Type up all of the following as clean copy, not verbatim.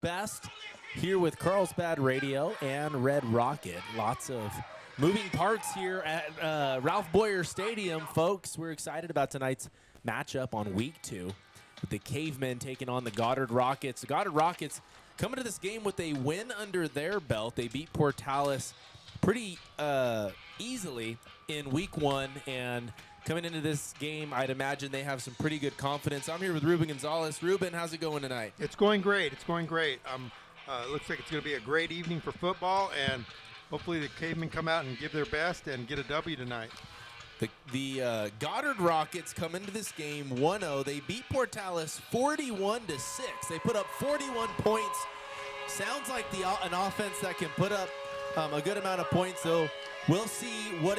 Best here with Carlsbad Radio and Red Rocket. Lots of moving parts here at Ralph Boyer Stadium, folks. We're excited about tonight's matchup on week 2 with the Cavemen taking on the Goddard Rockets. The Goddard Rockets coming to this game with a win under their belt. They beat Portales pretty easily in week 1, and coming into this game, I'd imagine they have some pretty good confidence. I'm here with Ruben Gonzalez. Ruben, how's it going tonight? It's going great. It's going great. It looks like it's going to be a great evening for football, and hopefully the Cavemen come out and give their best and get a W tonight. The Goddard Rockets come into this game 1-0. They beat Portales 41-6. They put up 41 points. Sounds like an offense that can put up a good amount of points, so we'll see what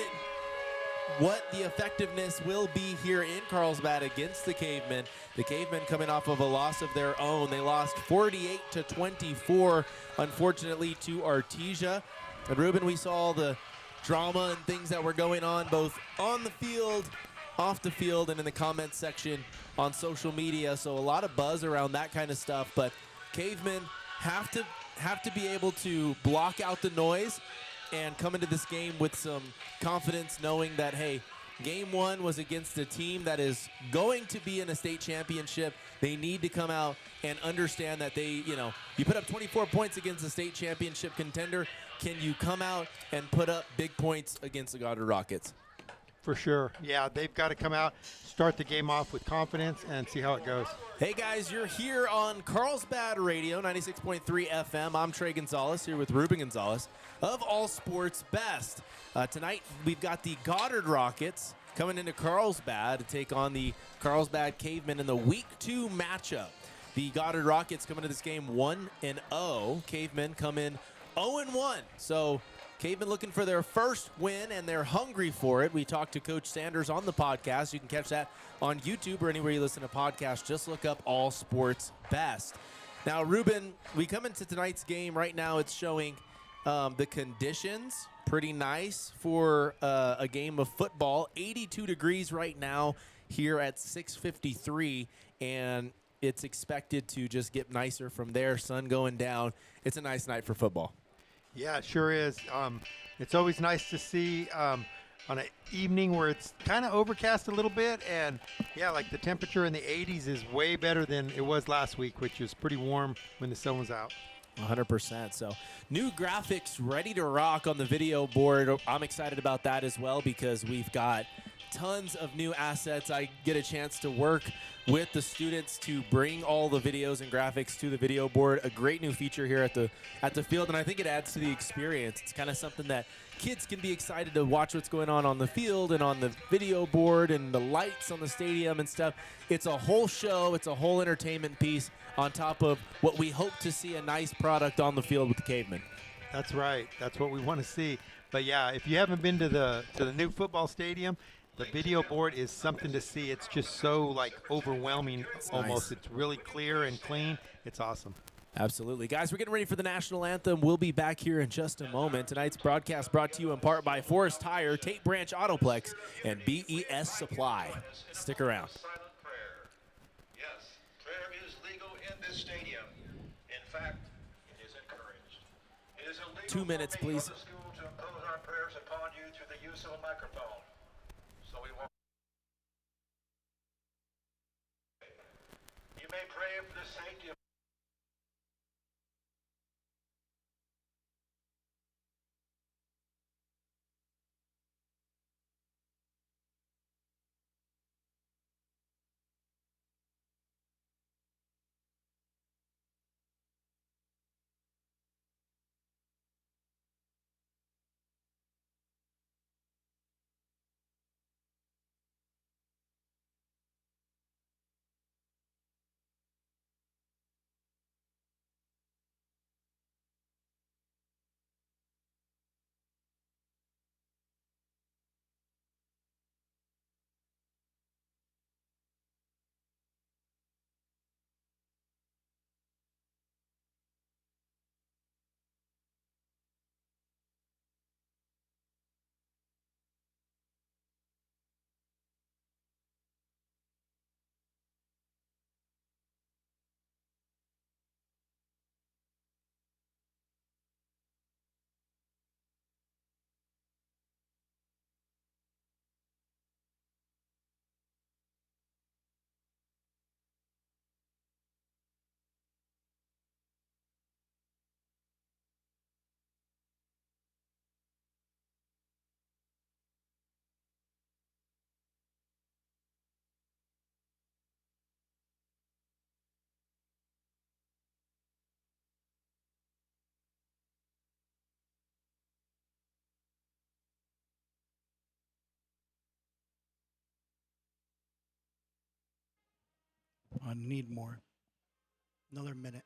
the effectiveness will be here in Carlsbad against the Cavemen. The Cavemen coming off of a loss of their own. They lost 48-24, unfortunately, to Artesia. And Ruben, we saw the drama and things that were going on both on the field, off the field, and in the comments section on social media. So a lot of buzz around that kind of stuff. But Cavemen have to be able to block out the noise and come into this game with some confidence, knowing that, hey, game 1 was against a team that is going to be in a state championship. They need to come out and understand that you put up 24 points against a state championship contender. Can you come out and put up big points against the Goddard Rockets? For sure. Yeah, they've got to come out, start the game off with confidence, and see how it goes. Hey, guys, you're here on Carlsbad Radio, 96.3 FM. I'm Trey Gonzalez here with Ruben Gonzalez of All Sports Best. Tonight, we've got the Goddard Rockets coming into Carlsbad to take on the Carlsbad Cavemen in the Week 2 matchup. The Goddard Rockets come into this game 1-0. Cavemen come in 0-1. So Cavemen looking for their first win, and they're hungry for it. We talked to Coach Sanders on the podcast. You can catch that on YouTube or anywhere you listen to podcasts. Just look up All Sports Best. Now, Ruben, we come into tonight's game. Right now it's showing the conditions pretty nice for a game of football. 82 degrees right now here at 6:53, and it's expected to just get nicer from there. Sun going down. It's a nice night for football. Yeah, it sure is. It's always nice to see on an evening where it's kind of overcast a little bit, and yeah, like the temperature in the 80s is way better than it was last week, which is pretty warm when the sun was out. 100%. So new graphics ready to rock on the video board. I'm excited about that as well because we've got tons of new assets. I get a chance to work with the students to bring all the videos and graphics to the video board. A great new feature here at the field, and I think it adds to the experience. It's kind of something that kids can be excited to watch what's going on the field and on the video board and the lights on the stadium and stuff. It's a whole show. It's a whole entertainment piece on top of what we hope to see, a nice product on the field with the Cavemen. That's right. That's what we want to see. But yeah, if you haven't been to the new football stadium, the video board is something to see. It's just so overwhelming almost. Nice. It's really clear and clean. It's awesome. Absolutely. Guys, we're getting ready for the national anthem. We'll be back here in just a moment. Tonight's broadcast brought to you in part by Forest Tire, Tate Branch Autoplex, and BES Supply. Stick around. Silent prayer. Yes, prayer is legal in this stadium. In fact, it is encouraged. It is illegal 2 minutes, for me or please. the school to impose our prayers upon you through the use of a microphone. So we won't. You may pray for the safety of need more. Another minute.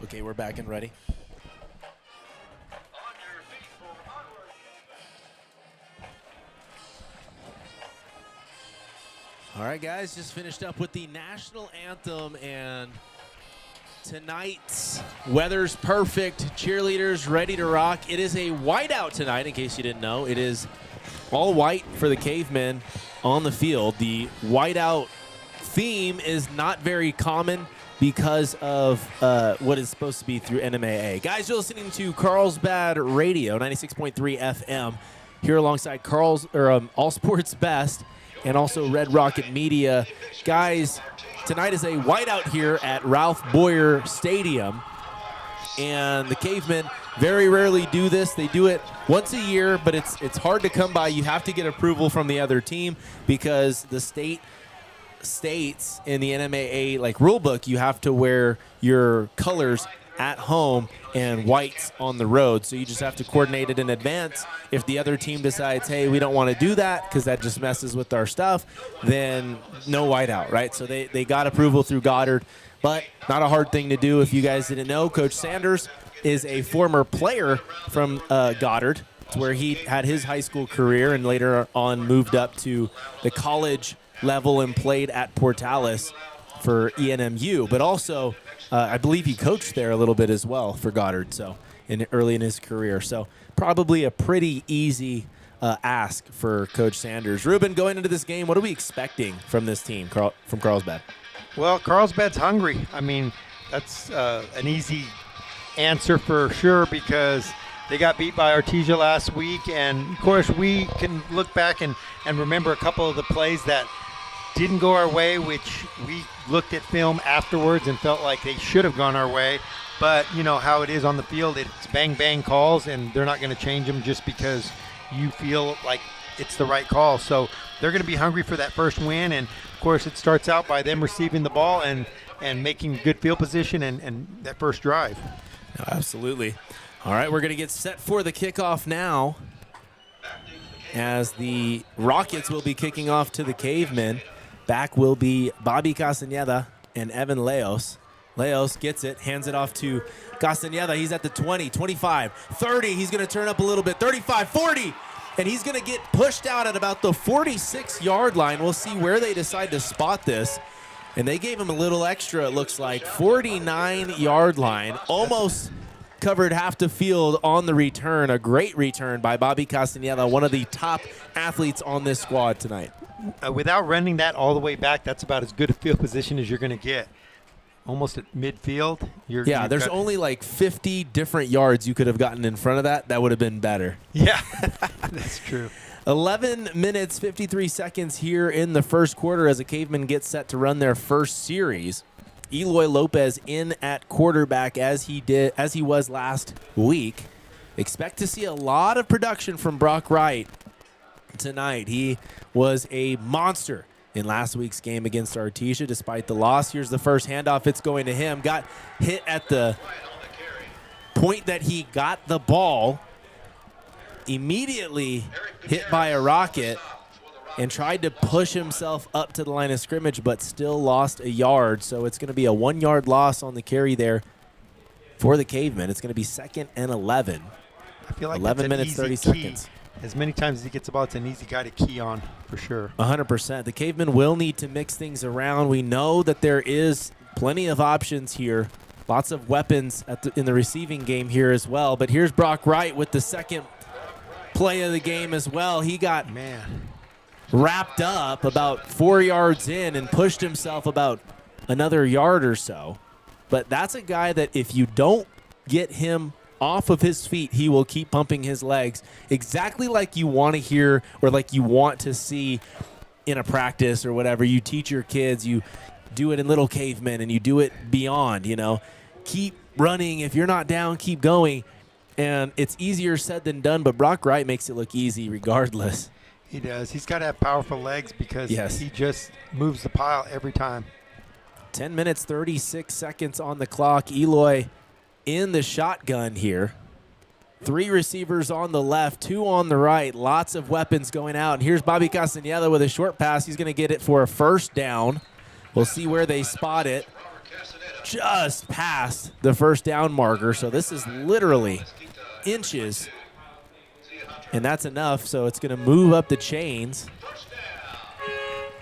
Okay, we're back and ready. On your feet for onward. All right, guys, just finished up with the national anthem, and tonight's weather's perfect. Cheerleaders ready to rock. It is a whiteout tonight, in case you didn't know. It is all white for the Cavemen on the field. The whiteout theme is not very common because of what is supposed to be through NMAA. Guys, you're listening to Carlsbad Radio, 96.3 FM, here alongside All Sports Best and also Red Rocket Media. Guys, tonight is a whiteout here at Ralph Boyer Stadium, and the Cavemen very rarely do this. They do it once a year, but it's hard to come by. You have to get approval from the other team because the state states in the NMAA rule book you have to wear your colors at home and whites on the road, so you just have to coordinate it in advance. If the other team decides, hey, we don't want to do that because that just messes with our stuff, then no whiteout, right? So they got approval through Goddard, but not a hard thing to do. If you guys didn't know, Coach Sanders is a former player from Goddard. It's where he had his high school career and later on moved up to the college level and played at Portales for ENMU, but also I believe he coached there a little bit as well for Goddard, so early in his career. So probably a pretty easy ask for Coach Sanders. Ruben, going into this game, what are we expecting from this team from Carlsbad? Well, Carlsbad's hungry. I mean, that's an easy answer for sure because they got beat by Artesia last week, and of course we can look back and remember a couple of the plays that didn't go our way, which we looked at film afterwards and felt like they should have gone our way. But you know how it is on the field, it's bang bang calls, and they're not going to change them just because you feel like it's the right call. So they're going to be hungry for that first win, and of course it starts out by them receiving the ball and making good field position and that first drive. No, absolutely. All right, we're going to get set for the kickoff now as the Rockets will be kicking off to the Cavemen. Back will be Bobby Castañeda and Evan Leos. Leos gets it, hands it off to Castañeda. He's at the 20, 25, 30. He's going to turn up a little bit, 35, 40. And he's going to get pushed out at about the 46-yard line. We'll see where they decide to spot this. And they gave him a little extra, it looks like. 49-yard line, almost covered half the field on the return. A great return by Bobby Castañeda, one of the top athletes on this squad tonight. Without running that all the way back, that's about as good a field position as you're going to get. Almost at midfield. There's only like 50 different yards you could have gotten in front of that. That would have been better. Yeah, that's true. 11 minutes, 53 seconds here in the first quarter as the Cavemen get set to run their first series. Eloy Lopez in at quarterback as he was last week. Expect to see a lot of production from Brock Wright tonight. He was a monster in last week's game against Artesia despite the loss. Here's the first handoff. It's going to him. Got hit at the point that he got the ball. Immediately hit by a rocket and tried to push himself up to the line of scrimmage, but still lost a yard. So it's going to be a 1-yard loss on the carry there for the Cavemen. It's going to be 2nd and 11. I feel like 11 minutes, 30 seconds. As many times as he gets the ball, it's an easy guy to key on for sure. 100%. The Cavemen will need to mix things around. We know that there is plenty of options here. Lots of weapons in the receiving game here as well. But here's Brock Wright with the second play of the game as well. He got wrapped up about 4 yards in and pushed himself about another yard or so. But that's a guy that if you don't get him off of his feet, he will keep pumping his legs exactly like you want to hear or like you want to see in a practice or whatever. You teach your kids, you do it in Little Cavemen, and you do it beyond, Keep running. If you're not down, keep going. And it's easier said than done, but Brock Wright makes it look easy regardless. He does. He's got to have powerful legs because he just moves the pile every time. 10 minutes, 36 seconds on the clock. Eloy in the shotgun here. 3 receivers on the left, 2 on the right. Lots of weapons going out. And here's Bobby Castañeda with a short pass. He's going to get it for a first down. We'll see where they spot it. Just past the first down marker. So this is literally inches. And that's enough. So it's going to move up the chains.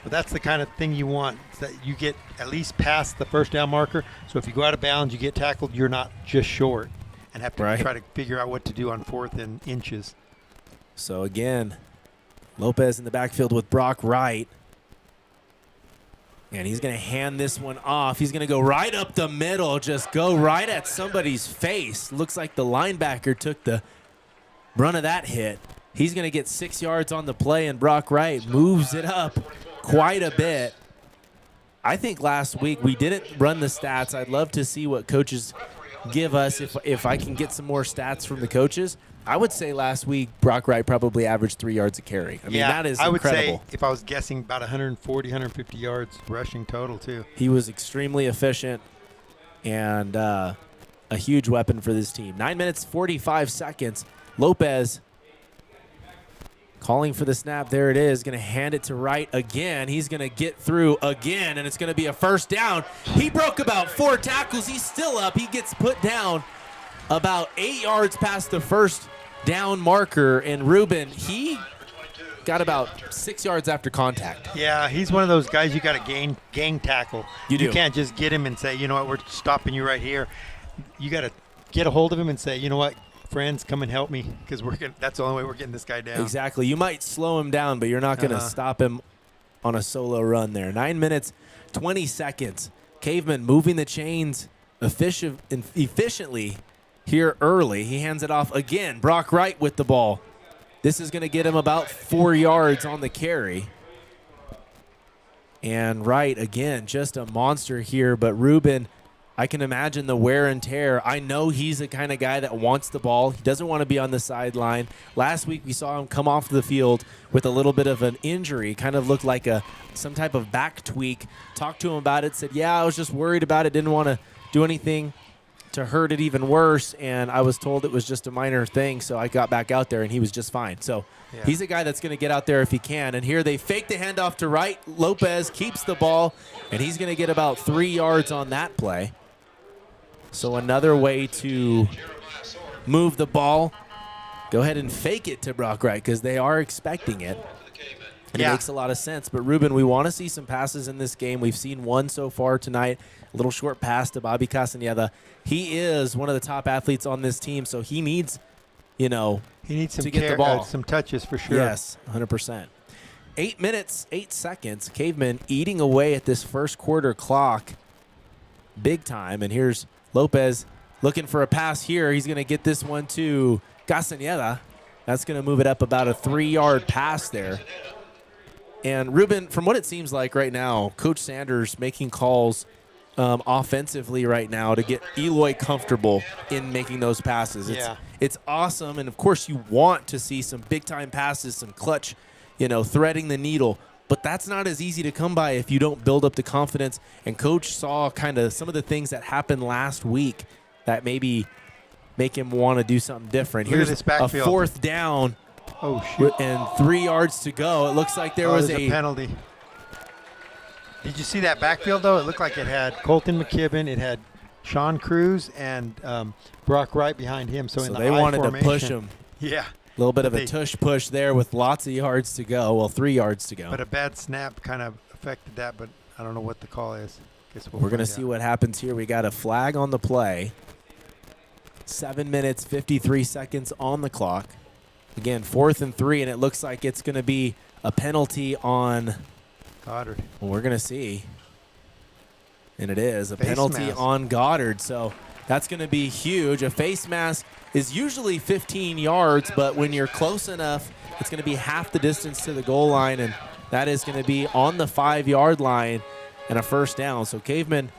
But that's the kind of thing you want, that you get at least past the first down marker. So if you go out of bounds, you get tackled, you're not just short and have to try to figure out what to do on 4th and inches. So again, Lopez in the backfield with Brock Wright. And he's going to hand this one off. He's going to go right up the middle, just go right at somebody's face. Looks like the linebacker took the brunt of that hit. He's going to get 6 yards on the play, and Brock Wright moves it up quite a bit. I think last week we didn't run the stats. I'd love to see what coaches give us if I can get some more stats from the coaches. I would say last week Brock Wright probably averaged 3 yards a carry. I mean, that is incredible. I would say, if I was guessing, about 140, 150 yards rushing total, too. He was extremely efficient and a huge weapon for this team. 9 minutes, 45 seconds. Lopez calling for the snap. There it is. Going to hand it to Wright again. He's going to get through again, and it's going to be a first down. He broke about 4 tackles. He's still up. He gets put down about 8 yards past the first down marker. And Ruben, he got about 6 yards after contact. Yeah, he's one of those guys you got to gang tackle. You do. You can't just get him and say, you know what, we're stopping you right here. You got to get a hold of him and say, you know what, friends, come and help me, because that's the only way we're getting this guy down. Exactly. You might slow him down, but you're not going to stop him on a solo run there. 9 minutes, 20 seconds. Cavemen moving the chains efficiently here early. He hands it off again. Brock Wright with the ball. This is going to get him about 4 yards on the carry. And Wright, again, just a monster here. But Ruben, I can imagine the wear and tear. I know he's the kind of guy that wants the ball. He doesn't want to be on the sideline. Last week we saw him come off the field with a little bit of an injury. Kind of looked like some type of back tweak. Talked to him about it. Said, yeah, I was just worried about it. Didn't want to do anything to hurt it even worse. And I was told it was just a minor thing. So I got back out there and he was just fine. So he's a guy that's going to get out there if he can. And here they fake the handoff to Wright. Lopez keeps the ball. And he's going to get about 3 yards on that play. So another way to move the ball. Go ahead and fake it to Brock Wright because they are expecting it. And it makes a lot of sense. But, Ruben, we want to see some passes in this game. We've seen one so far tonight, a little short pass to Bobby Castañeda. He is one of the top athletes on this team, so he needs, he needs some to get the ball. Some touches for sure. Yes, 100%. 8 minutes, 8 seconds. Cavemen eating away at this first quarter clock big time. And here's Lopez looking for a pass here. He's going to get this one to Castañeda. That's going to move it up about a 3-yard pass there. And, Ruben, from what it seems like right now, Coach Sanders making calls offensively right now to get Eloy comfortable in making those passes. It's awesome. And, of course, you want to see some big-time passes, some clutch, threading the needle. But that's not as easy to come by if you don't build up the confidence. And Coach saw kind of some of the things that happened last week that maybe make him want to do something different. Here's a 4th down. Oh, shoot. And 3 yards to go. It looks like there was a penalty. Did you see that backfield, though? It looked like it had Colton McKibben, it had Sean Cruz, and Brock Wright behind him. So in the they wanted to push him. Yeah. A little bit of a tush push there with lots of yards to go. Well, 3 yards to go. But a bad snap kind of affected that, but I don't know what the call is. We're going to see what happens here. We got a flag on the play. 7 minutes, 53 seconds on the clock. Again, 4th and 3, and it looks like it's going to be a penalty on Goddard. Well, we're going to see. And it is a Face penalty mask. on Goddard. So that's going to be huge. A face mask is usually 15 yards, but when you're close enough, it's going to be half the distance to the goal line, and that is going to be on the 5-yard line and a first down. So Cavemen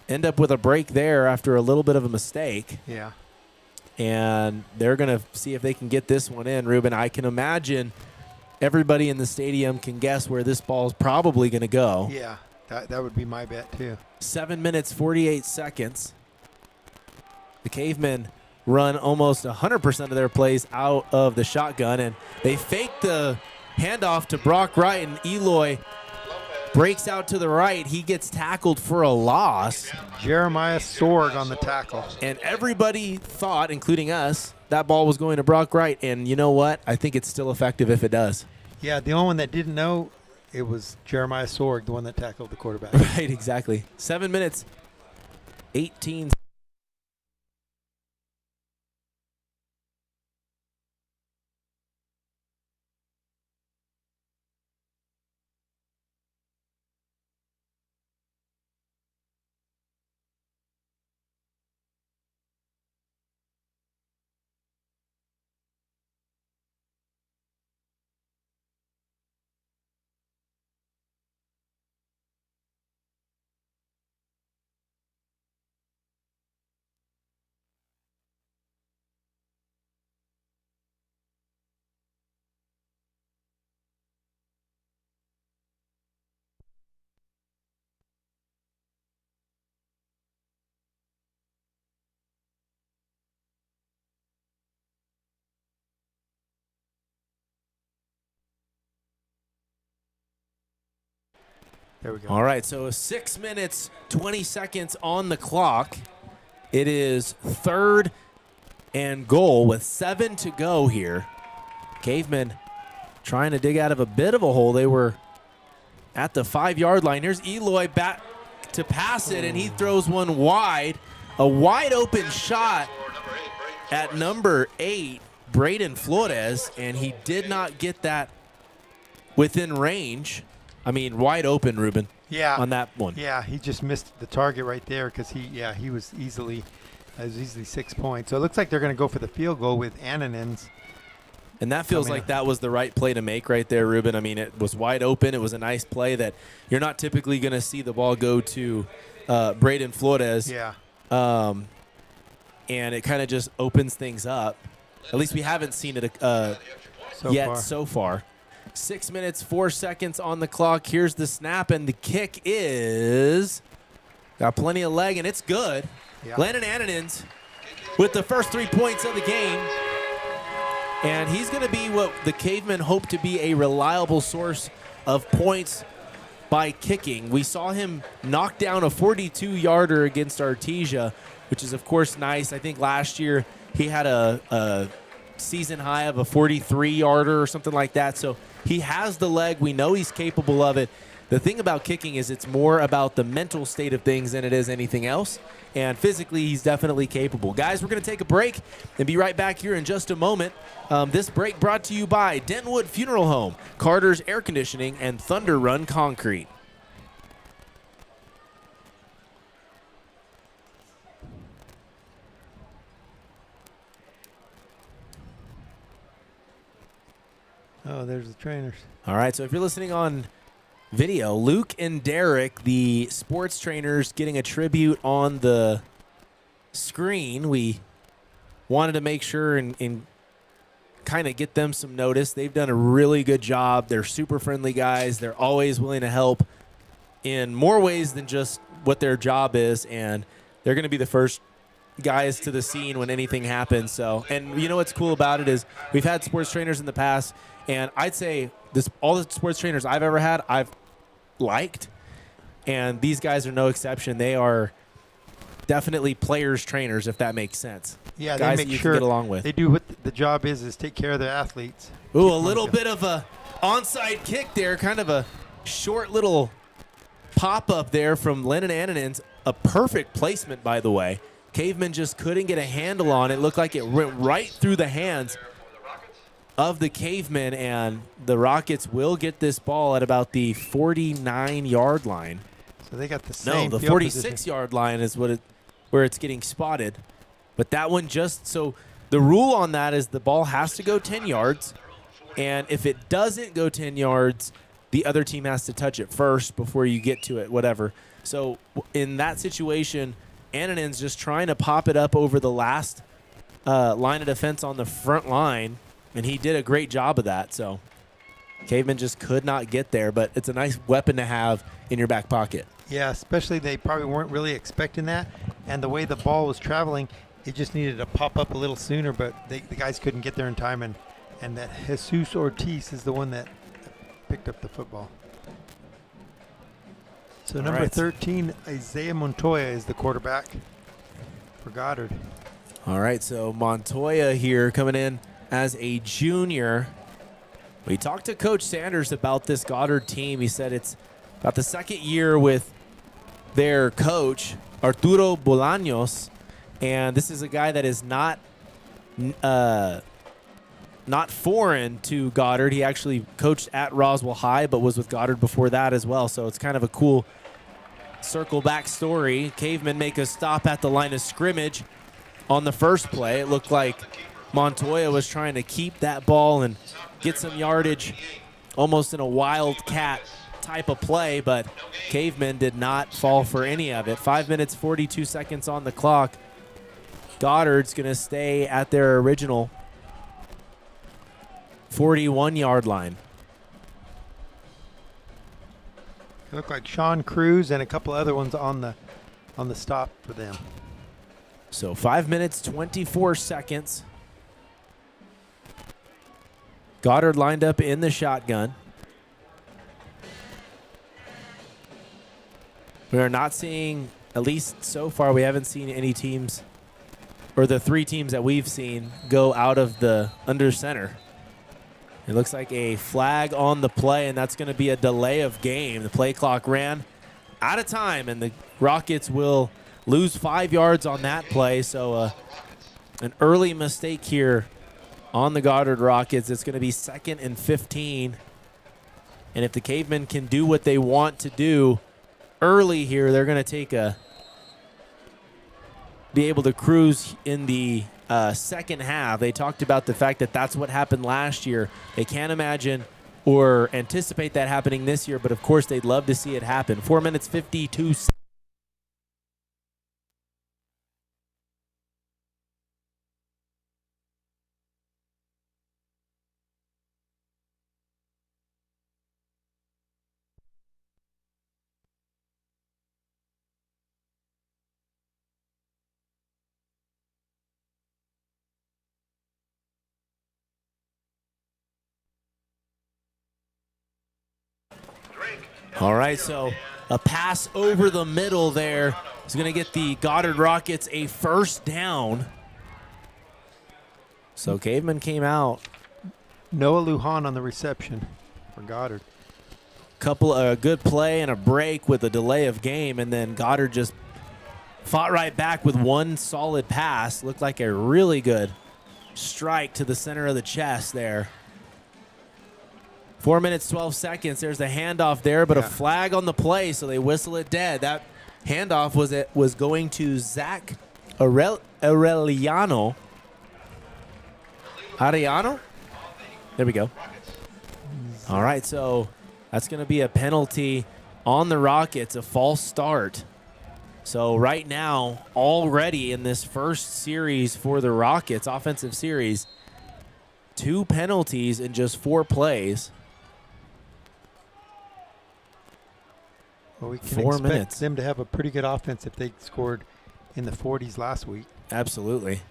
end up with a break there after a little bit of a mistake. Yeah. And they're going to see if they can get this one in. Ruben, I can imagine everybody in the stadium can guess where this ball is probably going to go. Yeah, that would be my bet too. 7 minutes, 48 seconds. The Cavemen run almost 100% of their plays out of the shotgun, and they fake the handoff to Brock Wright, and Eloy breaks out to the right. He gets tackled for a loss. Jeremiah Sorg on the tackle. And everybody thought, including us, that ball was going to Brock Wright. And you know what? I think it's still effective if it does. Yeah, the only one that didn't know, it was Jeremiah Sorg, the one that tackled the quarterback. Right, exactly. 7 minutes, 18. There we go. All right, so 6 minutes, 20 seconds on the clock. It is 3rd and goal with 7 to go here. Cavemen trying to dig out of a bit of a hole. They were at the 5-yard line. Here's Eloy back to pass it, and he throws one wide. A wide open shot at number 8, Braden Flores, and he did not get that within range. I mean, wide open, Ruben. Yeah. On that one. Yeah, he just missed the target right there because he was easily 6 points. So it looks like they're going to go for the field goal with Annanens. And that feels like that was the right play to make right there, Ruben. I mean, it was wide open. It was a nice play that you're not typically going to see the ball go to Braden Flores. Yeah. And it kind of just opens things up. At least we haven't seen it so far. 6 minutes, 4 seconds on the clock. Here's the snap, and the kick is got plenty of leg, and it's good. Yeah. Landon Annanens with the first 3 points of the game. And he's going to be what the Cavemen hope to be, a reliable source of points by kicking. We saw him knock down a 42-yarder against Artesia, which is, of course, nice. I think last year he had a season high of a 43-yarder or something like that. So he has the leg. We know he's capable of it. The thing about kicking is it's more about the mental state of things than it is anything else. And physically, he's definitely capable. Guys, we're going to take a break and be right back here in just a moment. This break brought to you by Denwood Funeral Home, Carter's Air Conditioning, and Thunder Run Concrete. Oh, there's the trainers. All right, so if you're listening on video, Luke and Derek, the sports trainers, getting a tribute on the screen. We wanted to make sure and kind of get them some notice. They've done a really good job. They're super friendly guys. They're always willing to help in more ways than just what their job is, and they're going to be the first guys to the scene when anything happens. So, and you know what's cool about it is we've had sports trainers in the past, and I'd say all the sports trainers I've ever had, I've liked, and these guys are no exception. They are definitely players trainers, if that makes sense. Yeah, guys they make that you sure can get along with. they do what the job is take care of their athletes. Ooh, a little bit of a onside kick there, kind of a short little pop-up there from Lennon Annanens. A perfect placement, by the way. Cavemen just couldn't get a handle on it. Looked like it went right through the hands of the Cavemen, and the Rockets will get this ball at about the 49-yard line. So they got the No, same the field position. 46-yard line is where it's getting spotted. But that one so the rule on that is the ball has to go 10 yards, and if it doesn't go 10 yards, the other team has to touch it first before you get to it, whatever. So in that situation, Annanen's just trying to pop it up over the last line of defense on the front line, and he did a great job of that. So Cavemen just could not get there, but it's a nice weapon to have in your back pocket. Yeah, especially they probably weren't really expecting that, and the way the ball was traveling, it just needed to pop up a little sooner, but the guys couldn't get there in time, and that Jesus Ortiz is the one that picked up the football. So number 13, Isaiah Montoya is the quarterback for Goddard. All right, so Montoya here coming in as a junior. We talked to Coach Sanders about this Goddard team. He said it's about the second year with their coach, Arturo Bolaños, and this is a guy that is not foreign to Goddard. He actually coached at Roswell High, but was with Goddard before that as well. So it's kind of a cool circle back story. Cavemen make a stop at the line of scrimmage on the first play. It looked like Montoya was trying to keep that ball and get some yardage almost in a wildcat type of play, but Cavemen did not fall for any of it. 5 minutes, 42 seconds on the clock. Goddard's going to stay at their original 41-yard line. It looked like Sean Cruz and a couple other ones on the stop for them. So 5 minutes, 24 seconds. Goddard lined up in the shotgun. We are not seeing, at least so far, we haven't seen any teams, or the three teams that we've seen, go out of the under center. It looks like a flag on the play, and that's going to be a delay of game. The play clock ran out of time, and the Rockets will lose 5 yards on that play. So an early mistake here on the Goddard Rockets. It's going to be 2nd and 15. And if the Cavemen can do what they want to do early here, they're going to be able to cruise in the second half. They talked about the fact that that's what happened last year. They can't imagine or anticipate that happening this year, but of course they'd love to see it happen. 4 minutes, 52 seconds. All right, so a pass over the middle there is going to get the Goddard Rockets a first down. So Cavemen came out. Noah Lujan on the reception for Goddard. A good play and a break with a delay of game, and then Goddard just fought right back with one solid pass. Looked like a really good strike to the center of the chest there. 4 minutes, 12 seconds. There's the handoff there, but a flag on the play, so they whistle it dead. That handoff was going to Zach Arellano. Arellano? There we go. All right, so that's going to be a penalty on the Rockets, a false start. So right now, already in this first series for the Rockets, offensive series, 2 penalties in just 4 plays. Well, we can 4 expect minutes. them to have a pretty good offense if they scored in the 40s last week. Absolutely.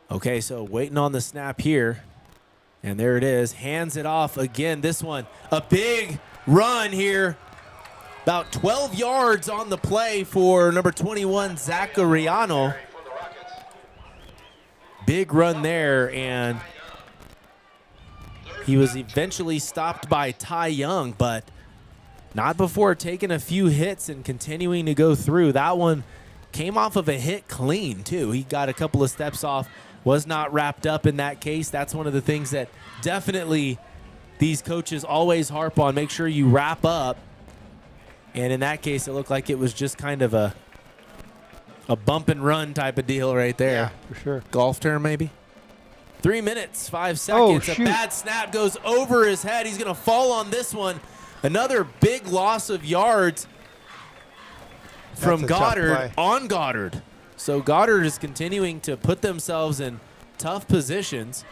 Okay, so waiting on the snap here. And there it is. Hands it off again. This one, a big run here. About 12 yards on the play for number 21, Zachariano. Big run there, and he was eventually stopped by Ty Young, but not before taking a few hits and continuing to go through. That one came off of a hit clean, too. He got a couple of steps off, was not wrapped up in that case. That's one of the things that definitely these coaches always harp on, make sure you wrap up. And in that case, it looked like it was just kind of a bump and run type of deal right there. Yeah, for sure. Golf term, maybe. 3 minutes, 5 seconds. Oh, a shoot. bad snap goes over his head. He's going to fall on this one. Another big loss of yards from That's a tough Goddard play. on Goddard. So Goddard is continuing to put themselves in tough positions.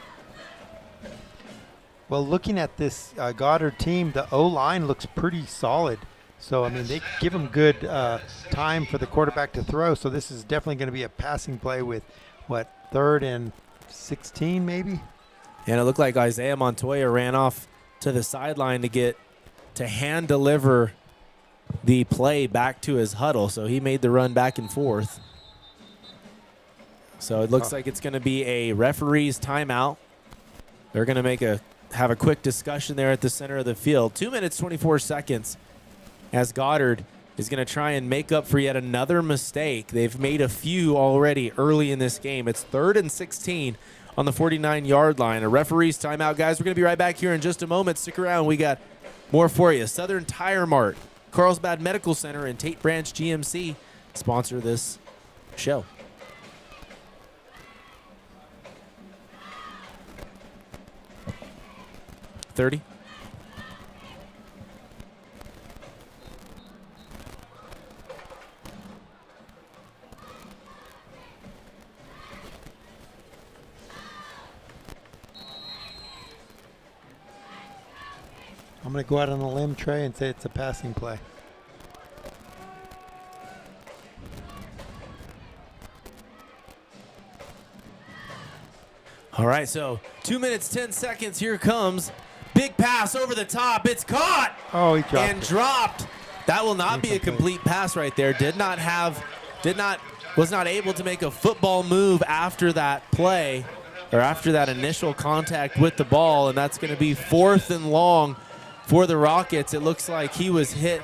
Well, looking at this Goddard team, the O-line looks pretty solid. So, I mean, they give him good time for the quarterback to throw. So this is definitely going to be a passing play with, 3rd and 16 maybe? And it looked like Isaiah Montoya ran off to the sideline to hand deliver the play back to his huddle. So he made the run back and forth. So it looks like it's going to be a referee's timeout. They're going to have a quick discussion there at the center of the field. 2 minutes, 24 seconds as Goddard is going to try and make up for yet another mistake. They've made a few already early in this game. It's 3rd and 16 on the 49-yard line. A referee's timeout, guys. We're going to be right back here in just a moment. Stick around. We got more for you. Southern Tire Mart, Carlsbad Medical Center, and Tate Branch GMC sponsor this show. $30. I'm going to go out on a limb, Trey, and say it's a passing play. All right, so 2 minutes, 10 seconds. Here comes. Big pass over the top. It's caught. Oh, he dropped and it. dropped. That will not be a complete pass right there. Was not able to make a football move after that play or after that initial contact with the ball, and that's going to be 4th and long for the Rockets. It looks like he was hit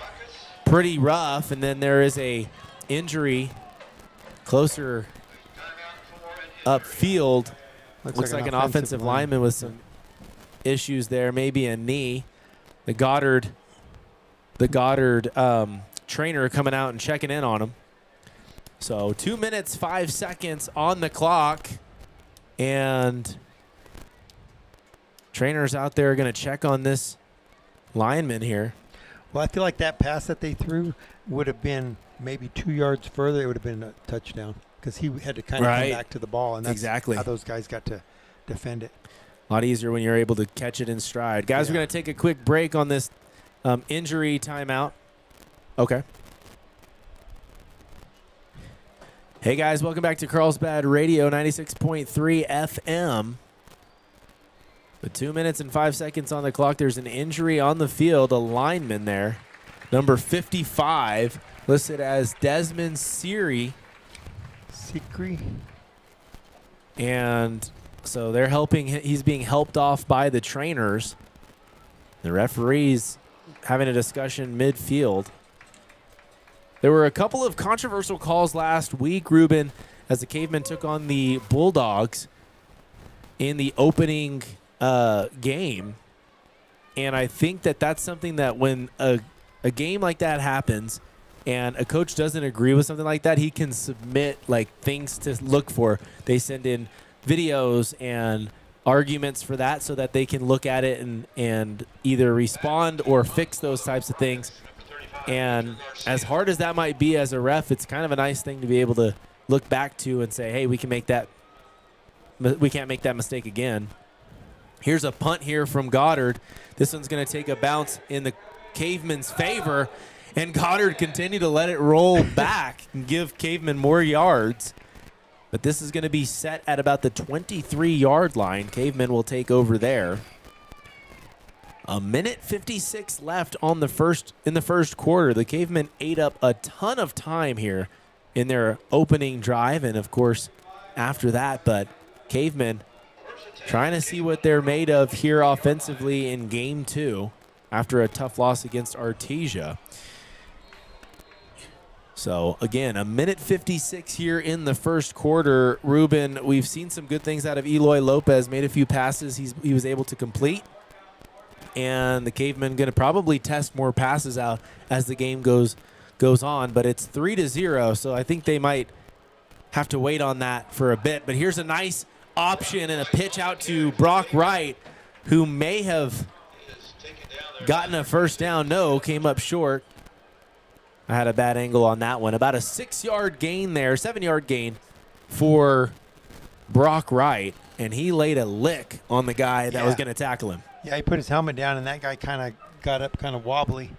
pretty rough, and then there is a injury closer upfield. Looks like an offensive lineman with some issues there, maybe a knee. The Goddard trainer coming out and checking in on him. So 2 minutes, 5 seconds on the clock, and trainer's out there going to check on this lineman here. Well, I feel like that pass that they threw would have been maybe 2 yards further. It would have been a touchdown because he had to kind of come back to the ball, and that's exactly how those guys got to defend it. A lot easier when you're able to catch it in stride. Guys, we're going to take a quick break on this injury timeout. Okay. Hey, guys, welcome back to Carlsbad Radio, 96.3 FM. With 2 minutes and 5 seconds on the clock, there's an injury on the field, a lineman there. Number 55, listed as Desmond Seary. And so they're helping. He's being helped off by the trainers. The referees having a discussion midfield. There were a couple of controversial calls last week, Ruben, as the Cavemen took on the Bulldogs in the opening game. And I think that that's something that when a game like that happens and a coach doesn't agree with something like that, he can submit like things to look for. They send in videos and arguments for that so that they can look at it and either respond or fix those types of things. And as hard as that might be as a ref, it's kind of a nice thing to be able to look back to and say, hey, we can't make that mistake again. Here's a punt here from Goddard. This one's going to take a bounce in the Cavemen's favor, and Goddard continued to let it roll back and give Cavemen more yards. But this is going to be set at about the 23-yard line. Cavemen will take over there. A minute 56 left in the first quarter. The Cavemen ate up a ton of time here in their opening drive, and of course after that. But Cavemen trying to see what they're made of here offensively in game 2 after a tough loss against Artesia. So, again, a minute 56 here in the first quarter. Ruben, we've seen some good things out of Eloy Lopez. Made a few passes he was able to complete. and the Cavemen going to probably test more passes out as the game goes on. But it's 3-0, so I think they might have to wait on that for a bit. But here's a nice option and a pitch out to Brock Wright, who may have gotten a first down. No, came up short. I had a bad angle on that one. About a 6-yard gain there, 7-yard gain for Brock Wright, and he laid a lick on the guy that was going to tackle him. Yeah, he put his helmet down, and that guy kind of got up kind of wobbly.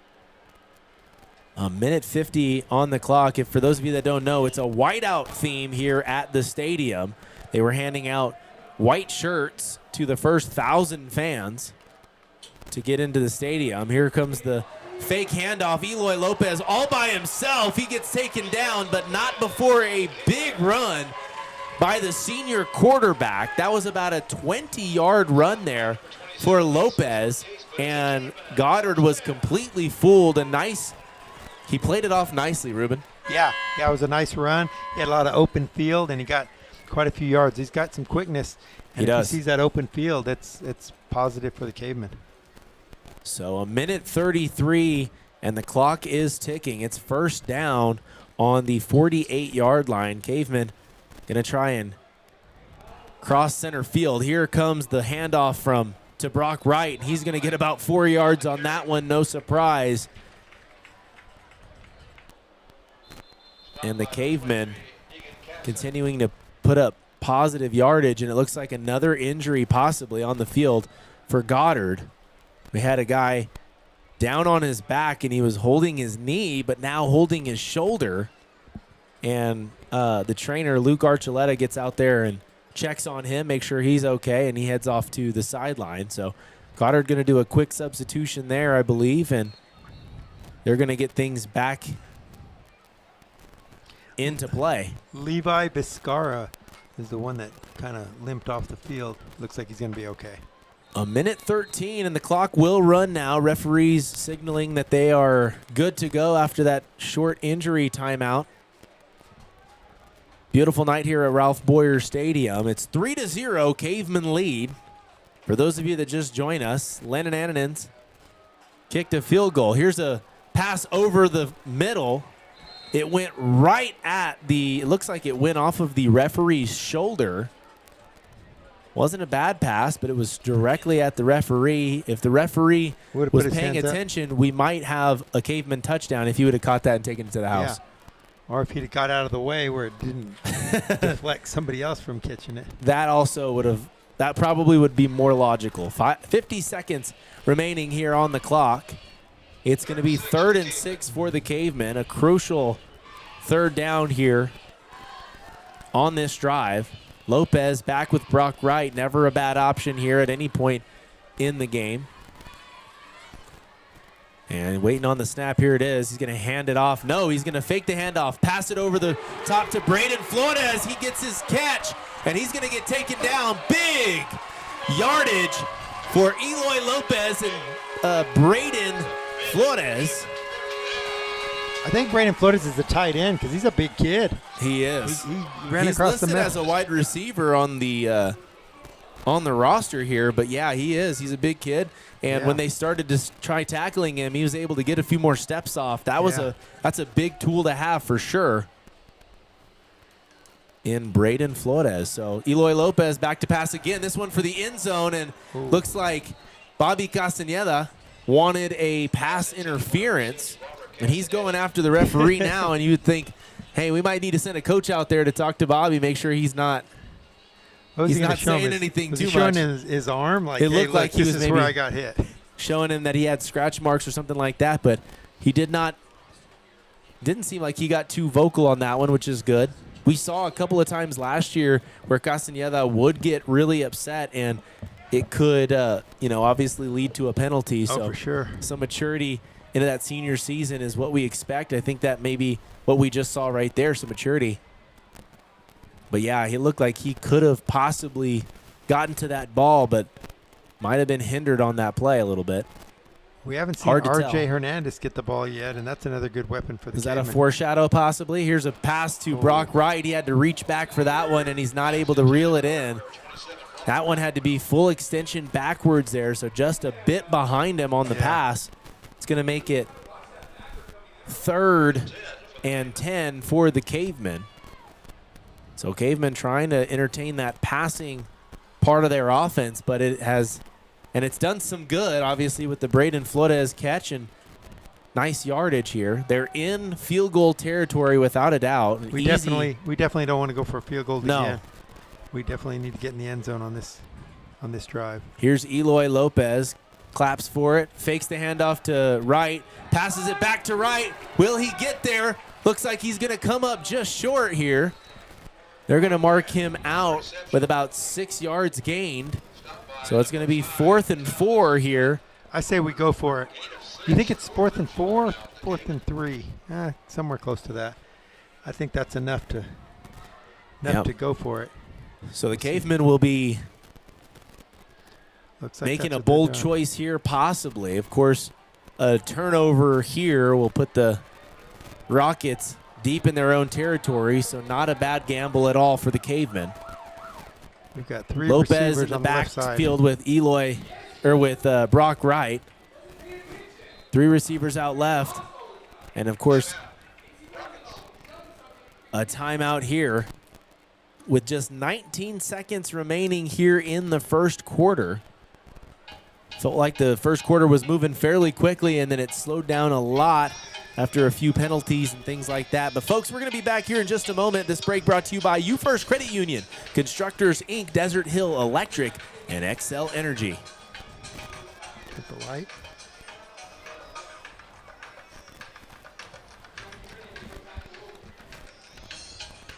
A minute 50 on the clock. If for those of you that don't know, it's a whiteout theme here at the stadium. They were handing out white shirts to the first 1,000 fans to get into the stadium. Here comes the fake handoff. Eloy Lopez all by himself. He gets taken down, but not before a big run by the senior quarterback. That was about a 20-yard run there for Lopez, and Goddard was completely fooled. He played it off nicely, Ruben. Yeah, it was a nice run. He had a lot of open field, and he got quite a few yards. He's got some quickness, and He does. If he sees that open field, it's positive for the Cavemen. So a minute 33, and the clock is ticking. It's first down on the 48-yard line. Cavemen going to try and cross center field. Here comes the handoff to Brock Wright. He's going to get about 4 yards on that one, no surprise. And the Cavemen continuing to put up positive yardage, and it looks like another injury possibly on the field for Goddard. We had a guy down on his back, and he was holding his knee, but now holding his shoulder. And the trainer, Luke Archuleta, gets out there and checks on him, make sure he's okay, and he heads off to the sideline. So Goddard going to do a quick substitution there, I believe, and they're going to get things back into play. Levi Biscara is the one that kind of limped off the field. Looks like he's going to be okay. A minute 13, and the clock will run now. Referees signaling that they are good to go after that short injury timeout. Beautiful night here at Ralph Boyer Stadium. It's 3-0, Cavemen lead. For those of you that just joined us, Lennon Annanens kicked a field goal. Here's a pass over the middle. It went right at it looks like it went off of the referee's shoulder. Wasn't a bad pass, but it was directly at the referee. If the referee was paying attention, we might have a Caveman touchdown if he would have caught that and taken it to the house. Yeah. Or if he'd have got out of the way where it didn't deflect somebody else from catching it. That probably would be more logical. 50 seconds remaining here on the clock. It's going to be 3rd and 6 for the Cavemen. A crucial third down here on this drive. Lopez back with Brock Wright. Never a bad option here at any point in the game. And waiting on the snap, here it is. He's going to hand it off. No, he's going to fake the handoff. Pass it over the top to Braden Flores. He gets his catch, and he's going to get taken down. Big yardage for Eloy Lopez and Braden Flores. I think Braden Flores is the tight end because he's a big kid. He is. He ran He's across the listed middle. as a wide receiver on the roster here, but yeah, he is. He's a big kid. And when they started to try tackling him, he was able to get a few more steps off. That's a big tool to have for sure in Braden Flores. So Eloy Lopez back to pass again. This one for the end zone, and looks like Bobby Castañeda wanted a pass interference, and he's going after the referee now. And you would think, hey, we might need to send a coach out there to talk to Bobby, make sure he's not saying anything too much. Showing his arm? Like, it looked like he was this is where I got hit. Showing him that he had scratch marks or something like that, but he didn't seem like he got too vocal on that one, which is good. We saw a couple of times last year where Castañeda would get really upset, and it could, obviously lead to a penalty. So for sure. Some maturity into that senior season is what we expect. I think that may be what we just saw right there, some maturity. But, yeah, he looked like he could have possibly gotten to that ball, but might have been hindered on that play a little bit. We haven't seen R.J. Hernandez get the ball yet, and that's another good weapon for the Is that Cavemen. a foreshadow possibly? Here's a pass to Brock Wright. He had to reach back for that one, and he's not able to reel it in. That one had to be full extension backwards there, so just a bit behind him on the pass. It's going to make it 3rd and 10 for the Cavemen. So Cavemen trying to entertain that passing part of their offense, but it's done some good, obviously, with the Braden Flores catch and nice yardage here. They're in field goal territory without a doubt. We definitely don't want to go for a field goal No. again. We definitely need to get in the end zone on this drive. Here's Eloy Lopez, claps for it, fakes the handoff to Wright, passes it back to Wright. Will he get there? Looks like he's going to come up just short here. They're going to mark him out with about 6 yards gained. So it's going to be 4th and 4 here. I say we go for it. You think it's 4th and 4, 4th and 3? Somewhere close to that. I think that's enough to go for it. So the Cavemen will be Looks like making that's a what they're bold doing. choice here, possibly. Of course, a turnover here will put the Rockets deep in their own territory, so not a bad gamble at all for the Cavemen. We've got 3 Lopez receivers in the on the left side. backfield with Brock Wright. 3 receivers out left. And, of course, a timeout here with just 19 seconds remaining here in the first quarter. Felt like the first quarter was moving fairly quickly, and then it slowed down a lot after a few penalties and things like that. But, folks, we're going to be back here in just a moment. This break brought to you by You First Credit Union, Constructors, Inc., Desert Hill Electric, and XL Energy. Get the light.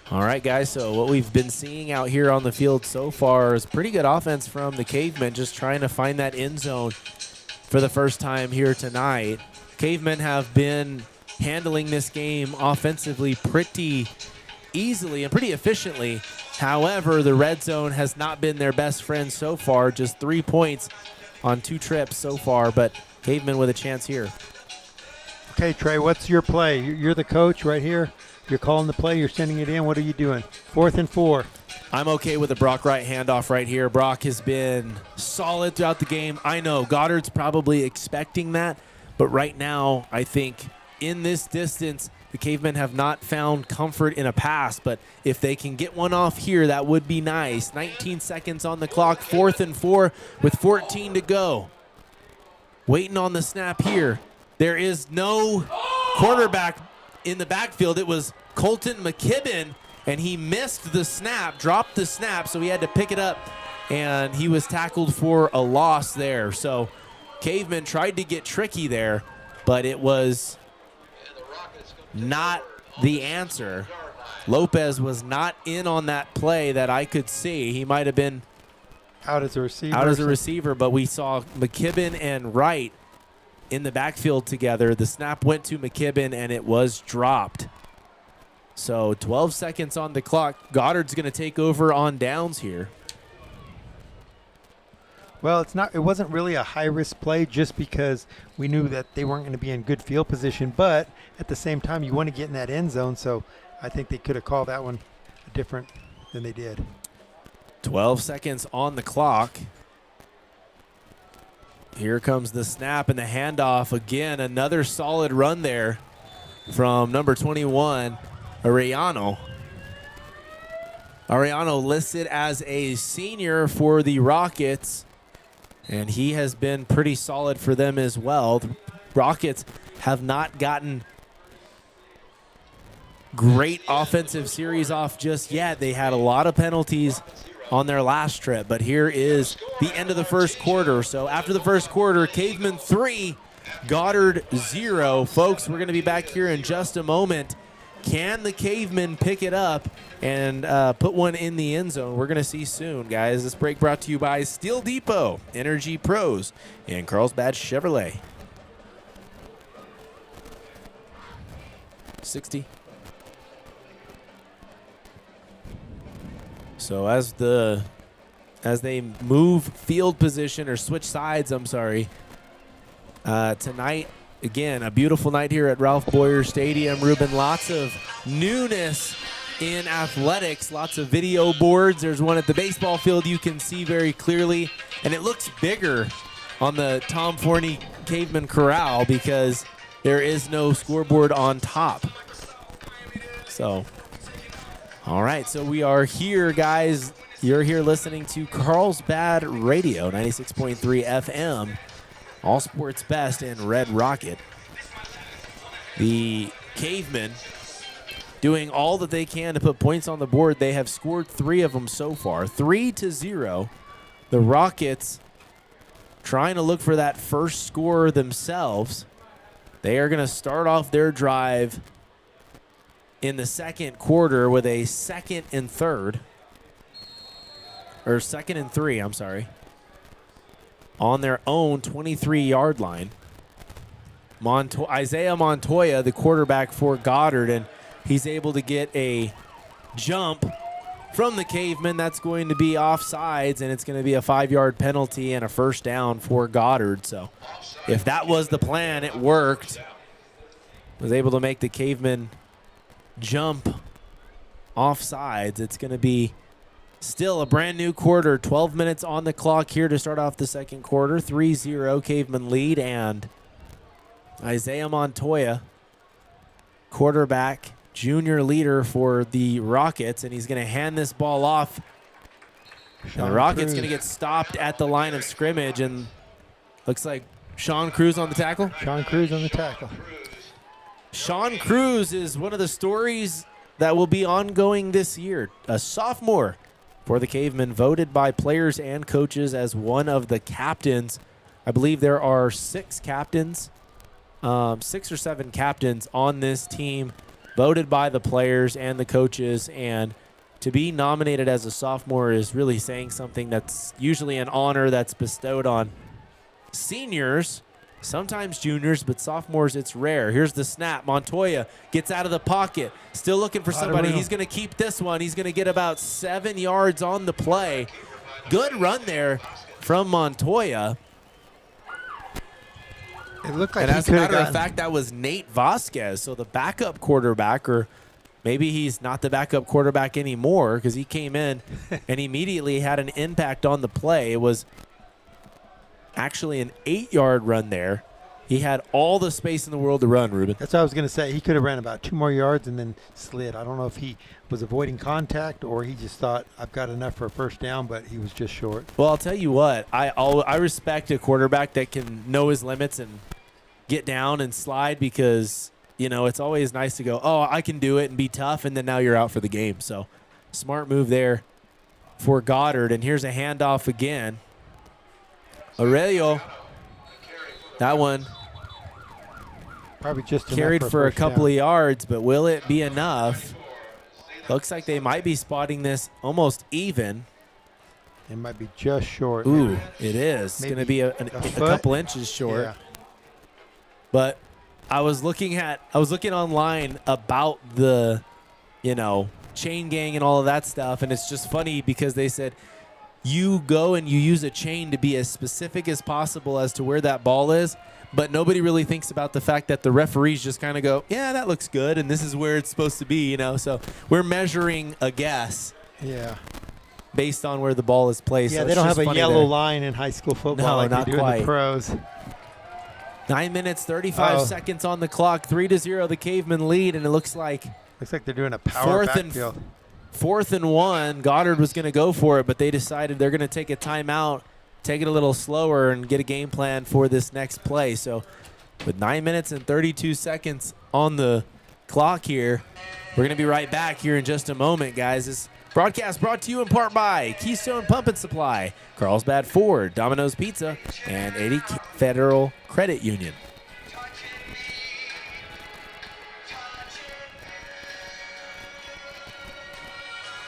All right, guys, so what we've been seeing out here on the field so far is pretty good offense from the Cavemen, just trying to find that end zone for the first time here tonight. Cavemen have been handling this game offensively pretty easily and pretty efficiently. However, the red zone has not been their best friend so far, just 3 points on 2 trips so far, but Cavemen with a chance here. Okay, Trey, what's your play? You're the coach right here. You're calling the play. You're sending it in. What are you doing? 4th and 4. I'm okay with the Brock Wright handoff right here. Brock has been solid throughout the game. I know Goddard's probably expecting that, but right now I think in this distance, the Cavemen have not found comfort in a pass, but if they can get one off here, that would be nice. 19 seconds on the clock, 4th and 4 with 14 to go. Waiting on the snap here. There is no quarterback in the backfield. It was Colton McKibben, and he missed the snap, dropped the snap, so he had to pick it up, and he was tackled for a loss there. So Cavemen tried to get tricky there, but it was not the answer. Lopez was not in on that play that I could see. He might have been Out as a receiver. out as a receiver, but we saw McKibben and Wright in the backfield together. The snap went to McKibben, and it was dropped. So 12 seconds on the clock. Goddard's going to take over on downs here. Well, it wasn't really a high-risk play just because we knew that they weren't going to be in good field position, but at the same time, you want to get in that end zone, so I think they could have called that one different than they did. 12 seconds on the clock. Here comes the snap and the handoff. Again, another solid run there from number 21, Arellano. Arellano listed as a senior for the Rockets, and he has been pretty solid for them as well. The Rockets have not gotten great offensive series off just yet. They had a lot of penalties on their last trip, but here is the end of the first quarter. So after the first quarter, Cavemen 3, Goddard 0. Folks, we're going to be back here in just a moment. Can the Cavemen pick it up and put one in the end zone? We're going to see soon, guys. This break brought to you by Steel Depot, Energy Pros, and Carlsbad Chevrolet. 60. So as they move field position or switch sides, tonight, again, a beautiful night here at Ralph Boyer Stadium. Ruben, lots of newness in athletics, lots of video boards. There's one at the baseball field you can see very clearly, and it looks bigger on the Tom Forney Cavemen Corral because there is no scoreboard on top. So, all right, so we are here, guys. You're here listening to Carlsbad Radio, 96.3 FM, all sports best in Red Rocket. The Cavemen doing all that they can to put points on the board. They have scored 3 of them so far, 3-0. The Rockets trying to look for that first score themselves. They are going to start off their drive in the second quarter with a 2nd and 3, I'm sorry, on their own 23-yard line. Isaiah Montoya, the quarterback for Goddard, and he's able to get a jump from the Cavemen. That's going to be offsides, and it's going to be a 5-yard penalty and a first down for Goddard. So if that was the plan, it worked. Was able to make the Cavemen jump offsides. It's going to be still a brand new quarter, 12 minutes on the clock here to start off the second quarter. 3-0 Cavemen lead, and Isaiah Montoya, quarterback, junior leader for the Rockets, and he's going to hand this ball off. And the Rockets going to get stopped at the line of scrimmage, and looks like Sean Cruz on the tackle. Sean Cruz on the tackle. Sean Cruz is one of the stories that will be ongoing this year. A sophomore for the Cavemen, voted by players and coaches as one of the captains. I believe there are 6 captains, 6 or 7 captains on this team, voted by the players and the coaches. And to be nominated as a sophomore is really saying something. That's usually an honor that's bestowed on seniors, sometimes juniors, but sophomores, it's rare. Here's the snap. Montoya gets out of the pocket, still looking for somebody. He's going to keep this one. He's going to get about 7 yards on the play. Good run there from Montoya. It looked like, and as a matter of fact, that was Nate Vasquez, so the backup quarterback, or maybe he's not the backup quarterback anymore because he came in and immediately had an impact on the play. It was actually an 8-yard run there. He had all the space in the world to run, Ruben. That's what I was going to say. He could have ran about 2 more yards and then slid. I don't know if he was avoiding contact or he just thought, I've got enough for a first down, but he was just short. Well, I'll tell you what. I respect a quarterback that can know his limits and get down and slide, because, you know, it's always nice to go, oh, I can do it and be tough, and then now you're out for the game. So smart move there for Goddard. And here's a handoff again. Aurelio, that one probably just carried for a couple of yards, but will it be enough? Looks like they might be spotting this almost even. It might be just short. Ooh, it is. It's going to be a couple inches short. Yeah. But I was looking online about the, you know, chain gang and all of that stuff, and it's just funny because they said you go and you use a chain to be as specific as possible as to where that ball is, but nobody really thinks about the fact that the referees just kind of go, yeah, that looks good, and this is where it's supposed to be, you know. So we're measuring a guess. Yeah. Based on where the ball is placed. Yeah, so they don't have a yellow there. line in high school football like not they do quite. in the pros. 9 minutes, 35 seconds on the clock. 3-0, the Cavemen lead, and it looks like they're doing a power backfield. 4th and 1. Goddard was going to go for it, but they decided they're going to take a timeout, take it a little slower, and get a game plan for this next play. So with 9 minutes and 32 seconds on the clock here, we're going to be right back here in just a moment, guys. This broadcast brought to you in part by Keystone Pump and Supply, Carlsbad Ford, Domino's Pizza, and 80 Federal Credit Union.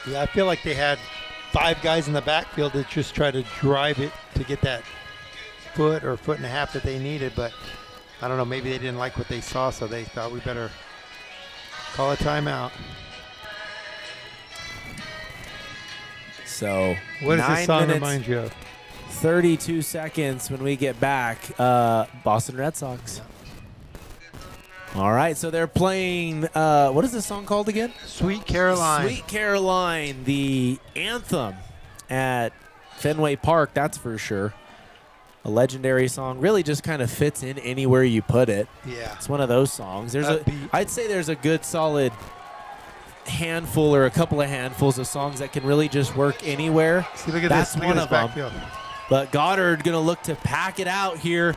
Yeah, I feel like they had 5 guys in the backfield that just try to drive it to get that foot or foot and a half that they needed, but I don't know, maybe they didn't like what they saw, so they thought we better call a timeout. So what does this 9 song minutes, remind you of? 32 seconds when we get back. Boston Red Sox. All right, so they're playing, what is this song called again? Sweet Caroline. Sweet Caroline, the anthem at Fenway Park, that's for sure. A legendary song, really just kind of fits in anywhere you put it. Yeah. It's one of those songs. Upbeat. I'd say there's a good solid handful or a couple of handfuls of songs that can really just work anywhere. See, look at That's this. Look one at of this them. backfield. But Goddard going to look to pack it out here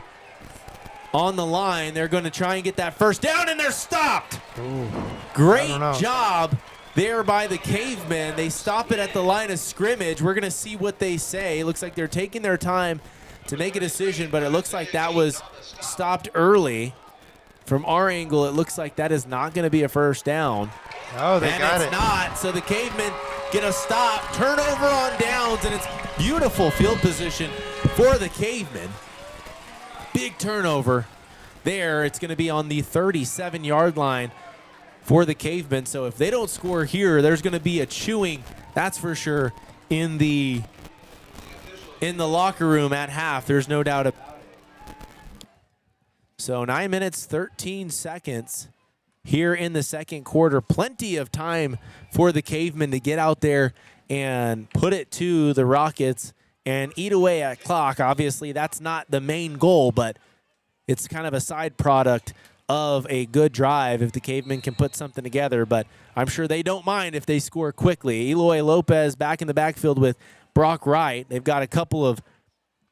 on the line. They're going to try and get that first down, and they're stopped. Ooh. Great I don't know. job there by the Cavemen. They stop it at the line of scrimmage. We're going to see what they say. It looks like they're taking their time to make a decision, but it looks like that was stopped early. From our angle, it looks like that is not going to be a first down. Oh, they And got it's it. not, so the Cavemen get a stop, turnover on downs, and it's beautiful field position for the Cavemen. Big turnover there. It's going to be on the 37-yard line for the Cavemen. So if they don't score here, there's going to be a chewing, that's for sure, in the locker room at half. There's no doubt about it. So 9 minutes, 13 seconds here in the second quarter. Plenty of time for the Cavemen to get out there and put it to the Rockets and eat away at clock. Obviously, that's not the main goal, but it's kind of a side product of a good drive if the Cavemen can put something together. But I'm sure they don't mind if they score quickly. Eloy Lopez back in the backfield with Brock Wright. They've got a couple of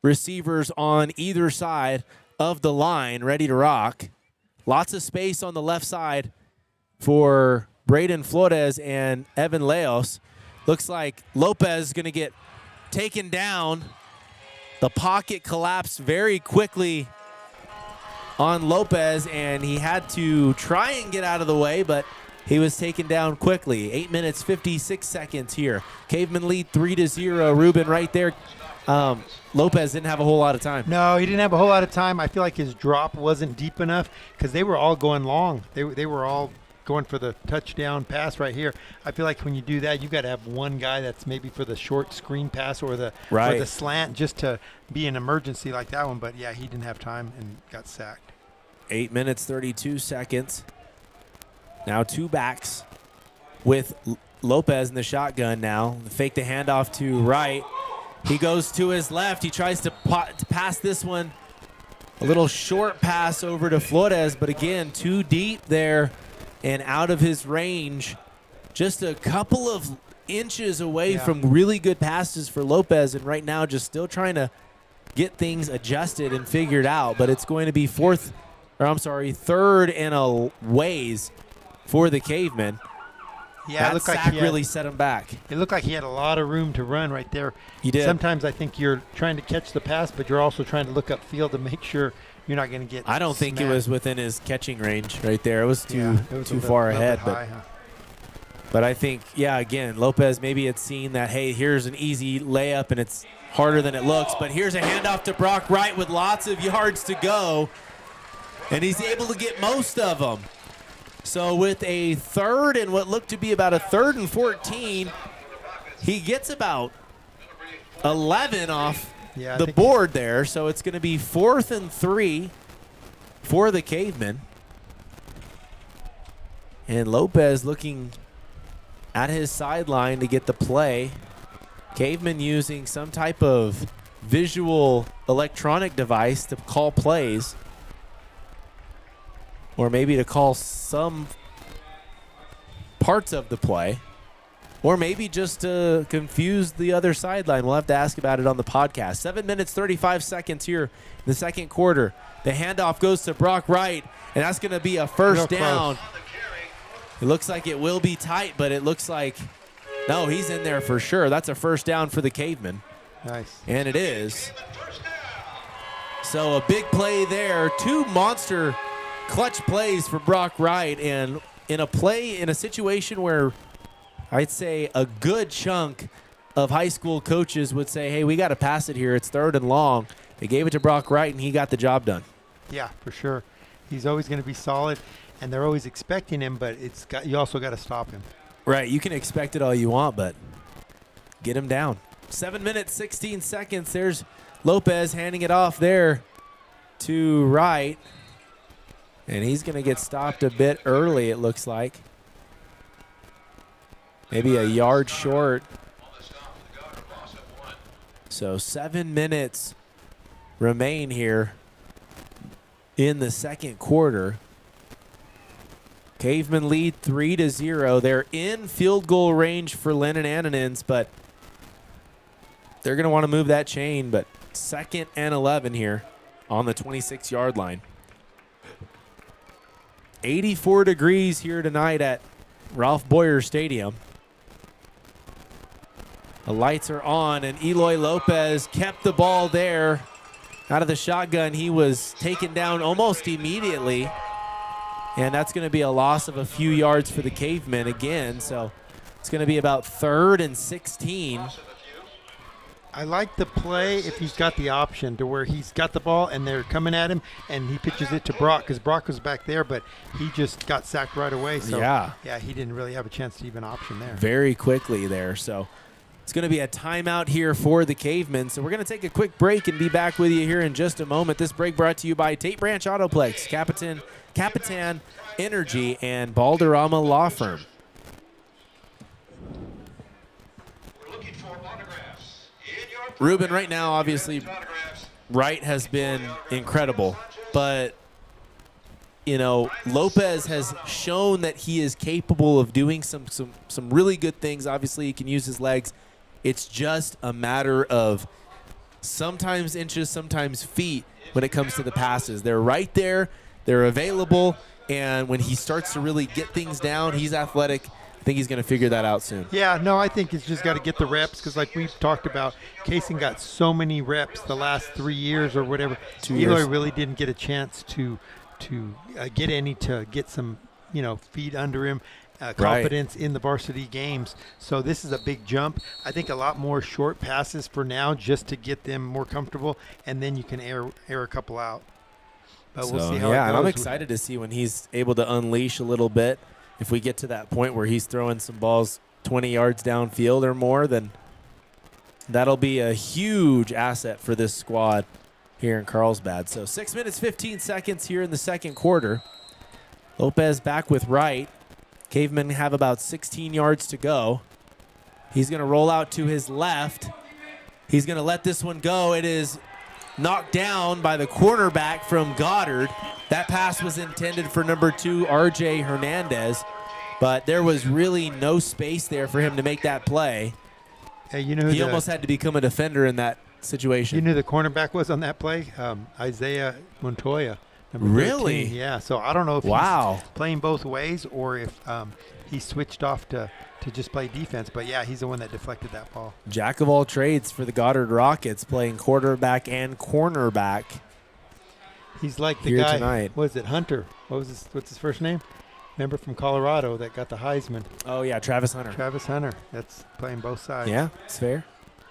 receivers on either side of the line ready to rock. Lots of space on the left side for Braden Flores and Evan Leos. Looks like Lopez is going to get taken down. The pocket collapsed very quickly on Lopez, and he had to try and get out of the way, but he was taken down quickly. 8 minutes, 56 seconds here. Cavemen lead 3-0. Ruben right there. Lopez didn't have a whole lot of time. No, he didn't have a whole lot of time. I feel like his drop wasn't deep enough because they were all going long. They were all going for the touchdown pass right here. I feel like when you do that, you've got to have one guy that's maybe for the short screen pass or the slant just to be an emergency like that one. But, yeah, he didn't have time and got sacked. 8 minutes, 32 seconds. Now two backs with Lopez in the shotgun now. Fake the handoff to Wright. He goes to his left. He tries to pass this one. A little short pass over to Flores, but again, too deep there and out of his range. Just a couple of inches away from really good passes for Lopez, and right now just still trying to get things adjusted and figured out. But it's going to be third and a ways for the Cavemen. Yeah, that sack really set him back. It looked like he had a lot of room to run right there. He did. Sometimes I think you're trying to catch the pass, but you're also trying to look upfield to make sure you're not going to get I don't think it was within his catching range right there. It was too a far little ahead. bit high, But I think, again, Lopez maybe had seen that, hey, here's an easy layup and it's harder than it looks. But here's a handoff to Brock Wright with lots of yards to go. And he's able to get most of them. So with a third and what looked to be about a 3rd and 14, he gets about 11 off the board there. So it's going to be 4th and 3 for the Cavemen. And Lopez looking at his sideline to get the play. Cavemen using some type of visual electronic device to call plays. Or maybe to call some parts of the play. Or maybe just to confuse the other sideline. We'll have to ask about it on the podcast. 7 minutes, 35 seconds here in the second quarter. The handoff goes to Brock Wright, and that's going to be a first down. It looks like it will be tight, but it looks like, no, he's in there for sure. That's a first down for the Cavemen. Nice. And it is. So a big play there. Two monster clutch plays for Brock Wright, and in a situation where I'd say a good chunk of high school coaches would say, hey, we got to pass it here. It's 3rd and long. They gave it to Brock Wright, and he got the job done. Yeah, for sure. He's always going to be solid, and they're always expecting him, but you also got to stop him. Right, you can expect it all you want, but get him down. 7 minutes, 16 seconds. There's Lopez handing it off there to Wright. And he's going to get stopped a bit early, it looks like. Maybe a yard short. So 7 minutes remain here in the second quarter. Cavemen lead 3-0. They're in field goal range for Lennon Annanins, but they're going to want to move that chain. But 2nd and 11 here on the 26-yard line. 84 degrees here tonight at Ralph Boyer Stadium. The lights are on, and Eloy Lopez kept the ball there. Out of the shotgun, he was taken down almost immediately. And that's going to be a loss of a few yards for the Cavemen again. So it's going to be about 3rd and 16. I like the play if he's got the option to where he's got the ball and they're coming at him and he pitches it to Brock because Brock was back there, but he just got sacked right away. So, yeah, he didn't really have a chance to even option there. Very quickly there. So it's going to be a timeout here for the Cavemen. So we're going to take a quick break and be back with you here in just a moment. This break brought to you by Tate Branch Autoplex, Capitan Energy, and Balderrama Law Firm. Ruben, right now, obviously, Wright has been incredible, but, you know, Lopez has shown that he is capable of doing some really good things. Obviously, he can use his legs. It's just a matter of sometimes inches, sometimes feet when it comes to the passes. They're right there. They're available. And when he starts to really get things down, he's athletic. I think he's going to figure that out soon. Yeah, no, I think he's just got to get the reps because, like we've talked about, Kaysen got so many reps the last 3 years or whatever. 2 years. Eloy really didn't get a chance to get some, feet under him, confidence in the varsity games. So this is a big jump. I think a lot more short passes for now just to get them more comfortable, and then you can air a couple out. But we'll see how it goes. And I'm excited to see when he's able to unleash a little bit. If we get to that point where he's throwing some balls 20 yards downfield or more, then that'll be a huge asset for this squad here in Carlsbad. So 6 minutes, 15 seconds here in the second quarter. Lopez back with Wright. Cavemen have about 16 yards to go. He's going to roll out to his left. He's going to let this one go. It is knocked down by the cornerback from Goddard. That pass was intended for number 2, R.J. Hernandez, but there was really no space there for him to make that play. Hey, you know he almost had to become a defender in that situation. You knew the cornerback was on that play? Isaiah Montoya. Really? 13. Yeah, so I don't know if he's playing both ways or if he switched off to just play defense. But, yeah, he's the one that deflected that ball. Jack of all trades for the Goddard Rockets, playing quarterback and cornerback. He's like the here guy, tonight. What is it, Hunter? What's his first name? Remember from Colorado that got the Heisman? Oh, yeah, Travis Hunter. Travis Hunter. That's playing both sides. Yeah, it's fair.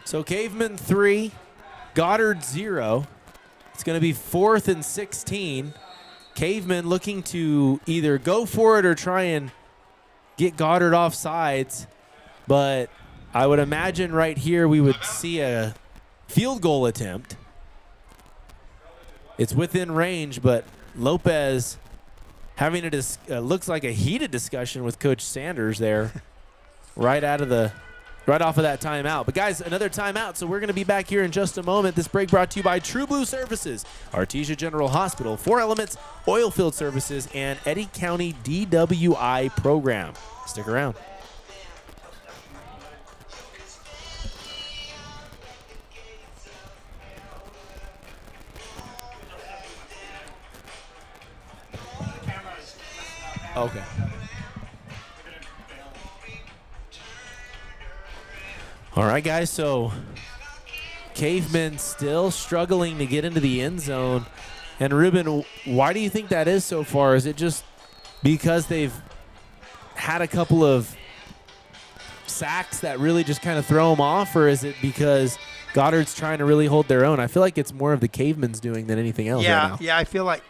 So Cavemen 3, Goddard 0. It's going to be 4th and 16. Cavemen looking to either go for it or try and get Goddard off sides. But I would imagine right here we would see a field goal attempt. It's within range, but Lopez having looks like a heated discussion with Coach Sanders there right off of that timeout. But, guys, another timeout, so we're going to be back here in just a moment. This break brought to you by True Blue Services, Artesia General Hospital, 4 Elements, Oilfield Services, and Eddy County DWI program. Stick around. Okay. All right, guys, so Cavemen still struggling to get into the end zone. And, Ruben, why do you think that is so far? Is it just because they've had a couple of sacks that really just kind of throw them off, or is it because Goddard's trying to really hold their own? I feel like it's more of the Cavemen's doing than anything else right now. Yeah, I feel like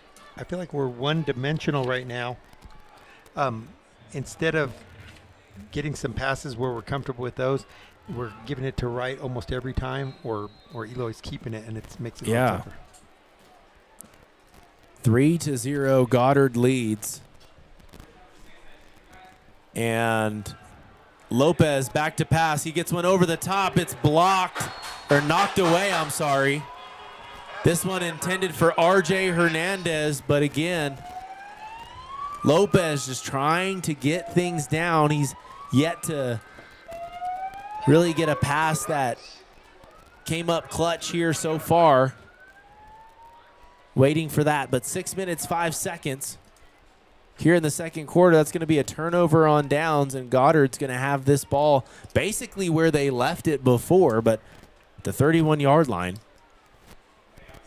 we're one-dimensional right now. Instead of getting some passes where we're comfortable with those, we're giving it to Wright almost every time, or Eloy's keeping it, and it makes it a little tougher. 3-0, Goddard leads. And Lopez back to pass. He gets one over the top. It's blocked, or knocked away, I'm sorry. This one intended for R.J. Hernandez, but again, Lopez just trying to get things down. He's yet to really get a pass that came up clutch here so far. Waiting for that, but 6 minutes, 5 seconds here in the second quarter. That's going to be a turnover on downs, and Goddard's going to have this ball basically where they left it before, but the 31-yard line.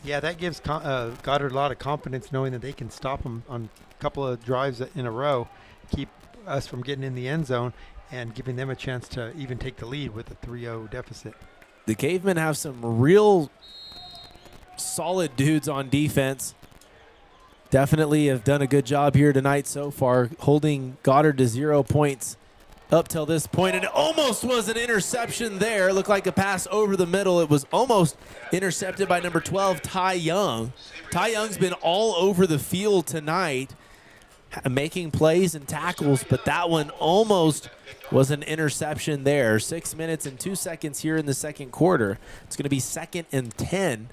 Yeah, that gives Goddard a lot of confidence knowing that they can stop them on a couple of drives in a row, keep us from getting in the end zone, and giving them a chance to even take the lead with a 3-0 deficit. The Cavemen have some real solid dudes on defense. Definitely have done a good job here tonight so far, holding Goddard to 0 points up till this point. And it almost was an interception there. It looked like a pass over the middle. It was almost intercepted by number 12, Ty Young. Ty Young's been all over the field tonight, making plays and tackles, but that one almost was an interception there. 6 minutes and 2 seconds here in the second quarter. It's going to be 2nd and 10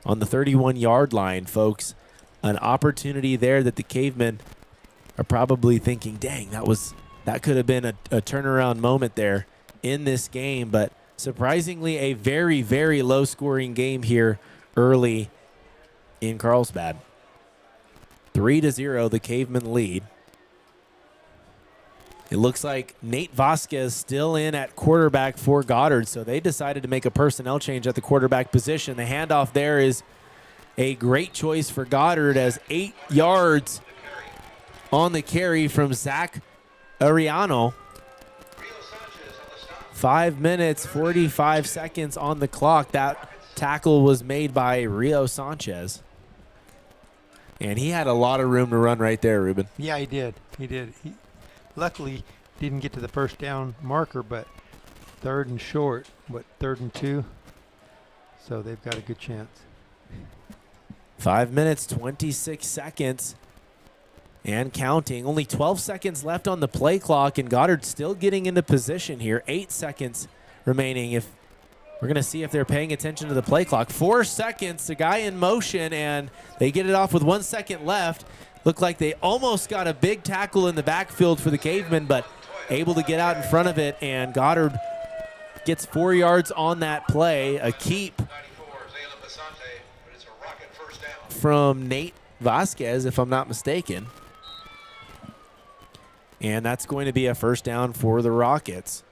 on the 31-yard line, folks. An opportunity there that the Cavemen are probably thinking, dang, that could have been a turnaround moment there in this game. But surprisingly, a very, very low-scoring game here early in Carlsbad. 3-0, the Cavemen lead. It looks like Nate Vasquez still in at quarterback for Goddard, so they decided to make a personnel change at the quarterback position. The handoff there is a great choice for Goddard, as 8 yards on the carry from Zach Ariano. 5 minutes, 45 seconds on the clock. That tackle was made by Rio Sanchez. And he had a lot of room to run right there, Ruben. Yeah, he did. He luckily didn't get to the first down marker, but 3rd and short, 3rd and 2? So they've got a good chance. 5 minutes, 26 seconds and counting. Only 12 seconds left on the play clock, and Goddard still getting into position here. 8 seconds remaining. If we're going to see if they're paying attention to the play clock. 4 seconds, the guy in motion, and they get it off with 1 second left. Looked like they almost got a big tackle in the backfield for the Cavemen, but able to get out in front of it, and Goddard gets 4 yards on that play. A keep from Nate Vasquez, if I'm not mistaken. And that's going to be a first down for the Rockets.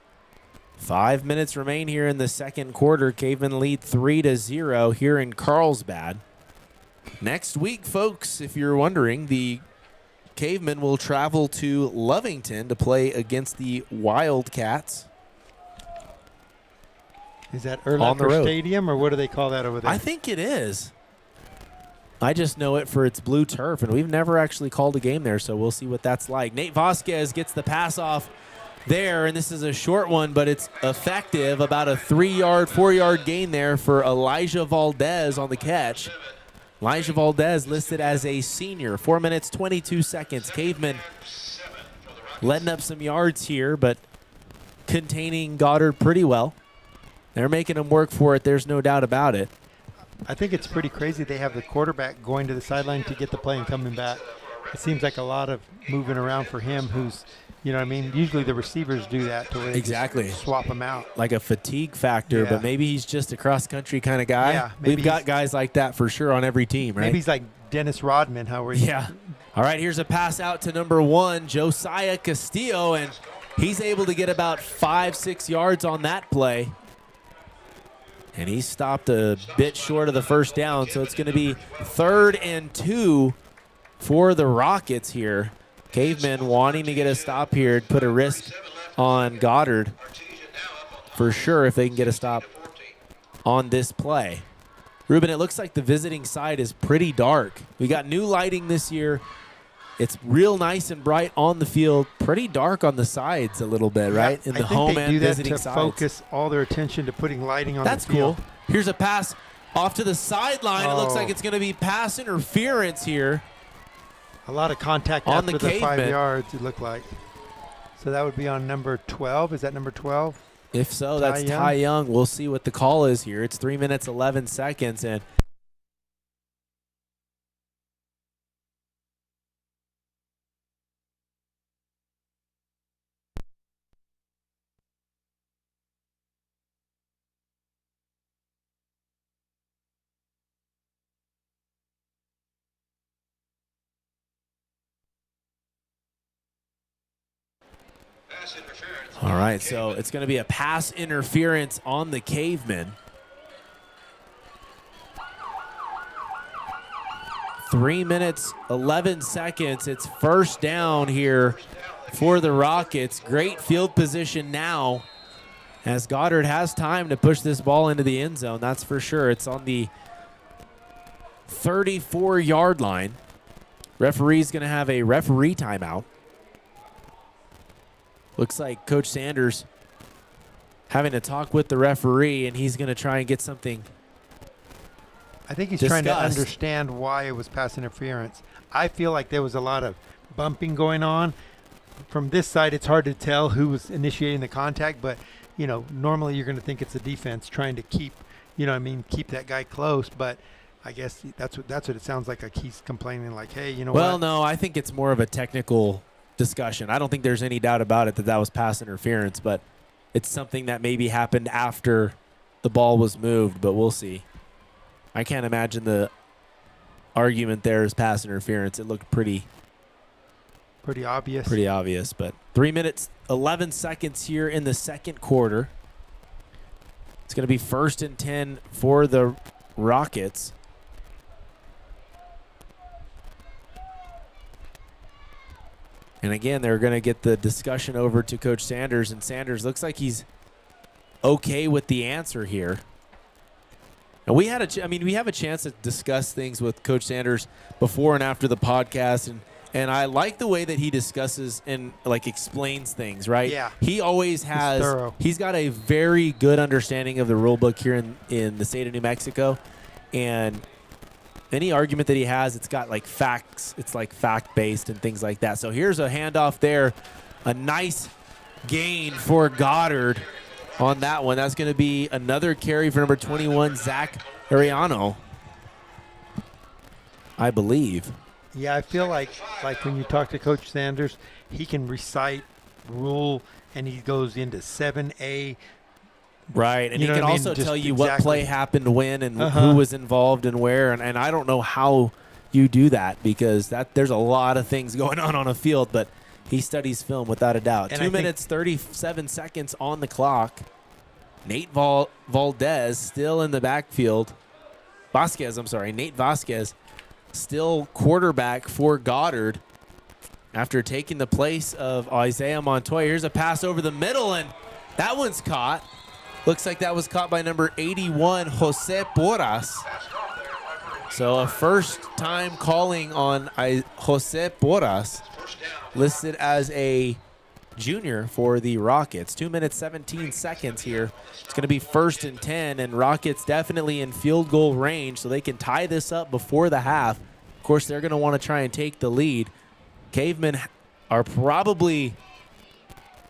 5 minutes remain here in the second quarter. Cavemen lead 3-0 here in Carlsbad. Next week, folks, if you're wondering, the Cavemen will travel to Lovington to play against the Wildcats. Is that Erlacher Stadium, or what do they call that over there? I think it is. I just know it for its blue turf, and we've never actually called a game there, so we'll see what that's like. Nate Vasquez gets the pass off there, and this is a short one, but it's effective. About a 3-yard, 4-yard gain there for Elijah Valdez on the catch. Elijah Valdez listed as a senior. 4 minutes, 22 seconds. Cavemen letting up some yards here, but containing Goddard pretty well. They're making him work for it. There's no doubt about it. I think it's pretty crazy they have the quarterback going to the sideline to get the play and coming back. It seems like a lot of moving around for him, who's, you know what I mean? Usually the receivers do that to where they just swap them out. Like a fatigue factor, but maybe he's just a cross-country kind of guy. Yeah, we've got guys like that for sure on every team, right? Maybe he's like Dennis Rodman, Yeah. All right, here's a pass out to number 1, Josiah Castillo, and he's able to get about 5-6 yards on that play. And he stopped a bit short of the first down, so it's going to be 3rd and 2 for the Rockets here. Cavemen wanting to get a stop here, put a risk on Goddard for sure if they can get a stop on this play. Ruben, it looks like the visiting side is pretty dark. We got new lighting this year. It's real nice and bright on the field, pretty dark on the sides a little bit, right? In the home and visiting sides. I think they do that to focus all their attention to putting lighting on the field. That's cool. Here's a pass off to the sideline. It looks like it's going to be pass interference here. A lot of contact On after the the 5 Cavemen. yards, it looked like. So that would be on number 12. Is that number 12? If so, that's Ty Young? Ty Young. We'll see what the call is here. It's 3 minutes, 11 seconds, and Pass interference. all right, so it's going to be a pass interference on the Cavemen. 3 minutes, 11 seconds. It's first down here for the Rockets. Great field position now as Goddard has time to push this ball into the end zone. That's for sure. It's on the 34-yard line. Referee's going to have a referee timeout. Looks like Coach Sanders having a talk with the referee, and he's going to try and get something. I think he's trying to Discussed. understand why it was pass interference. I feel like there was a lot of bumping going on. From this side, it's hard to tell who was initiating the contact, but, you know, normally you're going to think it's the defense trying to keep, you know what I mean, keep that guy close. But I guess that's what it sounds like he's complaining, like, hey, you know Well, what? no, I think it's more of a technical discussion. I don't think there's any doubt about it that was pass interference, but it's something that maybe happened after the ball was moved, but we'll see. I can't imagine the argument there is pass interference. It looked pretty obvious. but 3 minutes, 11 seconds here in the second quarter. It's going to be 1st and 10 for the Rockets. And again, they're going to get the discussion over to Coach Sanders, and Sanders looks like he's okay with the answer here. And we had we have a chance to discuss things with Coach Sanders before and after the podcast, and I like the way that he discusses and like explains things, right? Yeah. He always has thorough. he's got a very good understanding of the rule book here in the state of New Mexico, and any argument that he has, it's got like facts, it's like fact-based and things like that. So here's a handoff there, a nice gain for Goddard on that one. That's going to be another carry for number 21, Zach Ariano, I believe. Yeah, I feel like when you talk to Coach Sanders, he can recite rule, and he goes into 7A. Right, and You he know can what I mean? also Just tell you what exactly. play happened when and Uh-huh. who was involved and where, and I don't know how you do that because there's a lot of things going on a field, but he studies film without a doubt. And 2 I think- minutes, 37 seconds on the clock. Nate Valdez still in the backfield. Nate Vasquez still quarterback for Goddard after taking the place of Isaiah Montoya. Here's a pass over the middle, and that one's caught. Looks like that was caught by number 81, Jose Porras. So a first-time calling on Jose Porras, listed as a junior for the Rockets. 2 minutes, 17 seconds here. It's going to be 1st and 10, and Rockets definitely in field goal range, so they can tie this up before the half. Of course, they're going to want to try and take the lead. Cavemen are probably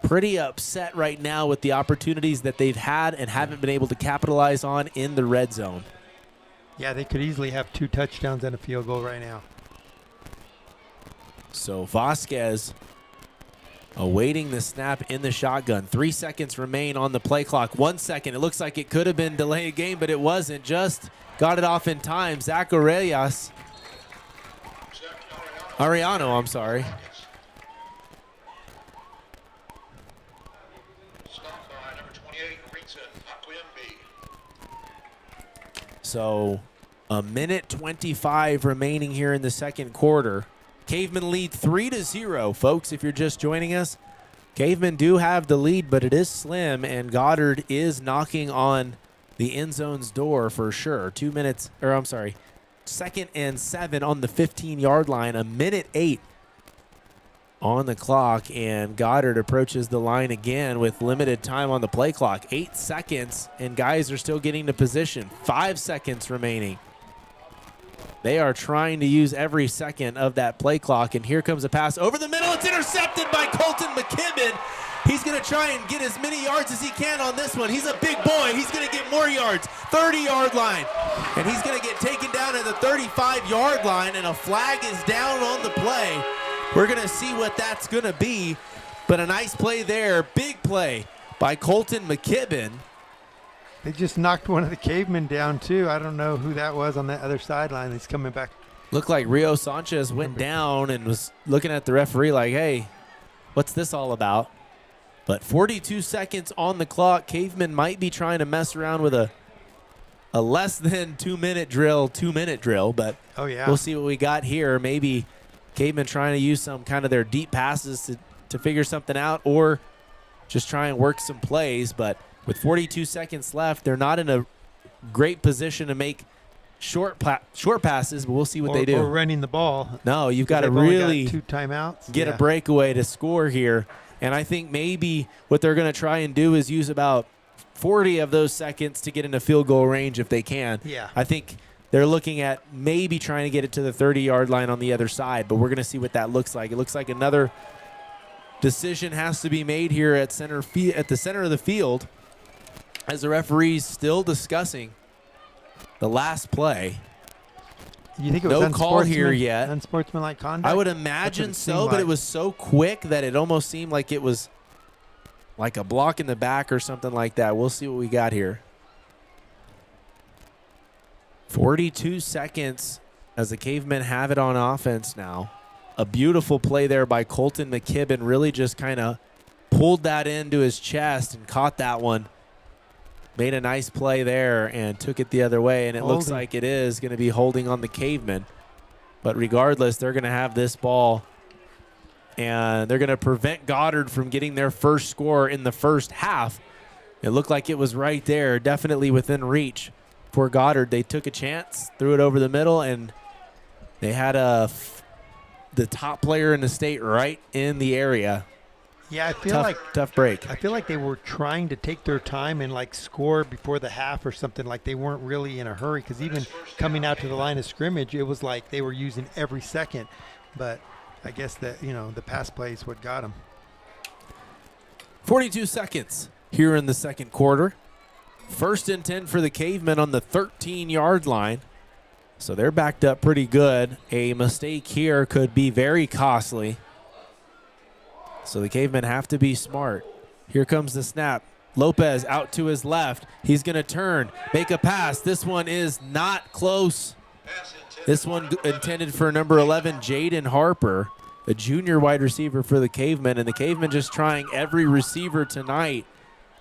pretty upset right now with the opportunities that they've had and haven't been able to capitalize on in the red zone. Yeah, they could easily have 2 touchdowns and a field goal right now. So Vasquez awaiting the snap in the shotgun. 3 seconds remain on the play clock. 1 second. It looks like it could have been delayed game, but it wasn't. Just got it off in time. Zach Ariano, I'm sorry. Stopped by number 28, Reason Akwembi. So a minute 25 remaining here in the second quarter. Cavemen lead 3-0, folks, if you're just joining us. Cavemen do have the lead, but it is slim, and Goddard is knocking on the end zone's door for sure. 2nd and 7 on the 15-yard line, a minute 8 on the clock, and Goddard approaches the line again with limited time on the play clock. 8 seconds, and guys are still getting to position. 5 seconds remaining. They are trying to use every second of that play clock, and here comes a pass over the middle. It's intercepted by Colton McKibben. He's going to try and get as many yards as he can on this one. He's a big boy. He's going to get more yards, 30-yard line. And he's going to get taken down at the 35-yard line, and a flag is down on the play. We're going to see what that's going to be, but a nice play there, big play by Colton McKibben. They just knocked one of the Cavemen down, too. I don't know who that was on that other sideline. He's coming back. Looked like Rio Sanchez went down and was looking at the referee like, hey, what's this all about? But 42 seconds on the clock. Cavemen might be trying to mess around with a less than 2-minute drill, but oh, yeah. We'll see what we got here. Maybe Cavemen trying to use some kind of their deep passes to figure something out, or just try and work some plays. But with 42 seconds left, they're not in a great position to make short passes, but we'll see what they do. Or running the ball. No, you've got to They've only really got 2 timeouts. get a breakaway to score here. And I think maybe what they're going to try and do is use about 40 of those seconds to get into field goal range if they can. Yeah. I think they're looking at maybe trying to get it to the 30-yard line on the other side, but we're going to see what that looks like. It looks like another decision has to be made here at the center of the field as the referee's still discussing the last play. You think it was no call here yet? Unsportsmanlike conduct? I would imagine so, but it was so quick that it almost seemed like it was like a block in the back or something like that. We'll see what we got here. 42 seconds as the Cavemen have it on offense now. A beautiful play there by Colton McKibben. Really just kind of pulled that into his chest and caught that one. Made a nice play there and took it the other way, and it looks like it is going to be holding on the Cavemen. But regardless, they're going to have this ball, and they're going to prevent Goddard from getting their first score in the first half. It looked like it was right there, definitely within reach for Goddard. They took a chance, threw it over the middle, and they had the top player in the state right in the area. Yeah, I feel tough break. I feel like they were trying to take their time and like score before the half or something. Like they weren't really in a hurry, because even coming out to the line of scrimmage, it was like they were using every second. But I guess that, the pass play is what got them. 42 seconds here in the second quarter. 1st and 10 for the Cavemen on the 13-yard line. So they're backed up pretty good. A mistake here could be very costly. So the Cavemen have to be smart. Here comes the snap. Lopez out to his left. He's going to turn, make a pass. This one is not close. This one intended for number 11, Jaden Harper, a junior wide receiver for the Cavemen. And the Cavemen just trying every receiver tonight.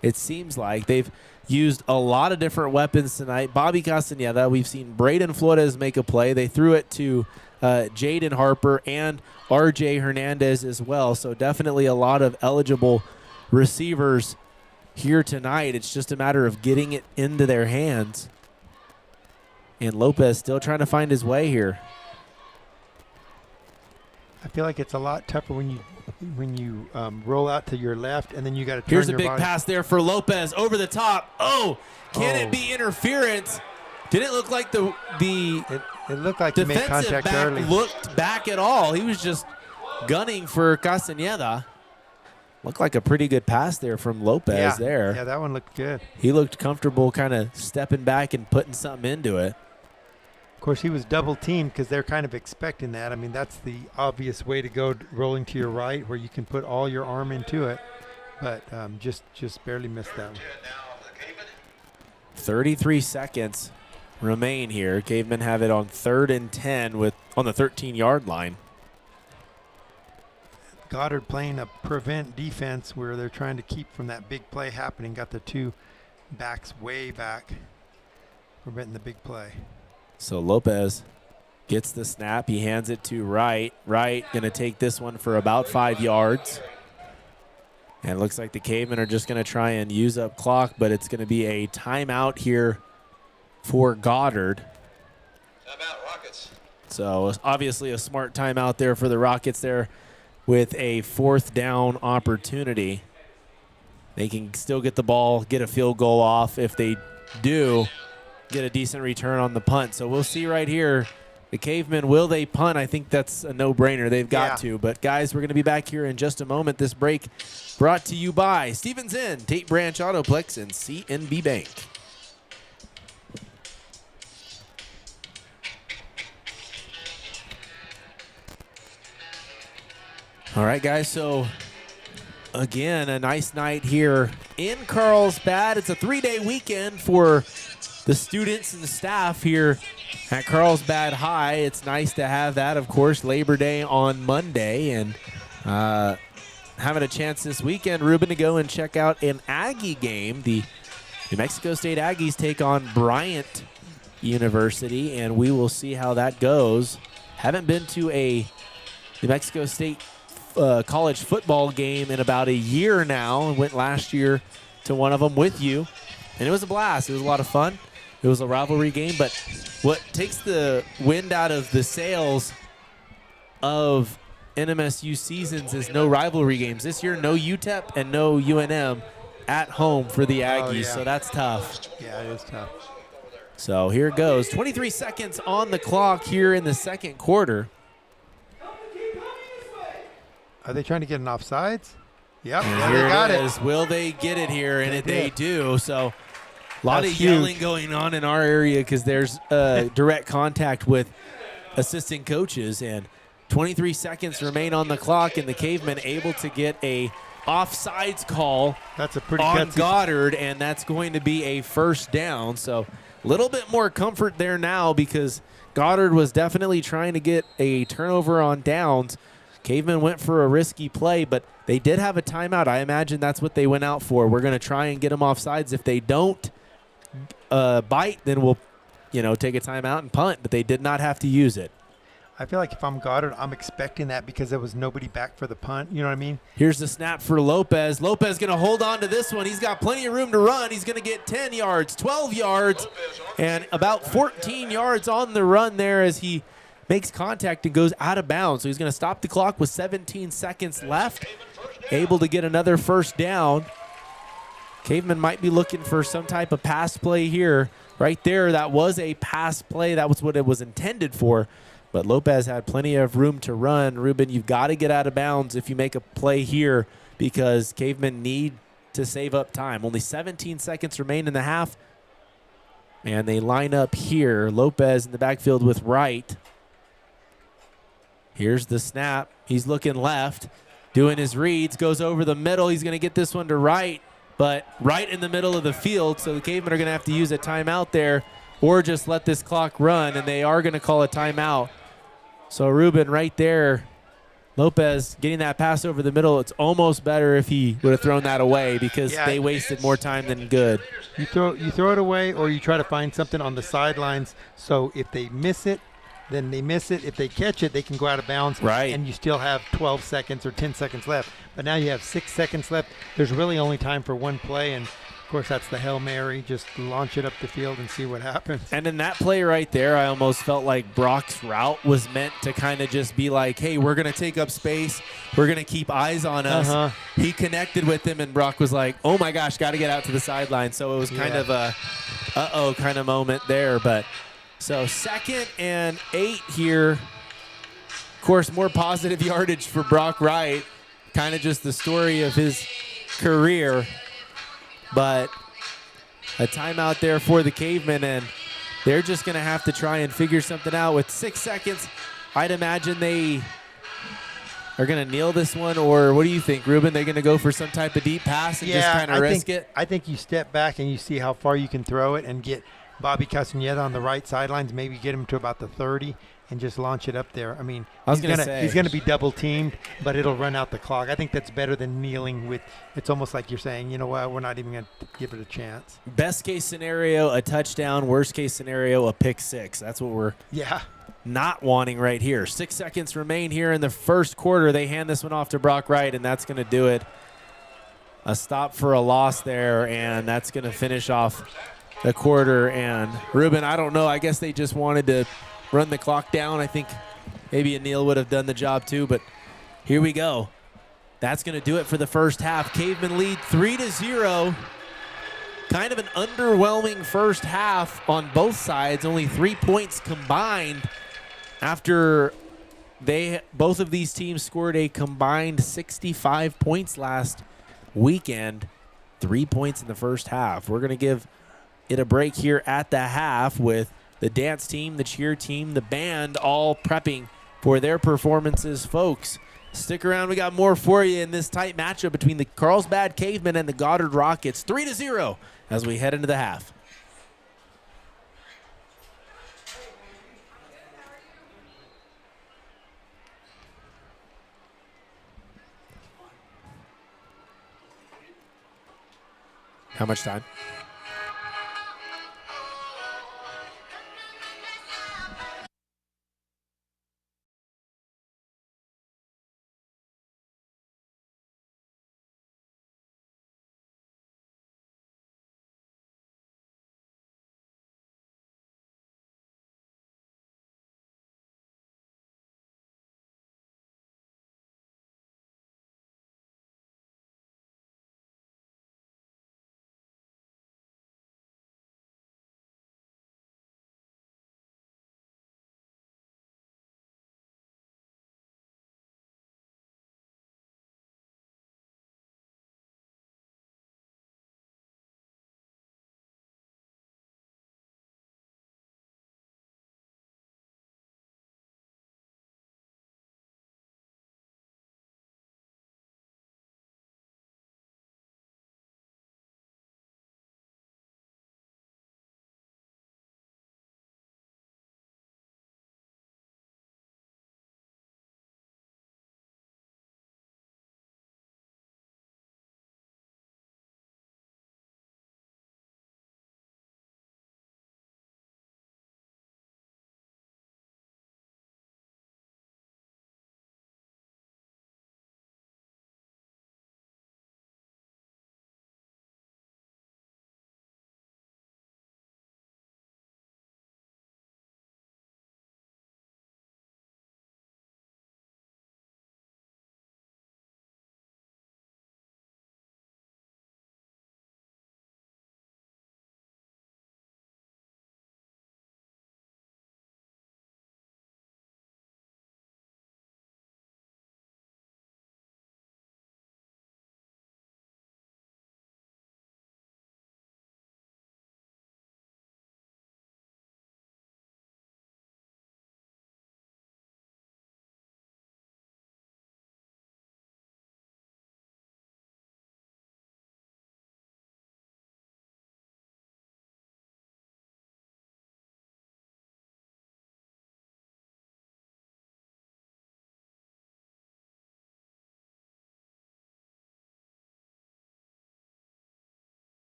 It seems like they've used a lot of different weapons tonight. Bobby Castaneda, we've seen Braden Flores make a play. They threw it to Jaden Harper and RJ Hernandez as well. So definitely a lot of eligible receivers here tonight. It's just a matter of getting it into their hands. And Lopez still trying to find his way here. I feel like it's a lot tougher when you roll out to your left, and then you got to turn Here's a your big body. pass there for Lopez over the top. Can it be interference? Didn't look like It looked like he made defensive contact back early. looked back at all. He was just gunning for Castaneda. Looked like a pretty good pass there from Lopez there. Yeah, that one looked good. He looked comfortable kind of stepping back and putting something into it. Of course, he was double teamed because they're kind of expecting that. I mean, that's the obvious way to go, rolling to your right, where you can put all your arm into it. But just barely missed that one. 33 seconds remain here. Cavemen have it on 3rd and 10 on the 13-yard line. Goddard playing a prevent defense where they're trying to keep from that big play happening. Got the 2 backs way back, preventing the big play. So Lopez gets the snap. He hands it to Wright. Wright going to take this one for about 5 yards. And it looks like the Cavemen are just going to try and use up clock, but it's going to be a timeout here for Goddard. Timeout, Rockets. So obviously a smart timeout there for the Rockets there with a 4th down opportunity. They can still get the ball, get a field goal off. If they do, get a decent return on the punt. So we'll see right here. The Cavemen, will they punt? I think that's a no-brainer. They've got to. But, guys, we're going to be back here in just a moment. This break brought to you by Stevens Inn, Tate Branch Autoplex, and CNB Bank. All right, guys, so again, a nice night here in Carlsbad. It's a 3-day weekend for the students and the staff here at Carlsbad High. It's nice to have that, of course, Labor Day on Monday, and having a chance this weekend, Ruben, to go and check out an Aggie game. The New Mexico State Aggies take on Bryant University, and we will see how that goes. Haven't been to a New Mexico State college football game in about a year now, and went last year to one of them with you, and it was a blast. It was a lot of fun. It was a rivalry game, but what takes the wind out of the sails of NMSU seasons is no rivalry games. This year, no UTEP and no UNM at home for the Aggies, so that's tough. Yeah, it is tough. So here it goes. 23 seconds on the clock here in the second quarter. Are they trying to get an offsides? Yep, And they here got it it. is. Will they get it here? And they did. do. So a lot That's of yelling huge. going on in our area because there's direct contact with assistant coaches. And 23 seconds remain on the clock, and the Cavemen able to get a offsides call That's a pretty on gutsy. Goddard, and that's going to be a first down. So a little bit more comfort there now because Goddard was definitely trying to get a turnover on downs. Cavemen went for a risky play, but they did have a timeout. I imagine that's what they went out for. We're going to try and get them offsides. If they don't bite, then we'll, take a timeout and punt. But they did not have to use it. I feel like if I'm Goddard, I'm expecting that because there was nobody back for the punt. You know what I mean? Here's the snap for Lopez. Lopez going to hold on to this one. He's got plenty of room to run. He's going to get 10 yards, 12 yards, and about 14 yards on the run there as he makes contact and goes out of bounds. So he's going to stop the clock with 17 seconds left, able to get another first down. Cavemen might be looking for some type of pass play here. Right there, that was a pass play. That was what it was intended for. But Lopez had plenty of room to run. Ruben, you've got to get out of bounds if you make a play here because Cavemen need to save up time. Only 17 seconds remain in the half. And they line up here. Lopez in the backfield with Wright. Here's the snap. He's looking left, doing his reads, goes over the middle. He's going to get this one to Wright, but right in the middle of the field. So the Cavemen are going to have to use a timeout there or just let this clock run, and they are going to call a timeout. So Ruben right there, Lopez getting that pass over the middle. It's almost better if he would have thrown that away because they wasted more time than good. You throw it away or you try to find something on the sidelines so if they miss it, then they miss it. If they catch it, they can go out of bounds. Right. And you still have 12 seconds or 10 seconds left. But now you have 6 seconds left. There's really only time for one play. And, of course, that's the Hail Mary. Just launch it up the field and see what happens. And in that play right there, I almost felt like Brock's route was meant to kind of just be like, hey, we're going to take up space. We're going to keep eyes on us. He connected with him, and Brock was like, oh, my gosh, got to get out to the sideline. So it was kind of a uh-oh kind of moment there. But so 2nd and 8 here. Of course, more positive yardage for Brock Wright. Kind of just the story of his career. But a timeout there for the Cavemen, and they're just going to have to try and figure something out. With 6 seconds, I'd imagine they are going to kneel this one, or what do you think, Ruben? They're going to go for some type of deep pass and just kind of risk it? I think you step back and you see how far you can throw it and get Bobby Castaneda on the right sidelines, maybe get him to about the 30 and just launch it up there. I mean, he's going to be double teamed, but it'll run out the clock. I think that's better than kneeling with. It's almost like you're saying, you know what, we're not even going to give it a chance. Best case scenario, a touchdown. Worst case scenario, a pick six. That's what we're not wanting right here. 6 seconds remain here in the first quarter. They hand this one off to Brock Wright, and that's going to do it. A stop for a loss there, and that's going to finish off the quarter. And Ruben, I don't know. I guess they just wanted to run the clock down. I think maybe a kneel would have done the job too, but here we go. That's going to do it for the first half. Cavemen lead 3-0. Kind of an underwhelming first half on both sides. Only 3 points combined after both of these teams scored a combined 65 points last weekend, 3 points in the first half. We're going to give it a break here at the half with the dance team, the cheer team, the band all prepping for their performances. Folks, stick around. We got more for you in this tight matchup between the Carlsbad Cavemen and the Goddard Rockets. 3-0 as we head into the half. How much time?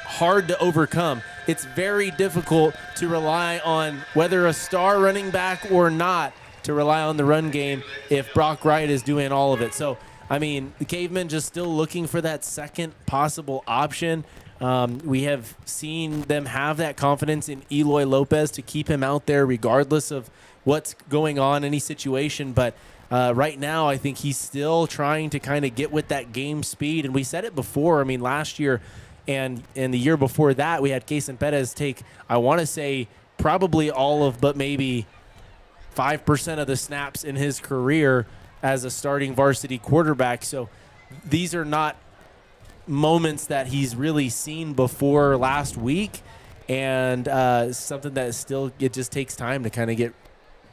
hard to overcome. It's very difficult to rely on whether a star running back or not to rely on the run game if Brock Wright is doing all of it. So, I mean, the Cavemen just still looking for that second possible option. We have seen them have that confidence in Eloy Lopez to keep him out there regardless of what's going on, any situation. But right now, I think he's still trying to kind of get with that game speed. And we said it before. I mean, last year and the year before that, we had Cason Perez take, I want to say, probably all of but maybe 5% of the snaps in his career as a starting varsity quarterback. So these are not moments that he's really seen before last week, and something that still, it just takes time to kind of get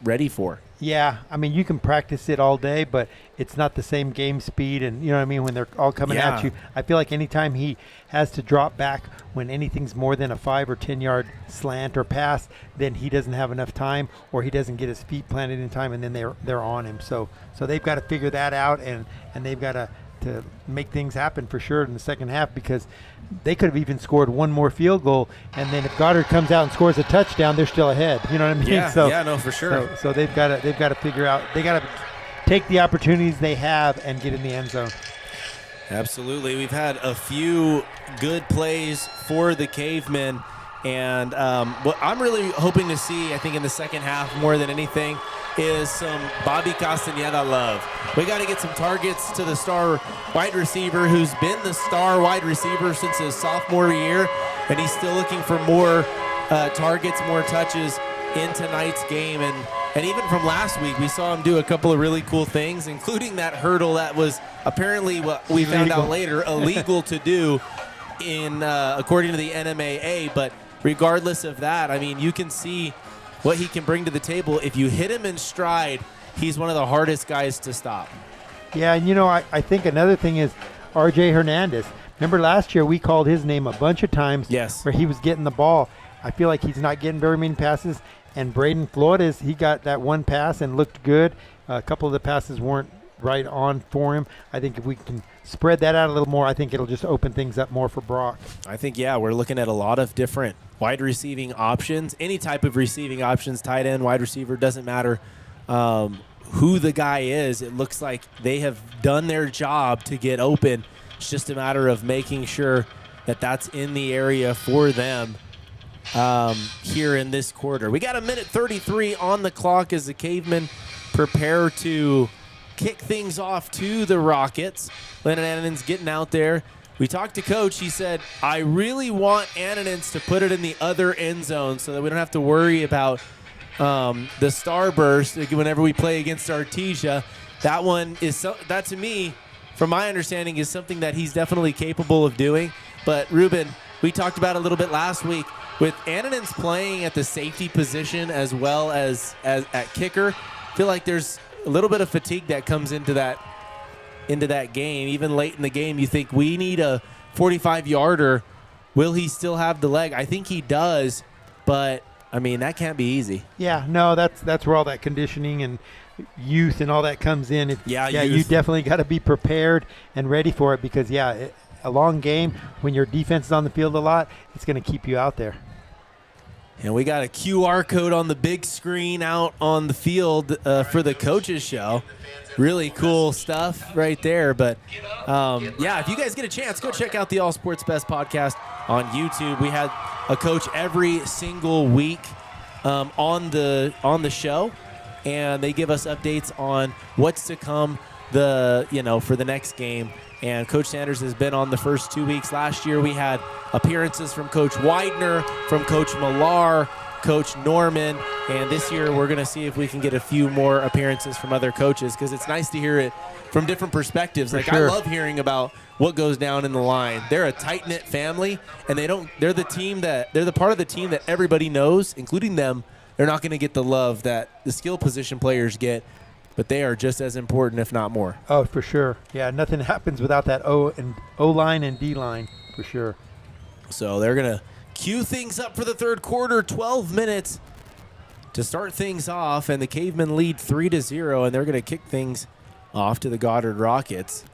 ready for. Yeah, I mean, you can practice it all day, but it's not the same game speed, and you know what I mean, when they're all coming at you. I feel like anytime he has to drop back when anything's more than a 5 or 10 yard slant or pass, then he doesn't have enough time, or he doesn't get his feet planted in time, and then they're on him. So they've got to figure that out, and they've got to make things happen for sure in the second half, because they could have even scored one more field goal, and then if Goddard comes out and scores a touchdown, they're still ahead. You know what I mean? Yeah, no, for sure. So they've got to figure out. They got to take the opportunities they have and get in the end zone. Absolutely. We've had a few good plays for the Cavemen, and what I'm really hoping to see, I think, in the second half more than anything, is some Bobby Castañeda love. We got to get some targets to the star wide receiver who's been the star wide receiver since his sophomore year, and he's still looking for more targets, more touches in tonight's game. And even from last week, we saw him do a couple of really cool things, including that hurdle that was apparently, what we found out later, illegal to do in according to the NMAA. But regardless of that, I mean, you can see what he can bring to the table. If you hit him in stride, he's one of the hardest guys to stop. Yeah, and you know, I think another thing is R.J. Hernandez. Remember last year we called his name a bunch of times. Yes. Where he was getting the ball. I feel like he's not getting very many passes. And Braden Flores, he got that one pass and looked good. A couple of the passes weren't right on for him. I think if we can spread that out a little more, I think it'll just open things up more for Brock. I think, yeah, we're looking at a lot of different wide receiving options. Any type of receiving options, tight end, wide receiver, doesn't matter who the guy is. It looks like they have done their job to get open. It's just a matter of making sure that that's in the area for them here in this quarter. We got 1:33 on the clock as the Cavemen prepare to kick things off to the Rockets. Lennon Annan's getting out there. We talked to Coach. He said, I really want Annan's to put it in the other end zone so that we don't have to worry about the starburst whenever we play against Artesia. That one is that, to me, from my understanding, is something that he's definitely capable of doing. But Ruben, we talked about a little bit last week with Annan's playing at the safety position as well as at kicker. I feel like there's a little bit of fatigue that comes into that game. Even late in the game, you think we need a 45-yarder. Will he still have the leg? I think he does, but I mean, that can't be easy. Yeah, no, that's where all that conditioning and youth and all that comes in. You definitely got to be prepared and ready for it, because a long game, when your defense is on the field a lot, it's going to keep you out there. And we got a QR code on the big screen out on the field for the coaches show. Really cool stuff right there. But, if you guys get a chance, go check out the All Sports Best podcast on YouTube. We had a coach every single week on the show, and they give us updates on what's to come for the next game. And Coach Sanders has been on the first 2 weeks. Last year we had appearances from Coach Widener, from Coach Millar, Coach Norman, and this year we're going to see if we can get a few more appearances from other coaches, because it's nice to hear it from different perspectives. I love hearing about what goes down in the line. They're a tight-knit family, and they're the part of the team that everybody knows, including them. They're not going to get the love that the skill position players get, but they are just as important, if not more. Oh, for sure. Yeah, nothing happens without that O-line and D-line, for sure. So they're going to cue things up for the third quarter, 12 minutes to start things off, and the Cavemen lead 3-0, and they're going to kick things off to the Goddard Rockets.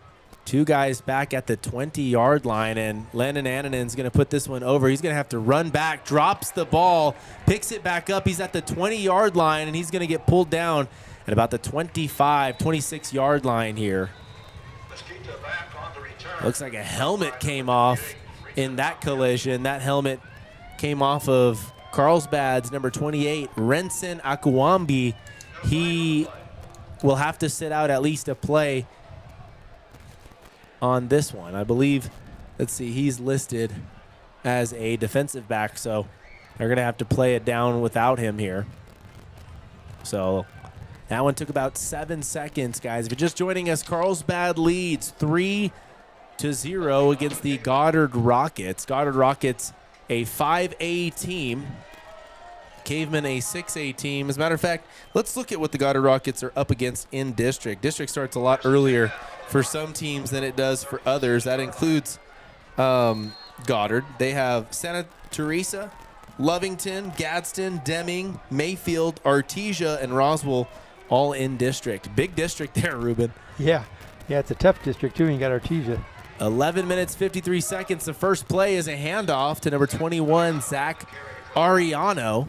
Two guys back at the 20-yard line, and Lennon Annanen's going to put this one over. He's going to have to run back, drops the ball, picks it back up. He's at the 20-yard line, and he's going to get pulled down at about the 25, 26-yard line here. Looks like a helmet came off in that collision. That helmet came off of Carlsbad's number 28, Renson Akuambi. He will have to sit out at least a play on this one. I believe, let's see, he's listed as a defensive back, so they're going to have to play it down without him here. So that one took about 7 seconds, guys. If you're just joining us, Carlsbad leads 3-0 against the Goddard Rockets. Goddard Rockets, a 5A team. Cavemen, a 6A team. As a matter of fact, let's look at what the Goddard Rockets are up against in district. District starts a lot earlier for some teams than it does for others. That includes Goddard. They have Santa Teresa, Lovington, Gadsden, Deming, Mayfield, Artesia, and Roswell all in district. Big district there, Ruben. Yeah, it's a tough district, too, and you got Artesia. 11 minutes, 53 seconds. The first play is a handoff to number 21, Zach Ariano.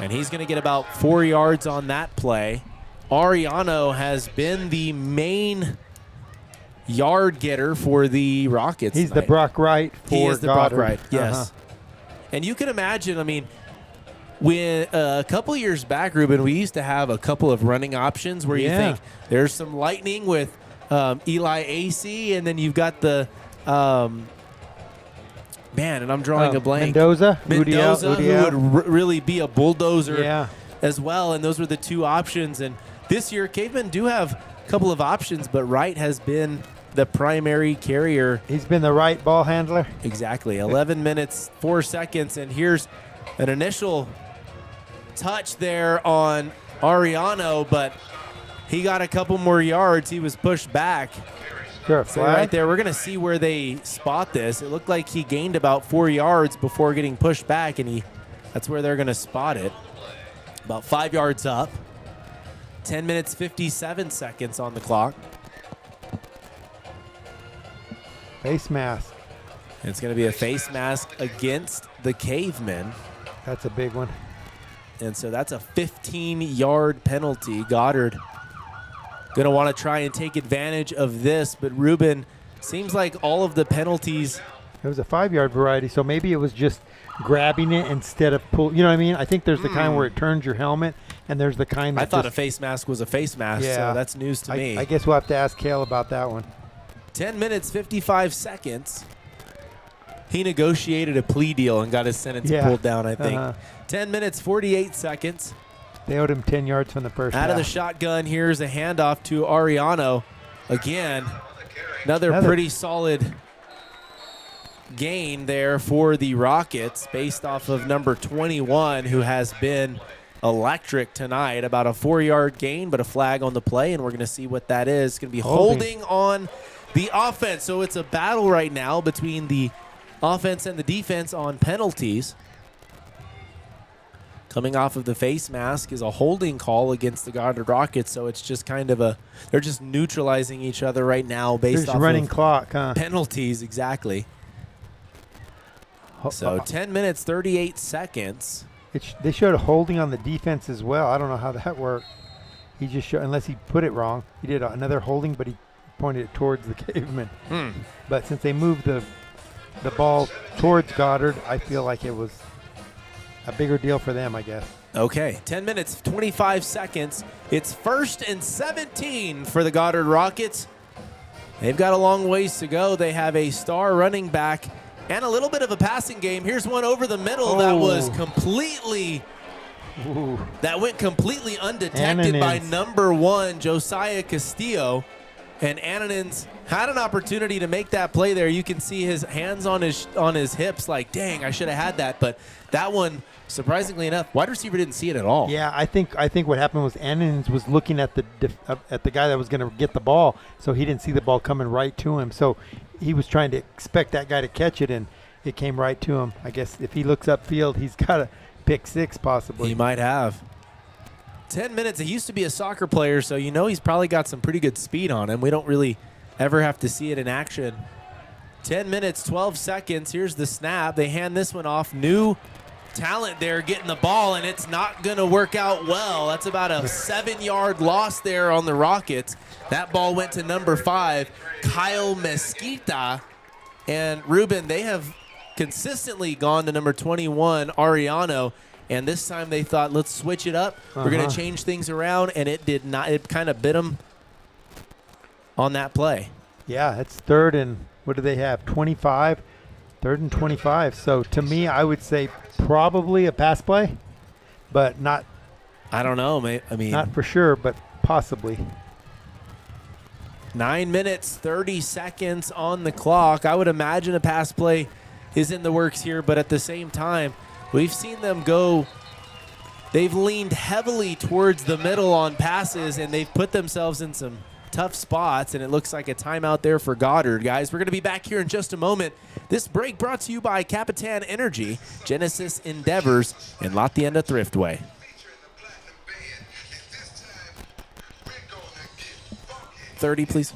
And he's going to get about 4 yards on that play. Ariano has been the main yard getter for the Rockets. He's the Brock Wright for Goddard. He is the Brock Wright, yes. And you can imagine, I mean, when a couple years back, Ruben, we used to have a couple of running options where you think there's some lightning with Eli AC, and then you've got the man, and I'm drawing a blank. Mendoza who would really be a bulldozer as well, and those were the two options. And this year, Cavemen do have a couple of options, but Wright has been the primary carrier. He's been the right ball handler. Exactly. 11 minutes, 4 seconds, and here's an initial touch there on Ariano, but he got a couple more yards. He was pushed back. Sure, so right there, we're going to see where they spot this. It looked like he gained about 4 yards before getting pushed back, and that's where they're going to spot it. About 5 yards up. 10 minutes, 57 seconds on the clock. Face mask. And it's going to be a face mask against the Cavemen. That's a big one. And so that's a 15-yard penalty. Goddard going to want to try and take advantage of this, but Ruben, seems like all of the penalties. It was a 5-yard variety, so maybe it was just grabbing it instead of pull. You know what I mean? I think there's the kind where it turns your helmet, and there's the kind that I thought a face mask was a face mask, so that's news to me. I guess we'll have to ask Kale about that one. 10 minutes, 55 seconds. He negotiated a plea deal and got his sentence pulled down, I think. 10 minutes, 48 seconds. They owed him 10 yards from the first half. Out of the shotgun, here's a handoff to Ariano. Again, another pretty solid gain there for the Rockets based off of number 21, who has been electric tonight. About a 4-yard gain, but a flag on the play, and we're going to see what that is. It's going to be holding on the offense. So it's a battle right now between the offense and the defense on penalties. Coming off of the face mask is a holding call against the Goddard Rockets, so it's just kind of they're just neutralizing each other right now based off running of clock, penalties, exactly. So 10 minutes, 38 seconds. They showed a holding on the defense as well. I don't know how that worked. He just showed, unless he put it wrong. He did another holding, but he pointed it towards the Cavemen. But since they moved the ball towards Goddard, I feel like it was a bigger deal for them, I guess. Okay, 10 minutes, 25 seconds. It's 1st and 17 for the Goddard Rockets. They've got a long ways to go. They have a star running back and a little bit of a passing game. Here's one over the middle that was completely that went completely undetected by number 1, Josiah Castillo. And Annanen's had an opportunity to make that play there. You can see his hands on his hips like, dang, I should have had that. But that one, surprisingly enough, wide receiver didn't see it at all. Yeah, I think what happened was Annanen's was looking at the guy that was going to get the ball, so he didn't see the ball coming right to him. So he was trying to expect that guy to catch it, and it came right to him. I guess if he looks upfield, he's got a pick 6 possibly. He might have. 10 minutes. He used to be a soccer player, so you know he's probably got some pretty good speed on him. We don't really ever have to see it in action. 10 minutes, 12 seconds. Here's the snap. They hand this one off. New talent there getting the ball, and it's not going to work out well. That's about a 7-yard loss there on the Rockets. That ball went to number 5, Kyle Mesquita. And Ruben, they have consistently gone to number 21, Ariano. And this time they thought, let's switch it up. We're going to change things around, and it did not. It kind of bit them on that play. Yeah, it's third and what do they have? 25, third and 25. So to me, I would say probably a pass play, but not. I don't know, mate. I mean, not for sure, but possibly. 9 minutes, 30 seconds on the clock. I would imagine a pass play is in the works here, but at the same time, we've seen them go. They've leaned heavily towards the middle on passes, and they've put themselves in some tough spots, and it looks like a timeout there for Goddard. Guys, we're going to be back here in just a moment. This break brought to you by Capitan Energy, Genesis Endeavors, and La Tienda Thriftway. 30, please.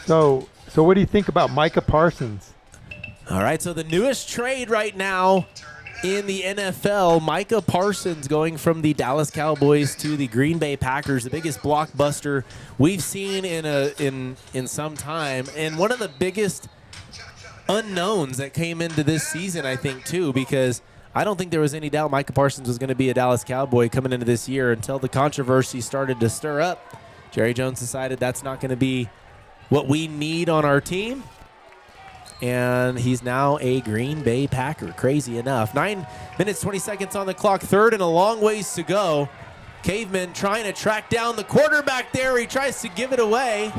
So what do you think about Micah Parsons? All right, so the newest trade right now in the NFL, Micah Parsons going from the Dallas Cowboys to the Green Bay Packers, the biggest blockbuster we've seen in some time, and one of the biggest unknowns that came into this season, I think, too, because I don't think there was any doubt Micah Parsons was going to be a Dallas Cowboy coming into this year until the controversy started to stir up. Jerry Jones decided that's not going to be what we need on our team. And he's now a Green Bay Packer. Crazy enough. 9 minutes, 20 seconds on the clock. Third and a long ways to go. Cavemen trying to track down the quarterback there. He tries to give it away.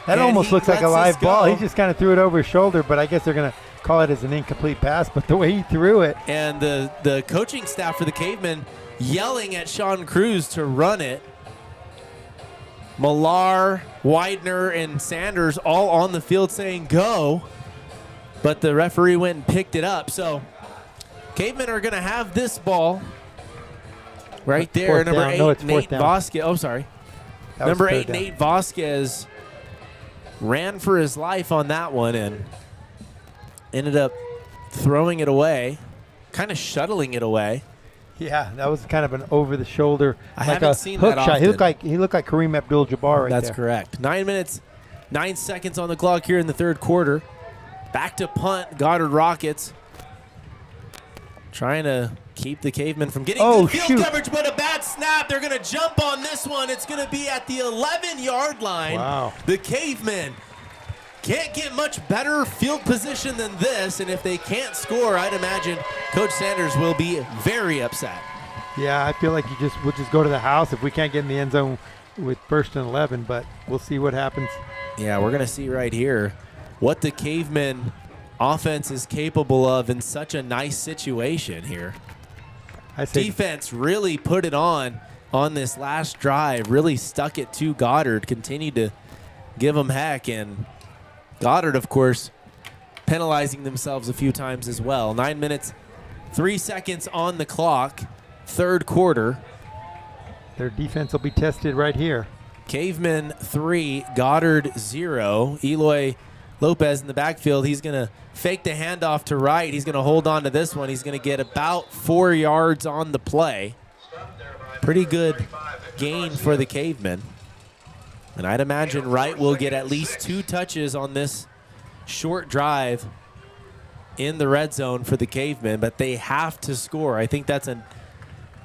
That almost looks like a live ball. He just kind of threw it over his shoulder, but I guess they're going to call it as an incomplete pass. But the way he threw it. And the coaching staff for the Cavemen yelling at Sean Cruz to run it. Millar, Widener, and Sanders all on the field saying go, but the referee went and picked it up. So Cavemen are going to have this ball right there. Number 8, Nate Vasquez. Oh, sorry. Number 8, Nate Vasquez ran for his life on that one and ended up throwing it away, kind of shuttling it away. Yeah, that was kind of an over-the-shoulder. I haven't seen that often. He looked like Kareem Abdul-Jabbar right there. That's correct. 9 minutes, 9 seconds on the clock here in the third quarter. Back to punt, Goddard Rockets. Trying to keep the Cavemen from getting good field coverage, but a bad snap. They're going to jump on this one. It's going to be at the 11-yard line. Wow. The Cavemen can't get much better field position than this, and if they can't score, I'd imagine Coach Sanders will be very upset. Yeah, I feel like we'll just go to the house if we can't get in the end zone with 1st and 11, but we'll see what happens. Yeah, we're going to see right here what the Cavemen offense is capable of in such a nice situation here. Defense really put it on this last drive, really stuck it to Goddard, continued to give them heck, and Goddard, of course, penalizing themselves a few times as well. 9 minutes, 3 seconds on the clock, third quarter. Their defense will be tested right here. Cavemen 3, Goddard 0. Eloy Lopez in the backfield. He's going to fake the handoff to Wright. He's going to hold on to this one. He's going to get about 4 yards on the play. Pretty good gain for the Cavemen. And I'd imagine Wright will get at least 2 touches on this short drive in the red zone for the Cavemen, but they have to score. I think that's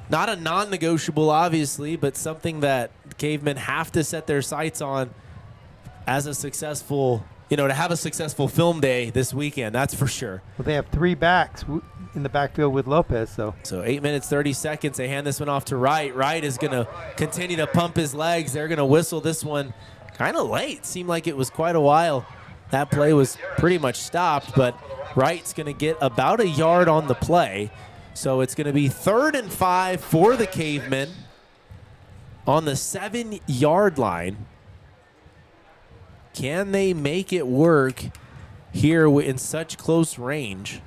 not a non-negotiable, obviously, but something that the Cavemen have to set their sights on as a successful, to have a successful film day this weekend, that's for sure. Well, they have 3 backs in the backfield with Lopez. So 8 minutes, 30 seconds. They hand this one off to Wright. Wright is going to continue to pump his legs. They're going to whistle this one kind of late. Seemed like it was quite a while. That play was pretty much stopped, but Wright's going to get about a yard on the play. So it's going to be 3rd and 5 for the Cavemen on the 7-yard line. Can they make it work here in such close range?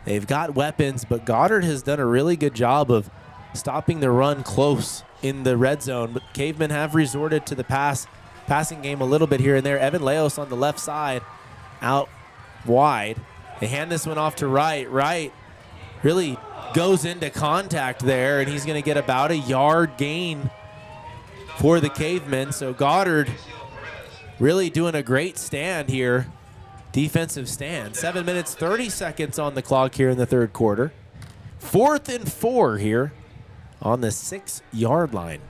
They've got weapons, but Goddard has done a really good job of stopping the run close in the red zone. But Cavemen have resorted to the passing game a little bit here and there. Evan Leos on the left side, out wide. They hand this one off to Wright. Wright really goes into contact there, and he's going to get about a yard gain for the Cavemen. So Goddard really doing a great stand here. Defensive stand. 7 minutes, 30 seconds on the clock here in the third quarter. 4th and 4 here on the 6-yard line.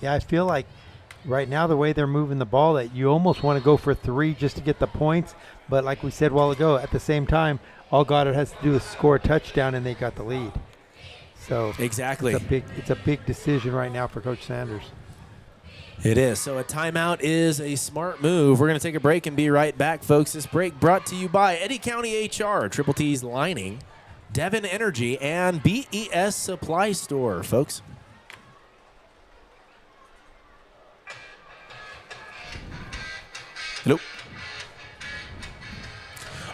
Yeah, I feel like right now the way they're moving the ball that you almost want to go for 3 just to get the points. But like we said a while ago, at the same time, all Goddard has to do is score a touchdown and they got the lead. So exactly, it's a big decision right now for Coach Sanders. It is. So a timeout is a smart move. We're going to take a break and be right back, folks. This break brought to you by Eddy County HR, Triple T's Lining, Devon Energy, and BES Supply Store, folks. Hello.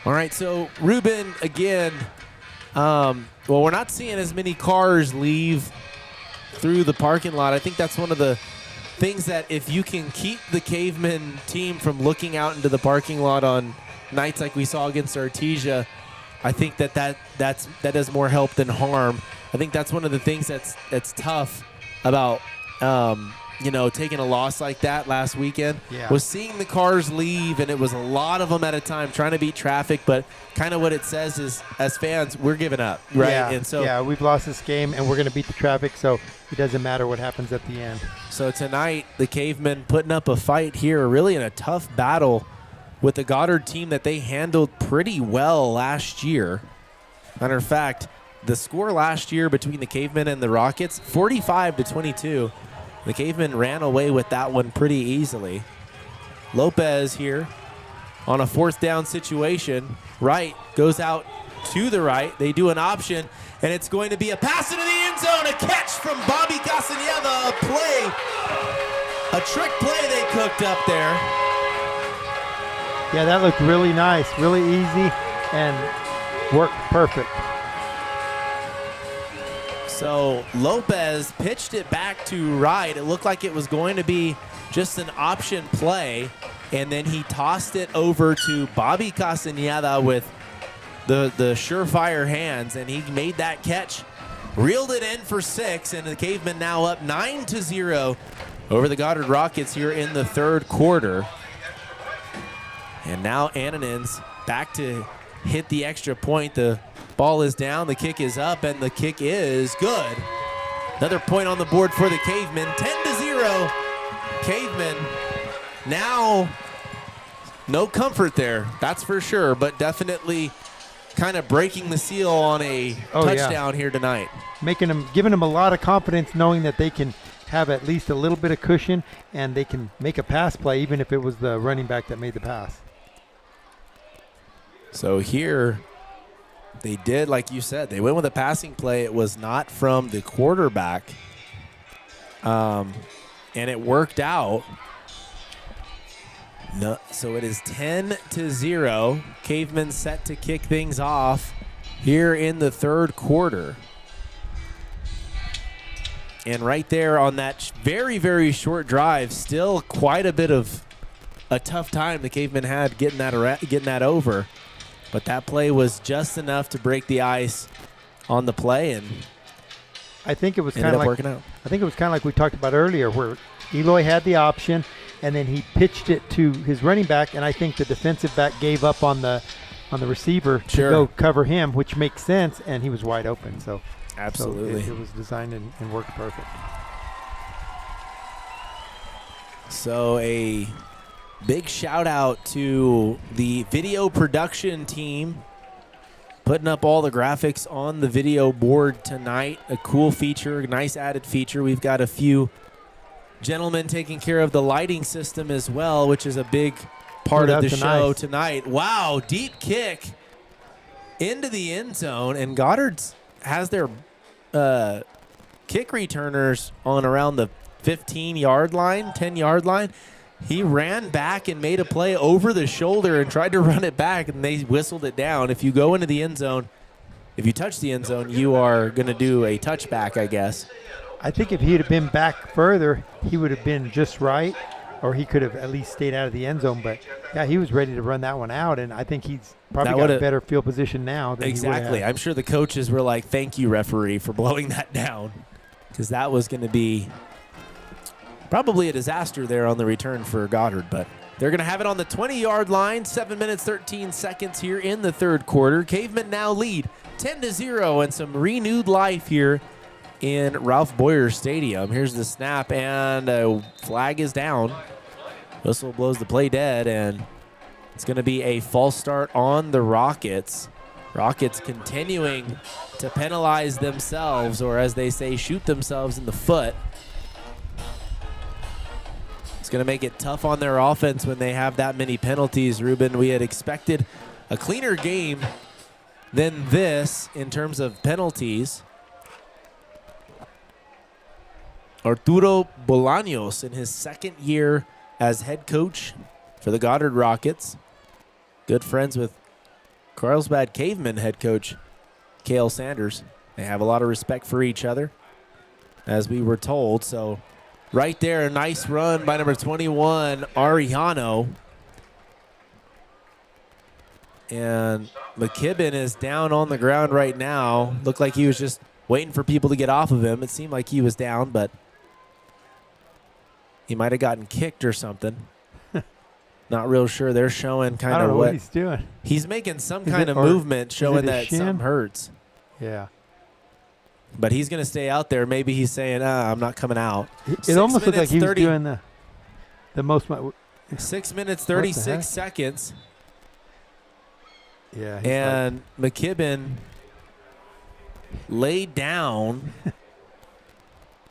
All right, so Ruben, again, well, we're not seeing as many cars leave through the parking lot. I think that's one of the things that if you can keep the Cavemen team from looking out into the parking lot on nights like we saw against Artesia, I think that does more help than harm. I think that's one of the things that's tough about taking a loss like that last weekend. Yeah. Was seeing the cars leave, and it was a lot of them at a time trying to beat traffic, but kind of what it says is, as fans, we're giving up, right? Yeah, and so we've lost this game, and we're going to beat the traffic, so it doesn't matter what happens at the end. So tonight, the Cavemen putting up a fight here, really in a tough battle with the Goddard team that they handled pretty well last year. Matter of fact, the score last year between the Cavemen and the Rockets, 45-22. The Cavemen ran away with that one pretty easily. Lopez here on a 4th down situation. Wright goes out to the right. They do an option, and it's going to be a pass into the end zone. A catch from Bobby Casaneva. A trick play they cooked up there. Yeah, that looked really nice, really easy, and worked perfect. So Lopez pitched it back to Wright. It looked like it was going to be just an option play, and then he tossed it over to Bobby Casaneda with the surefire hands, and he made that catch, reeled it in for 6, and the Cavemen now up 9-0 over the Goddard Rockets here in the third quarter. And now Annanen's back to hit the extra point. The ball is down, the kick is up, and the kick is good. Another point on the board for the Cavemen, 10-0. Cavemen now no comfort there, that's for sure, but definitely kind of breaking the seal on a touchdown here tonight. Giving them a lot of confidence, knowing that they can have at least a little bit of cushion and they can make a pass play, even if it was the running back that made the pass. So here they did, like you said, they went with a passing play. It was not from the quarterback, and it worked out. No, so it is 10-0. Cavemen set to kick things off here in the third quarter. And right there on that very, very short drive, still quite a bit of a tough time the Cavemen had getting that over. But that play was just enough to break the ice on the play, and I think it was kind of like working out. I think it was kind of like we talked about earlier, where Eloy had the option, and then he pitched it to his running back, and I think the defensive back gave up on the receiver to go cover him, which makes sense, and he was wide open. So absolutely, it was designed and worked perfect. So a big shout out to the video production team putting up all the graphics on the video board tonight. A cool feature, a nice added feature. We've got a few gentlemen taking care of the lighting system as well, which is a big part of the show tonight. Wow, deep kick into the end zone, and Goddard's has their kick returners on around the 15-yard line, 10-yard line. He ran back and made a play over the shoulder and tried to run it back, and they whistled it down. If you go into the end zone, if you touch the end zone, you are going to do a touchback, I guess. I think if he had been back further, he would have been just right, or he could have at least stayed out of the end zone. But, yeah, he was ready to run that one out, and I think he's probably got a better field position now than exactly. he would have. I'm sure the coaches were like, thank you, referee, for blowing that down, because that was going to be probably a disaster there on the return for Goddard. But they're going to have it on the 20-yard line. 7 minutes, 13 seconds here in the third quarter. Cavemen now lead 10-0, and some renewed life here in Ralph Boyer Stadium. Here's the snap, and a flag is down. Whistle blows the play dead, and it's going to be a false start on the Rockets. Rockets continuing to penalize themselves, or as they say, shoot themselves in the foot. It's going to make it tough on their offense when they have that many penalties. Ruben, we had expected a cleaner game than this in terms of penalties. Arturo Bolaños in his second year as head coach for the Goddard Rockets. Good friends with Carlsbad Cavemen head coach Cale Sanders. They have a lot of respect for each other, as we were told. So right there, a nice run by number 21, Arellano. And McKibben is down on the ground right now. Looked like he was just waiting for people to get off of him. It seemed like he was down, but he might have gotten kicked or something. Not real sure. They're showing kind of what he's doing. He's making some kind of movement showing that something hurts. Yeah. But he's going to stay out there. Maybe he's saying, I'm not coming out. It almost looked like he was doing the most. 6 minutes, 36 seconds. Yeah. And McKibben laid down.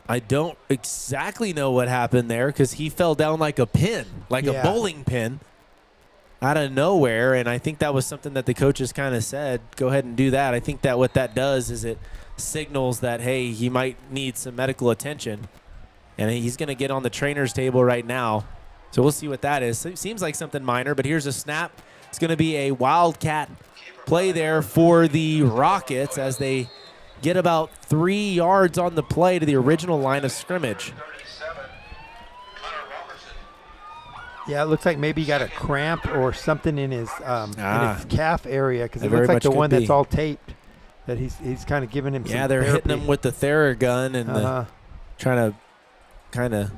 I don't exactly know what happened there, because he fell down like a pin, like a bowling pin out of nowhere. And I think that was something that the coaches kind of said, go ahead and do that. I think that what that does is it signals that, hey, he might need some medical attention. And he's going to get on the trainer's table right now. So we'll see what that is. It seems like something minor, but here's a snap. It's going to be a wildcat play there for the Rockets as they get about 3 yards on the play to the original line of scrimmage. Yeah, it looks like maybe he got a cramp or something in his calf area, because it looks like the one that's all taped. That he's kind of giving him some they're therapy. hitting him with the Theragun and trying to kind of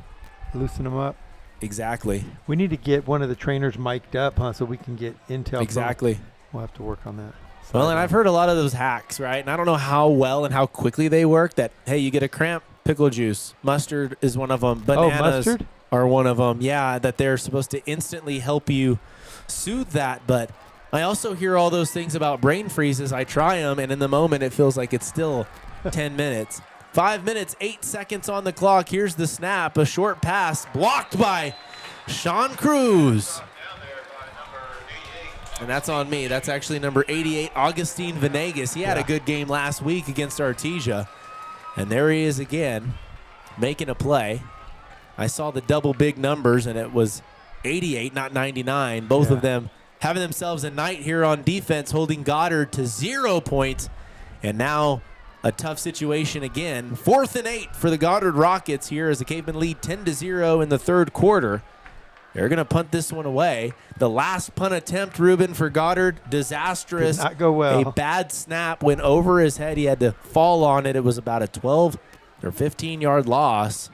loosen him up. Exactly. We need to get one of the trainers mic'd up, so we can get intel. Exactly. We'll have to work on that. Well, and I've heard a lot of those hacks, right? And I don't know how well and how quickly they work. That, hey, you get a cramp, pickle juice. Mustard is one of them. Bananas are one of them. Yeah, that they're supposed to instantly help you soothe that. But I also hear all those things about brain freezes. I try them, and in the moment it feels like it's still 10 minutes. 5 minutes, 8 seconds on the clock. Here's the snap. A short pass blocked by Sean Cruz. And that's on me. That's actually number 88, Augustine Venegas. He had a good game last week against Artesia. And there he is again, making a play. I saw the double big numbers, and it was 88, not 99. Both of them having themselves a night here on defense, holding Goddard to 0 points. And now a tough situation again. 4th and 8 for the Goddard Rockets here as the Cavemen lead 10-0 in the third quarter. They're going to punt this one away. The last punt attempt, Ruben, for Goddard, disastrous. Did not go well. A bad snap went over his head. He had to fall on it. It was about a 12 or 15-yard loss.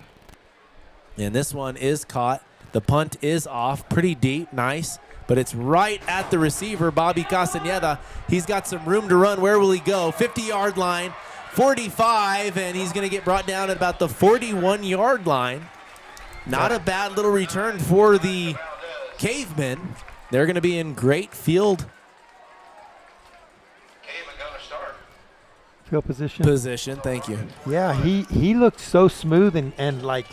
And this one is caught. The punt is off. Pretty deep. Nice. But it's right at the receiver, Bobby Castañeda. He's got some room to run. Where will he go? 50-yard line, 45, and he's going to get brought down at about the 41-yard line. Not a bad little return for the Cavemen. They're going to be in great field position. Thank you. Yeah, he looked so smooth and like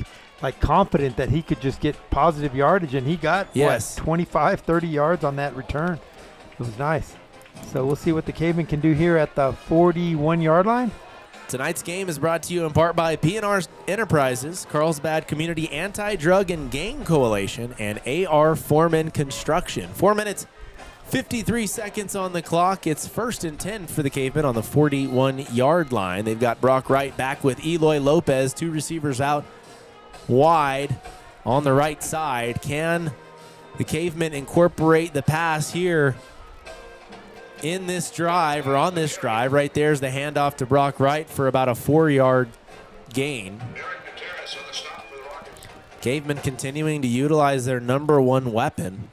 confident that he could just get positive yardage, and he got 25, 30 yards on that return. It was nice. So we'll see what the Cavemen can do here at the 41-yard line. Tonight's game is brought to you in part by P&R Enterprises, Carlsbad Community Anti-Drug and Gang Coalition, and A.R. Foreman Construction. 4 minutes, 53 seconds on the clock. It's 1st and 10 for the Cavemen on the 41-yard line. They've got Brock Wright back with Eloy Lopez, 2 receivers out wide on the right side. Can the Cavemen incorporate the pass here in this drive, or on this drive? Right there's the handoff to Brock Wright for about a 4-yard gain. Cavemen continuing to utilize their number 1 weapon.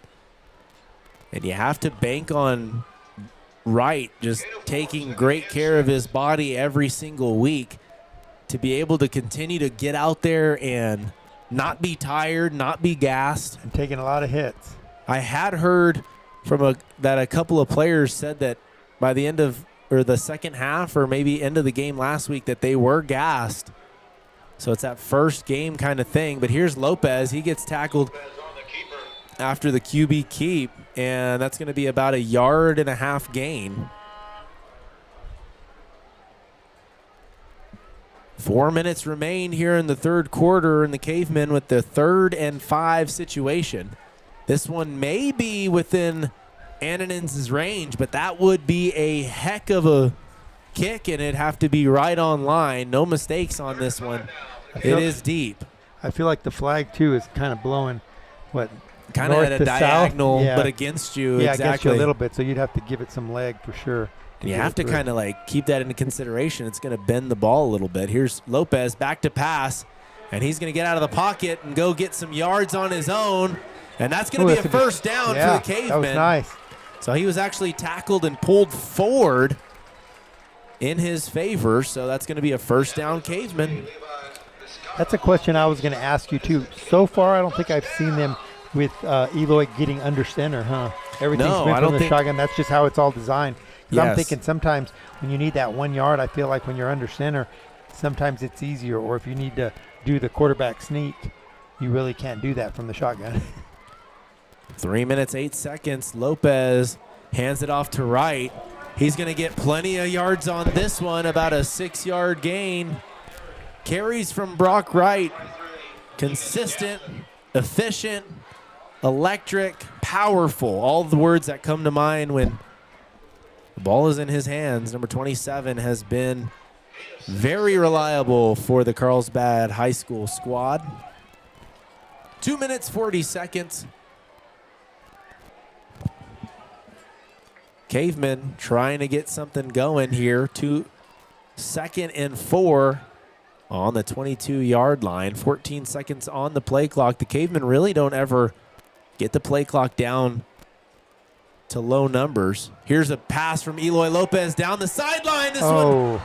And you have to bank on Wright just taking great care of his body every single week to be able to continue to get out there and not be tired, not be gassed. And taking a lot of hits. I had heard from that a couple of players said that by the end of, or the second half, or maybe end of the game last week, that they were gassed. So it's that first game kind of thing. But here's Lopez. He gets tackled after the QB keep, and that's going to be about a 1.5 yard gain. 4 minutes remain here in the third quarter, and the Cavemen with the 3rd and 5 situation. This one may be within Annanen's range, but that would be a heck of a kick, and it'd have to be right on line. No mistakes on this one. It is deep. I feel like the flag, too, is kind of blowing, kind of at a diagonal, yeah. but against you. Yeah, exactly. against you a little bit, so you'd have to give it some leg for sure. You have to kind of keep that into consideration. It's going to bend the ball a little bit. Here's Lopez back to pass, and he's going to get out of the pocket and go get some yards on his own, and that's going to be a first down for the Cavemen. That was nice. So he was actually tackled and pulled forward in his favor, so that's going to be a first down Cavemen. That's a question I was going to ask you, too. So far, I don't think I've seen them with Eloy getting under center, huh? Everything's been from the shotgun. That's just how it's all designed. Yes. I'm thinking sometimes when you need that 1 yard, I feel like when you're under center, sometimes it's easier. Or if you need to do the quarterback sneak, you really can't do that from the shotgun. 3 minutes, 8 seconds. Lopez hands it off to Wright. He's going to get plenty of yards on this one, about a 6-yard gain. Carries from Brock Wright. Consistent, efficient, electric, powerful. All the words that come to mind when the ball is in his hands. Number 27 has been very reliable for the Carlsbad High School squad. 2 minutes, 40 seconds. Cavemen trying to get something going here. 2nd and 4 on the 22-yard line. 14 seconds on the play clock. The Cavemen really don't ever get the play clock down to low numbers. Here's a pass from Eloy Lopez down the sideline. This one,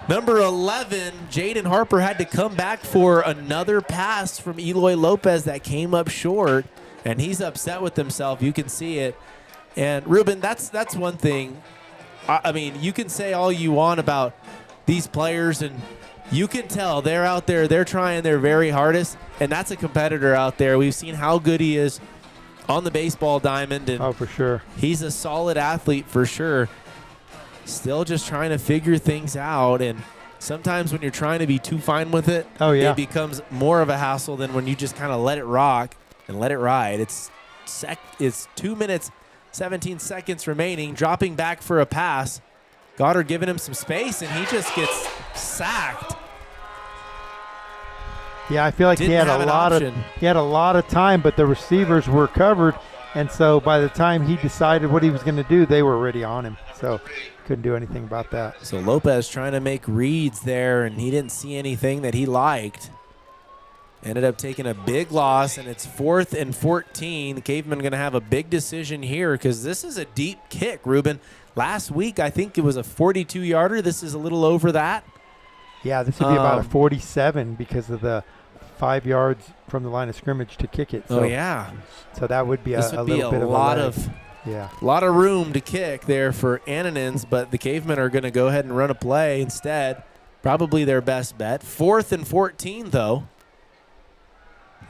number 11, Jaden Harper had to come back for another pass from Eloy Lopez that came up short, and he's upset with himself. You can see it. And Ruben, that's one thing. I mean, you can say all you want about these players, and you can tell they're out there, they're trying their very hardest, and that's a competitor out there. We've seen how good he is on the baseball diamond. And for sure. He's a solid athlete for sure. Still just trying to figure things out, and sometimes when you're trying to be too fine with it, it becomes more of a hassle than when you just kind of let it rock and let it ride. It's 2 minutes, 17 seconds remaining, dropping back for a pass. Goddard giving him some space, and he just gets sacked. Yeah, I feel like he had a lot of time, but the receivers were covered, and so by the time he decided what he was going to do, they were already on him. So couldn't do anything about that. So Lopez trying to make reads there, and he didn't see anything that he liked. Ended up taking a big loss, and it's 4th and 14. The Cavemen going to have a big decision here because this is a deep kick, Ruben. Last week, I think it was a 42-yarder. This is a little over that. Yeah, this would be about a 47 because of the 5 yards from the line of scrimmage to kick it. So, so that would be a little bit of a lot of room to kick there for Annanens, but the Cavemen are going to go ahead and run a play instead. Probably their best bet. 4th and 14, though.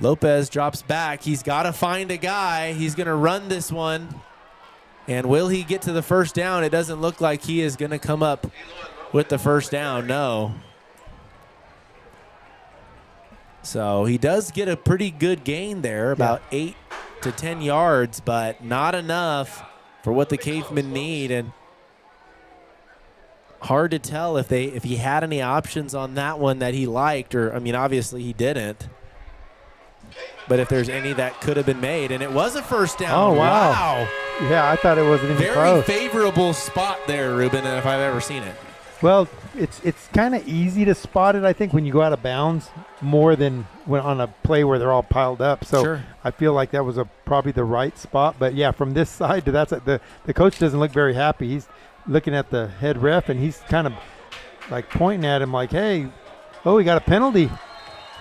Lopez drops back. He's got to find a guy. He's going to run this one. And will he get to the first down? It doesn't look like he is going to come up with the first down, no. So he does get a pretty good gain there, about 8 to 10 yards, but not enough for what the Cavemen need. And hard to tell if he had any options on that one that he liked, or, I mean, obviously he didn't. But if there's any that could have been made, and it was a first down. Oh, wow. Yeah, I thought it wasn't even Very close. favorable spot there, Ruben, if I've ever seen it. Well, it's kind of easy to spot it, I think, when you go out of bounds more than when on a play where they're all piled up. So Sure. I feel like that was probably the right spot. But, yeah, from this side to that side, the coach doesn't look very happy. He's looking at the head ref, and he's kind of like pointing at him like, hey, oh, he got a penalty.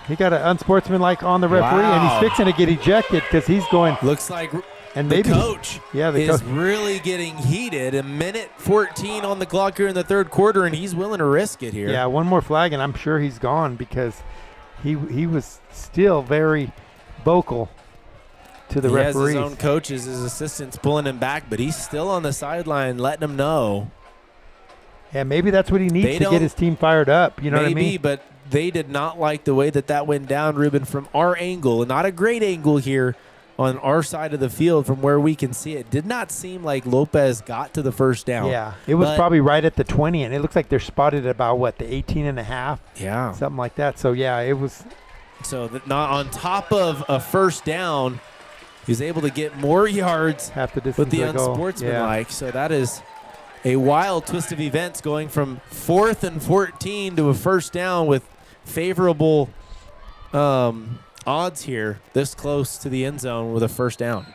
He got an unsportsmanlike on the referee, and he's fixing to get ejected because he's going. Looks like and the maybe, coach is really getting heated. 1:14 on the clock here in the third quarter, and he's willing to risk it here. Yeah, one more flag, and I'm sure he's gone because he was still very vocal to the referees. He has his own coaches, his assistants pulling him back, but he's still on the sideline letting him know. Yeah, maybe that's what he needs to get his team fired up. You know what I mean? Maybe, but they did not like the way that went down, Ruben, from our angle. Not a great angle here on our side of the field from where we can see it. Did not seem like Lopez got to the first down. Yeah, it was probably right at the 20, and it looks like they're spotted at about, what, the 18 and a half? Yeah. Something like that. So, yeah, it was. So not on top of a first down, he's able to get more yards with the unsportsmanlike. So that is a wild twist of events, going from 4th and 14 to a first down with favorable odds here, this close to the end zone with a first down.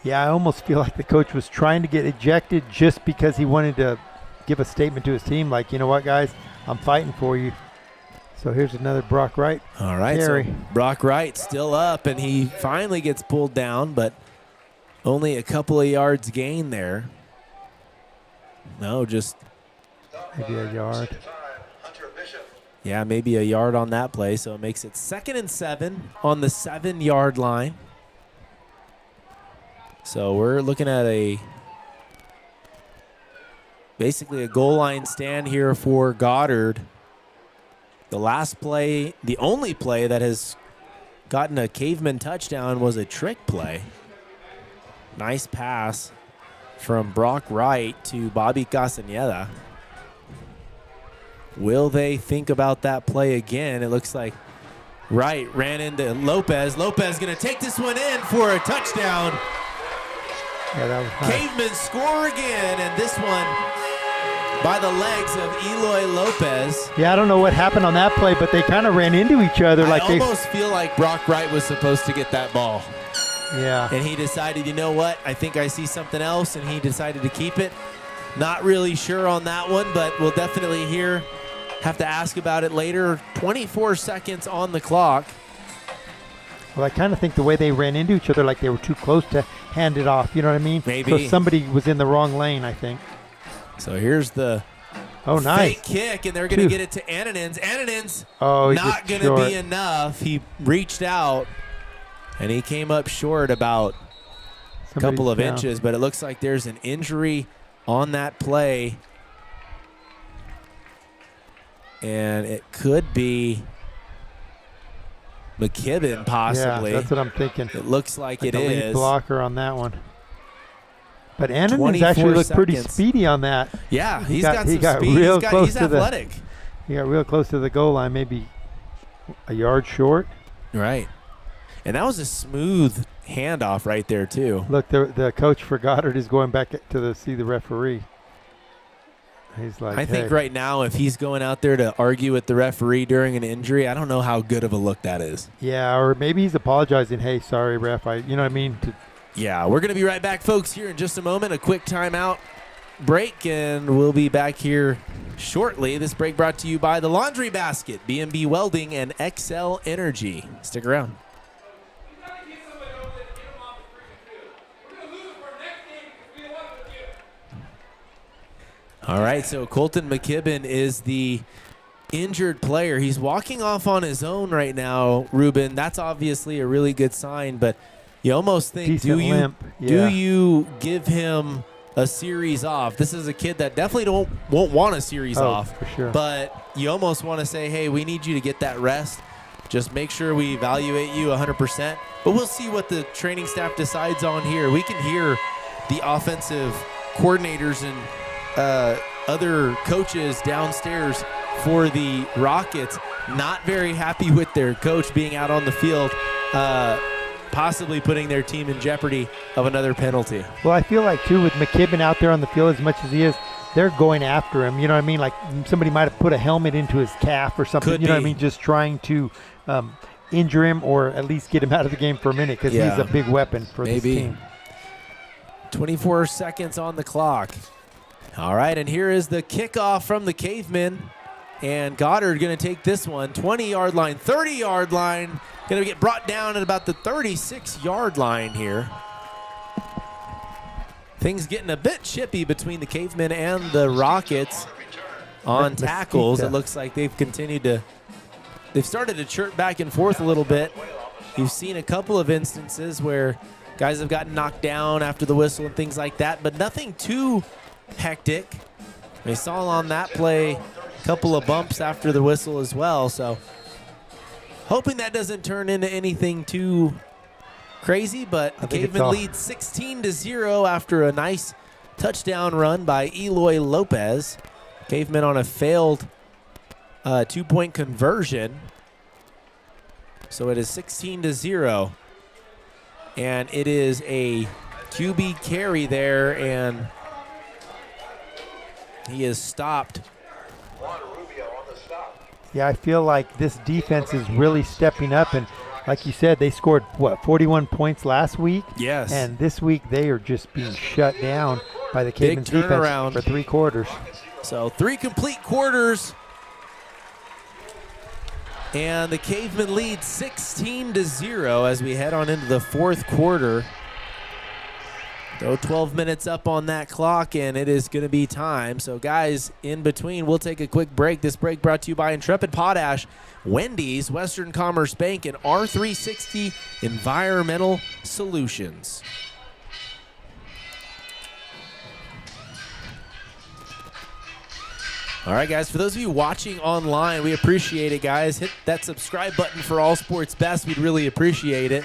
Yeah, I almost feel like the coach was trying to get ejected just because he wanted to give a statement to his team, like, you know what, guys, I'm fighting for you. So here's another Brock Wright. All right, so Brock Wright still up, and he finally gets pulled down, but only a couple of yards gain there. No, just maybe a yard. Yeah, maybe a yard on that play, so it makes it 2nd and 7 on the 7-yard line. So we're looking at basically a goal line stand here for Goddard. The last play, the only play that has gotten a Caveman touchdown was a trick play. Nice pass from Brock Wright to Bobby Castañeda. Will they think about that play again? It looks like Wright ran into Lopez. Lopez going to take this one in for a touchdown. Yeah, that was nice. Cavemen score again, and this one by the legs of Eloy Lopez. Yeah, I don't know what happened on that play, but they kind of ran into each other. I almost feel like Brock Wright was supposed to get that ball. Yeah. And he decided, you know what, I think I see something else, and he decided to keep it. Not really sure on that one, but we'll definitely have to ask about it later. 24 seconds on the clock. Well, I kind of think the way they ran into each other, like they were too close to hand it off. You know what I mean? Maybe. So somebody was in the wrong lane, I think. So here's the nice fake kick, and they're going to get it to Ananins. Ananins not going to be enough. He reached out, and he came up short about a couple of inches, but it looks like there's an injury on that play. And it could be McKibben, possibly. Yeah, that's what I'm thinking. It looks like it the is. Lead blocker on that one. But Ananins actually looked pretty speedy on that. Yeah, he's got some speed. He's athletic. He got real close to the goal line, maybe a yard short. Right. And that was a smooth handoff right there, too. Look, the coach for Goddard is going back to see the referee. He's like, I think right now, if he's going out there to argue with the referee during an injury, I don't know how good of a look that is. Yeah, or maybe he's apologizing. Hey, sorry, ref. You know what I mean? Yeah, we're going to be right back, folks, here in just a moment. A quick timeout break, and we'll be back here shortly. This break brought to you by The Laundry Basket, B&B Welding, and XL Energy. Stick around. All right, so Colton McKibben is the injured player. He's walking off on his own right now, Ruben. That's obviously a really good sign, but You almost think, decent limp. do you give him a series off? This is a kid that definitely won't want a series off. For sure. But you almost want to say, hey, we need you to get that rest. Just make sure we evaluate you 100%. But we'll see what the training staff decides on here. We can hear the offensive coordinators and other coaches downstairs for the Rockets not very happy with their coach being out on the field, possibly putting their team in jeopardy of another penalty. Well, I feel like, too, with McKibben out there on the field as much as he is, they're going after him. You know what I mean? Like somebody might have put a helmet into his calf or something. You know what I mean? Just trying to injure him or at least get him out of the game for a minute because he's a big weapon for this team. 24 seconds on the clock. All right, and here is the kickoff from the Cavemen. And Goddard going to take this one, 20-yard line, 30-yard line. Going to get brought down at about the 36-yard line here. Things getting a bit chippy between the Cavemen and the Rockets on tackles. It looks like they've started to chirp back and forth a little bit. You've seen a couple of instances where guys have gotten knocked down after the whistle and things like that, but nothing too hectic. We saw on that play a couple of bumps after the whistle as well, so hoping that doesn't turn into anything too crazy, but the Cavemen lead 16-0 after a nice touchdown run by Eloy Lopez. Cavemen on a failed two-point conversion. So it is 16-0. And it is a QB carry there, and he is stopped. Yeah, I feel like this defense is really stepping up, and like you said, they scored, 41 points last week? Yes. And this week they are just being shut down by the Cavemen defense for 3 quarters. So 3 complete quarters. And the Cavemen lead 16-0 as we head on into the 4th quarter. Go 12 minutes up on that clock, and it is going to be time. So, guys, in between, we'll take a quick break. This break brought to you by Intrepid Potash, Wendy's, Western Commerce Bank, and R360 Environmental Solutions. All right, guys, for those of you watching online, we appreciate it, guys. Hit that subscribe button for All Sports Best. We'd really appreciate it.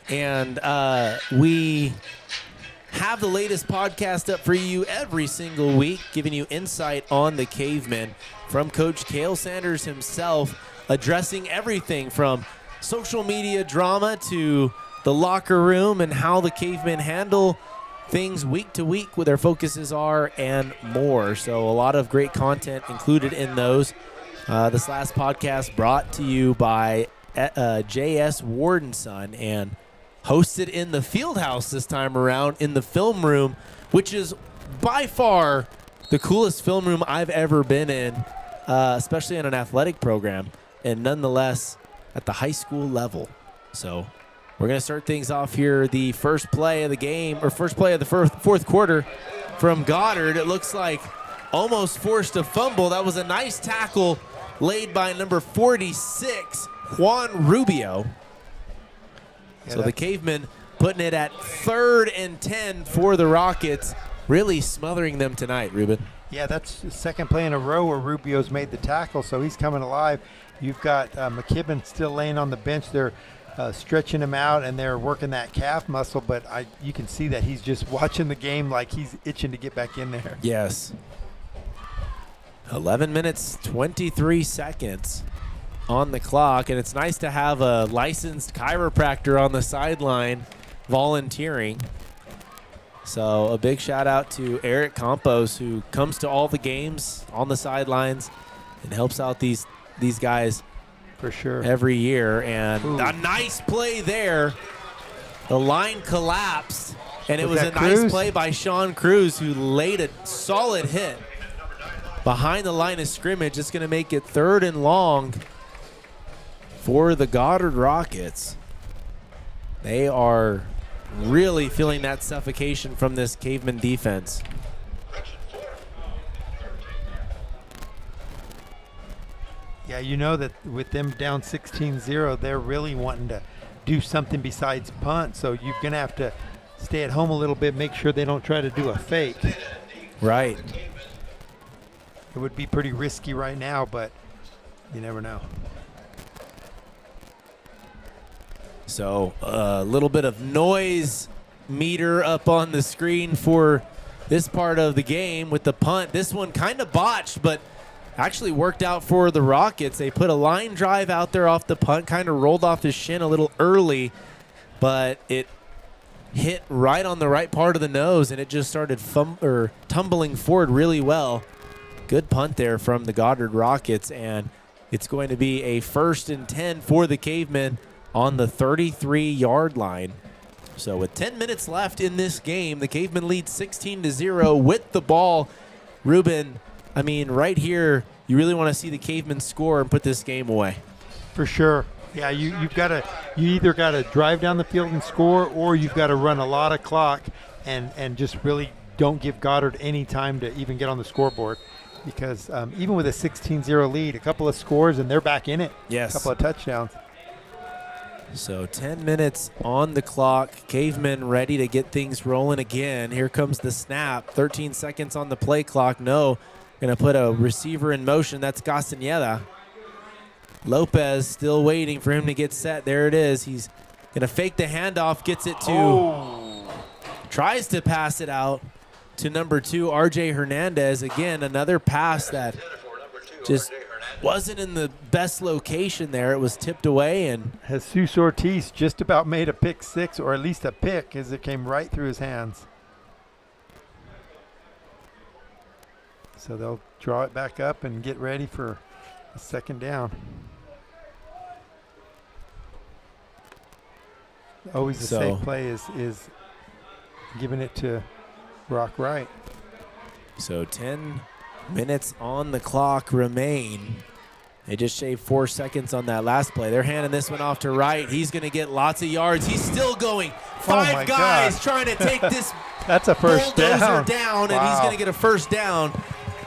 And we have the latest podcast up for you every single week, giving you insight on the Cavemen from Coach Cale Sanders himself, addressing everything from social media drama to the locker room and how the Cavemen handle things week to week, where their focuses are, and more. So a lot of great content included in those. This last podcast brought to you by J.S. Wardenson and hosted in the field house this time around in the film room, which is by far the coolest film room I've ever been in, especially in an athletic program, and nonetheless at the high school level. So we're going to start things off here. The first play of the game, or first play of the fourth quarter from Goddard. It looks like almost forced a fumble. That was a nice tackle laid by number 46, Juan Rubio. Yeah, so the Cavemen putting it at 3rd and 10 for the Rockets, really smothering them tonight, Ruben. Yeah, that's the second play in a row where Rubio's made the tackle, so he's coming alive. You've got McKibben still laying on the bench. They're stretching him out, and they're working that calf muscle, but you can see that he's just watching the game like he's itching to get back in there. Yes. 11 minutes, 23 seconds on the clock, and it's nice to have a licensed chiropractor on the sideline volunteering. So a big shout out to Eric Campos, who comes to all the games on the sidelines and helps out these guys for sure every year. And a nice play there. The line collapsed, and it was a nice play by Sean Cruz, who laid a solid hit behind the line of scrimmage. It's going to make it 3rd and long for the Goddard Rockets. They are really feeling that suffocation from this Caveman defense. Yeah, you know that with them down 16-0, they're really wanting to do something besides punt. So you're going to have to stay at home a little bit, make sure they don't try to do a fake. Right. It would be pretty risky right now, but you never know. So a little bit of noise meter up on the screen for this part of the game with the punt. This one kind of botched, but actually worked out for the Rockets. They put a line drive out there off the punt, kind of rolled off his shin a little early, but it hit right on the right part of the nose, and it just started tumbling forward really well. Good punt there from the Goddard Rockets, and it's going to be a 1st and 10 for the Cavemen on the 33-yard line. So with 10 minutes left in this game, the Cavemen lead 16-0 with the ball. Ruben, I mean, right here, you really want to see the Cavemen score and put this game away. For sure. Yeah, you either got to drive down the field and score, or you've got to run a lot of clock and just really don't give Goddard any time to even get on the scoreboard. Because even with a 16-0 lead, a couple of scores and they're back in it. Yes. A couple of touchdowns. So 10 minutes on the clock. Cavemen ready to get things rolling again. Here comes the snap. 13 seconds on the play clock. No, going to put a receiver in motion. That's Castaneda. Lopez still waiting for him to get set. There it is. He's going to fake the handoff. Gets it to. Tries to pass it out to number 2, R.J. Hernandez. Again, another pass that just wasn't in the best location there. It was tipped away, and Jesus Ortiz just about made a pick 6, or at least a pick, as it came right through his hands. So they'll draw it back up and get ready for a 2nd down. Always the safe play is giving it to Rock Right. So 10 minutes on the clock remain. They just shaved 4 seconds on that last play. They're handing this one off to Wright. He's going to get lots of yards. He's still going. 5 guys trying to take this That's a first down. And he's going to get a 1st down.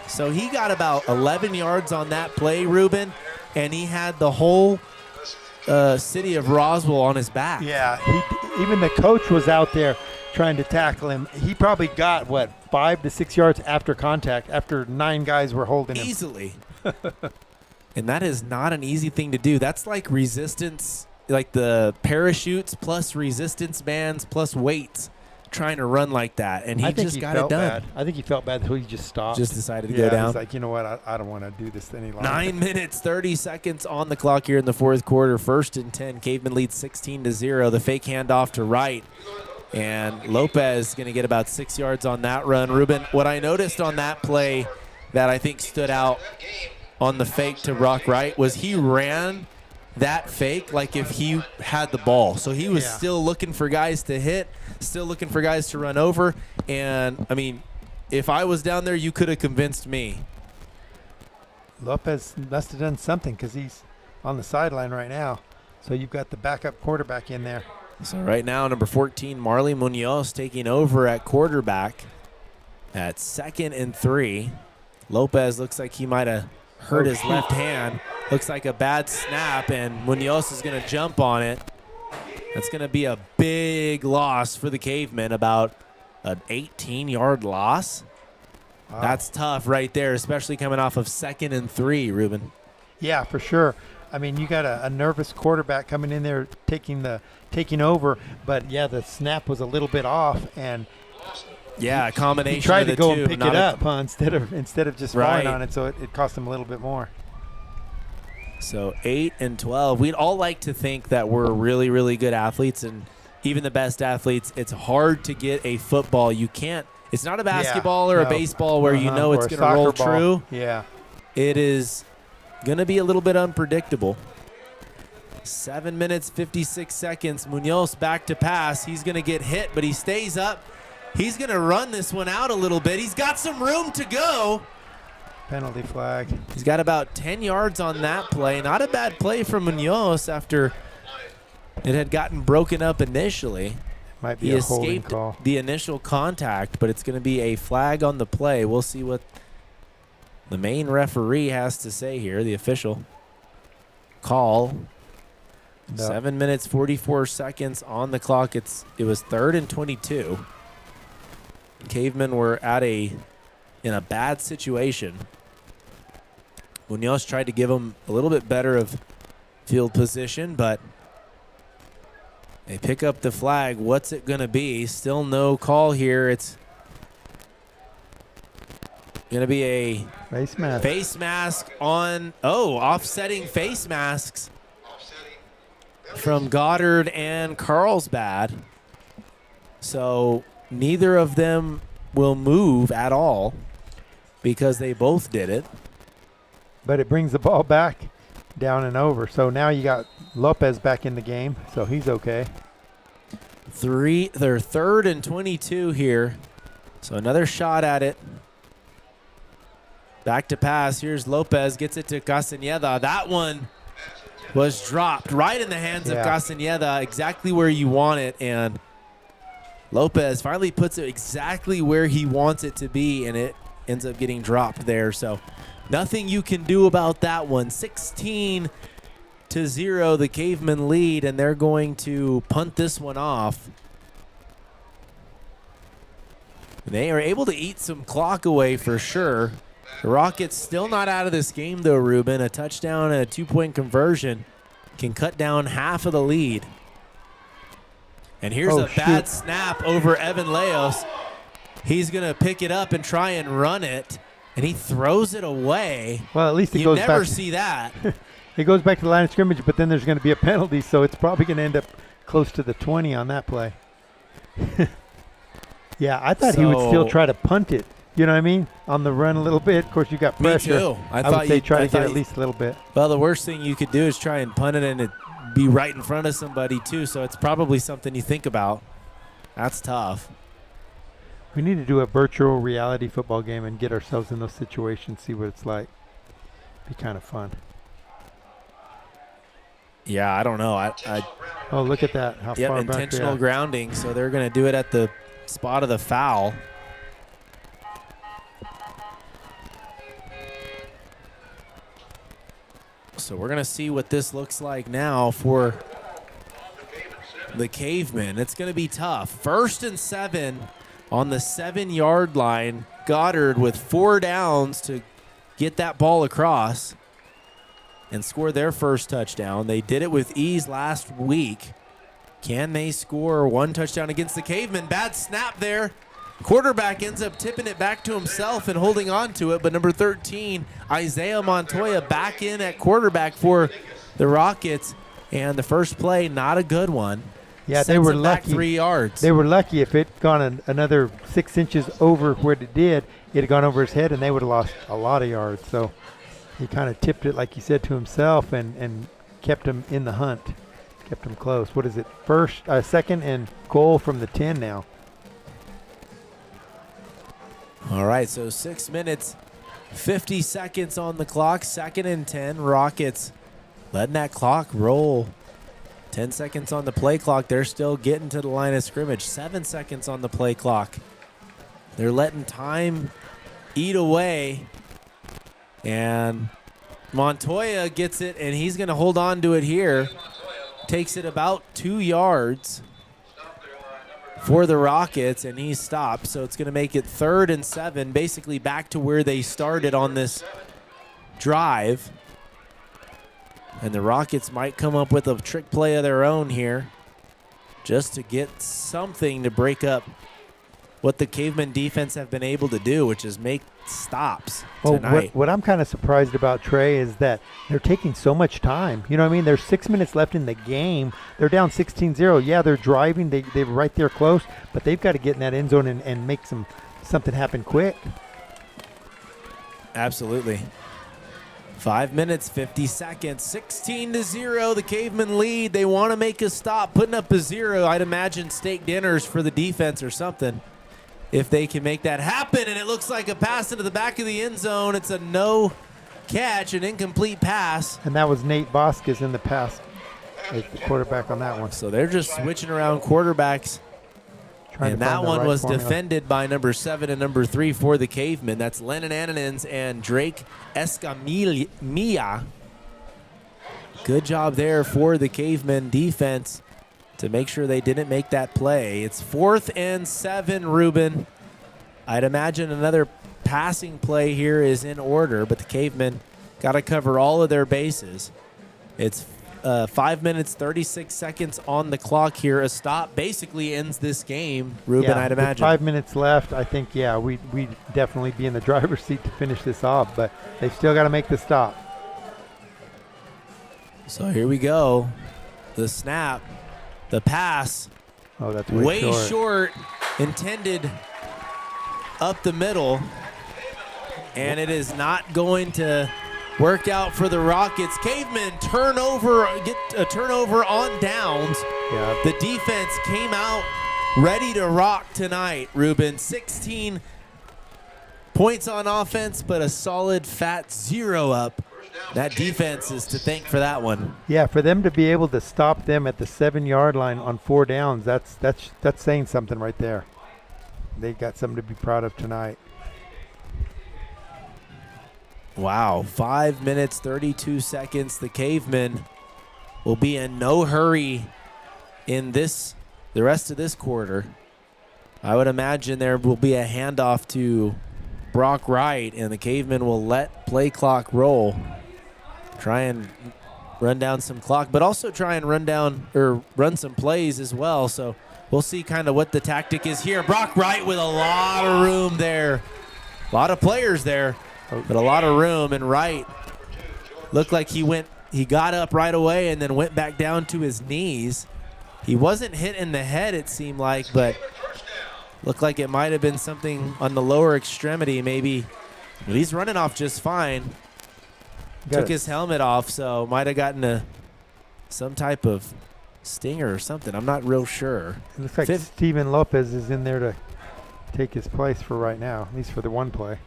So he got about 11 yards on that play, Ruben, and he had the whole city of Roswell on his back. Yeah, even the coach was out there trying to tackle him. He probably got, 5 to 6 yards after contact, after 9 guys were holding him. Easily. And that is not an easy thing to do. That's like resistance, like the parachutes plus resistance bands plus weights, trying to run like that. And he just got it done. Bad. I think he felt bad that he just stopped. Just decided to go down. He's like, you know what, I don't want to do this any longer. 9 minutes, 30 seconds on the clock here in the 4th quarter. 1st and 10. Cavemen lead 16-0. The fake handoff to Wright. And Lopez going to get about 6 yards on that run. Ruben, what I noticed on that play that I think stood out on the fake to Rock Wright was he ran that fake like if he had the ball. So he was still looking for guys to hit, still looking for guys to run over. And, I mean, if I was down there, you could have convinced me. Lopez must have done something because he's on the sideline right now. So you've got the backup quarterback in there. So right now, number 14, Marley Munoz taking over at quarterback at 2nd and 3. Lopez looks like he might have hurt his left hand. Looks like a bad snap, and Munoz is going to jump on it. That's going to be a big loss for the Cavemen, about an 18-yard loss. Wow. That's tough right there, especially coming off of 2nd and 3, Ruben. Yeah, for sure. I mean, you got a nervous quarterback coming in there taking over, but yeah, the snap was a little bit off, and a combination. He tried of the to go two, and pick it up instead of just falling on it, so it cost him a little bit more. So 8 and 12. We'd all like to think that we're really, really good athletes, and even the best athletes, it's hard to get a football. You can't. It's not a basketball or a baseball where you know it's going to roll true. Yeah. It is going to be a little bit unpredictable. 7 minutes, 56 seconds. Munoz back to pass. He's going to get hit, but he stays up. He's going to run this one out a little bit. He's got some room to go. Penalty flag. He's got about 10 yards on that play. Not a bad play from Munoz after it had gotten broken up initially. Might be a holding call. The initial contact, but it's going to be a flag on the play. We'll see what the main referee has to say here, the official call. No. 7 minutes, 44 seconds on the clock. It was 3rd and 22. Cavemen were in a bad situation. Munoz tried to give them a little bit better of field position, but they pick up the flag. What's it going to be? Still no call here. It's going to be a face mask on, offsetting face masks from Goddard and Carlsbad. So neither of them will move at all because they both did it. But it brings the ball back down and over. So now you got Lopez back in the game, so he's okay. They're 3rd and 22 here. So another shot at it. Back to pass. Here's Lopez, gets it to Castañeda. That one was dropped right in the hands of Castañeda, exactly where you want it. And Lopez finally puts it exactly where he wants it to be, and it ends up getting dropped there. So nothing you can do about that one. 16-0, the Cavemen lead, and they're going to punt this one off. They are able to eat some clock away for sure. The Rockets still not out of this game, though, Ruben. A touchdown and a 2-point conversion can cut down half of the lead. And here's a bad snap over Evan Leos. He's going to pick it up and try and run it, and he throws it away. Well, at least it you goes back. never see that. It goes back to the line of scrimmage, but then there's going to be a penalty, so it's probably going to end up close to the 20 on that play. Yeah, I thought he would still try to punt it. You know what I mean? On the run a little bit. Of course, you got pressure. Me too. I would say try to get at least a little bit. Well, the worst thing you could do is try and punt it and it be right in front of somebody too. So it's probably something you think about. That's tough. We need to do a virtual reality football game and get ourselves in those situations, see what it's like. Be kind of fun. Yeah, I don't know. Oh, look at that. How far back. Intentional grounding. So they're going to do it at the spot of the foul. So we're going to see what this looks like now for the Cavemen. It's going to be tough. 1st and 7 on the 7-yard line. Goddard with 4 downs to get that ball across and score their first touchdown. They did it with ease last week. Can they score 1 touchdown against the Cavemen? Bad snap there. Quarterback ends up tipping it back to himself and holding on to it, but number 13, Isaiah Montoya, back in at quarterback for the Rockets, and the first play, not a good one. Yeah, they were lucky. Back 3 yards. They were lucky. If it gone another 6 inches over where it did, it had gone over his head, and they would have lost a lot of yards. So he kind of tipped it, like he said, to himself and kept him in the hunt, kept him close. What is it? 2nd and goal from the 10 now. All right, so 6 minutes, 50 seconds on the clock. 2nd and 10. Rockets letting that clock roll. 10 seconds on the play clock. They're still getting to the line of scrimmage. 7 seconds on the play clock. They're letting time eat away. And Montoya gets it, and he's going to hold on to it here. Takes it about 2 yards for the Rockets, and he stops. So it's going to make it 3rd and 7, basically back to where they started on this drive. And the Rockets might come up with a trick play of their own here just to get something to break up what the Cavemen defense have been able to do, which is make stops tonight. What I'm kind of surprised about, Trey, is that they're taking so much time. You know what I mean? There's 6 minutes left in the game. They're down 16-0. Yeah, they're driving. They're right there close, but they've got to get in that end zone and make something happen quick. Absolutely. 5 minutes, 50 seconds, 16-0. The Cavemen lead. They want to make a stop, putting up a 0. I'd imagine steak dinners for the defense or something if they can make that happen. And it looks like a pass into the back of the end zone. It's a no catch, an incomplete pass. And that was Nate Vasquez in the pass, the quarterback on that one. So they're just switching around quarterbacks. And that one was defended by number 7 and number 3 for the Cavemen. That's Lennon Ananins and Drake Escamilla. Good job there for the Cavemen defense to make sure they didn't make that play. It's 4th and 7, Ruben. I'd imagine another passing play here is in order, but the Cavemen got to cover all of their bases. It's 5 minutes, 36 seconds on the clock here. A stop basically ends this game, Ruben, I'd imagine. With 5 minutes left, I think, yeah, we'd definitely be in the driver's seat to finish this off, but they've still got to make the stop. So here we go. The snap, the pass. Oh, that's way short. Intended up the middle. And it is not going to work out for the Rockets. Cavemen get a turnover on downs. Yeah. The defense came out ready to rock tonight, Ruben. 16 points on offense, but a solid fat 0 up. That defense is to thank for that one. Yeah, for them to be able to stop them at the 7-yard line on 4 downs, that's saying something right there. They got something to be proud of tonight. Wow, 5 minutes, 32 seconds. The Cavemen will be in no hurry in the rest of this quarter. I would imagine there will be a handoff to Brock Wright, and the Cavemen will let play clock roll. Try and run down some clock, but also try and run some plays as well. So we'll see kind of what the tactic is here. Brock Wright with a lot of room there. A lot of players there, but a lot of room. And Wright looked like he got up right away and then went back down to his knees. He wasn't hit in the head, it seemed like, but looked like it might have been something on the lower extremity maybe. But he's running off just fine. Took his helmet off, so might have gotten some type of stinger or something. I'm not real sure. It looks like Steven Lopez is in there to take his place for right now, at least for the one play.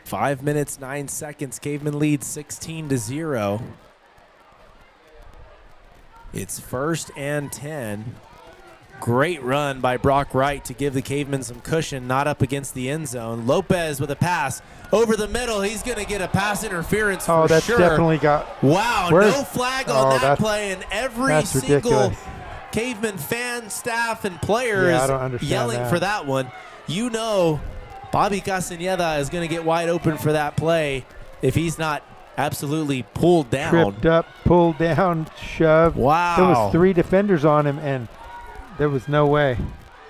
5 minutes, 9 seconds. Cavemen lead 16-0. It's 1st and 10. Great run by Brock Wright to give the Cavemen some cushion, not up against the end zone. Lopez with a pass over the middle. He's going to get a pass interference for sure. Oh, that's definitely got. Wow, no flag on that play, and every single ridiculous. Caveman fan, staff, and player is yelling for that one. You know Bobby Castañeda is going to get wide open for that play if he's not absolutely pulled down. Tripped up, pulled down, shoved. Wow. There was 3 defenders on him, and there was no way.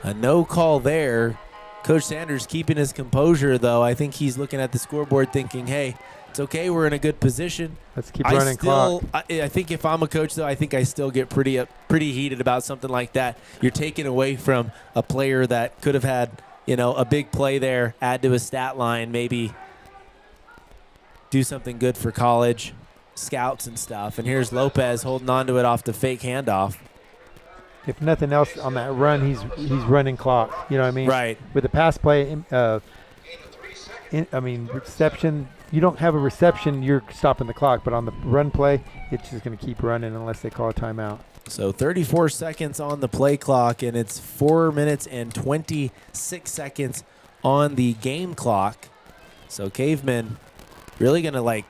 A no call there. Coach Sanders keeping his composure, though. I think he's looking at the scoreboard thinking, hey, it's okay. We're in a good position. Let's keep running clock. I think if I'm a coach, though, I think I still get pretty heated about something like that. You're taking away from a player that could have had, a big play there, add to his stat line, maybe do something good for college scouts and stuff. And here's Lopez holding on to it off the fake handoff. If nothing else on that run, he's running clock. You know what I mean? Right. With the pass play, reception. You don't have a reception, you're stopping the clock. But on the run play, it's just going to keep running unless they call a timeout. So 34 seconds on the play clock, and it's 4 minutes and 26 seconds on the game clock. So Cavemen really going to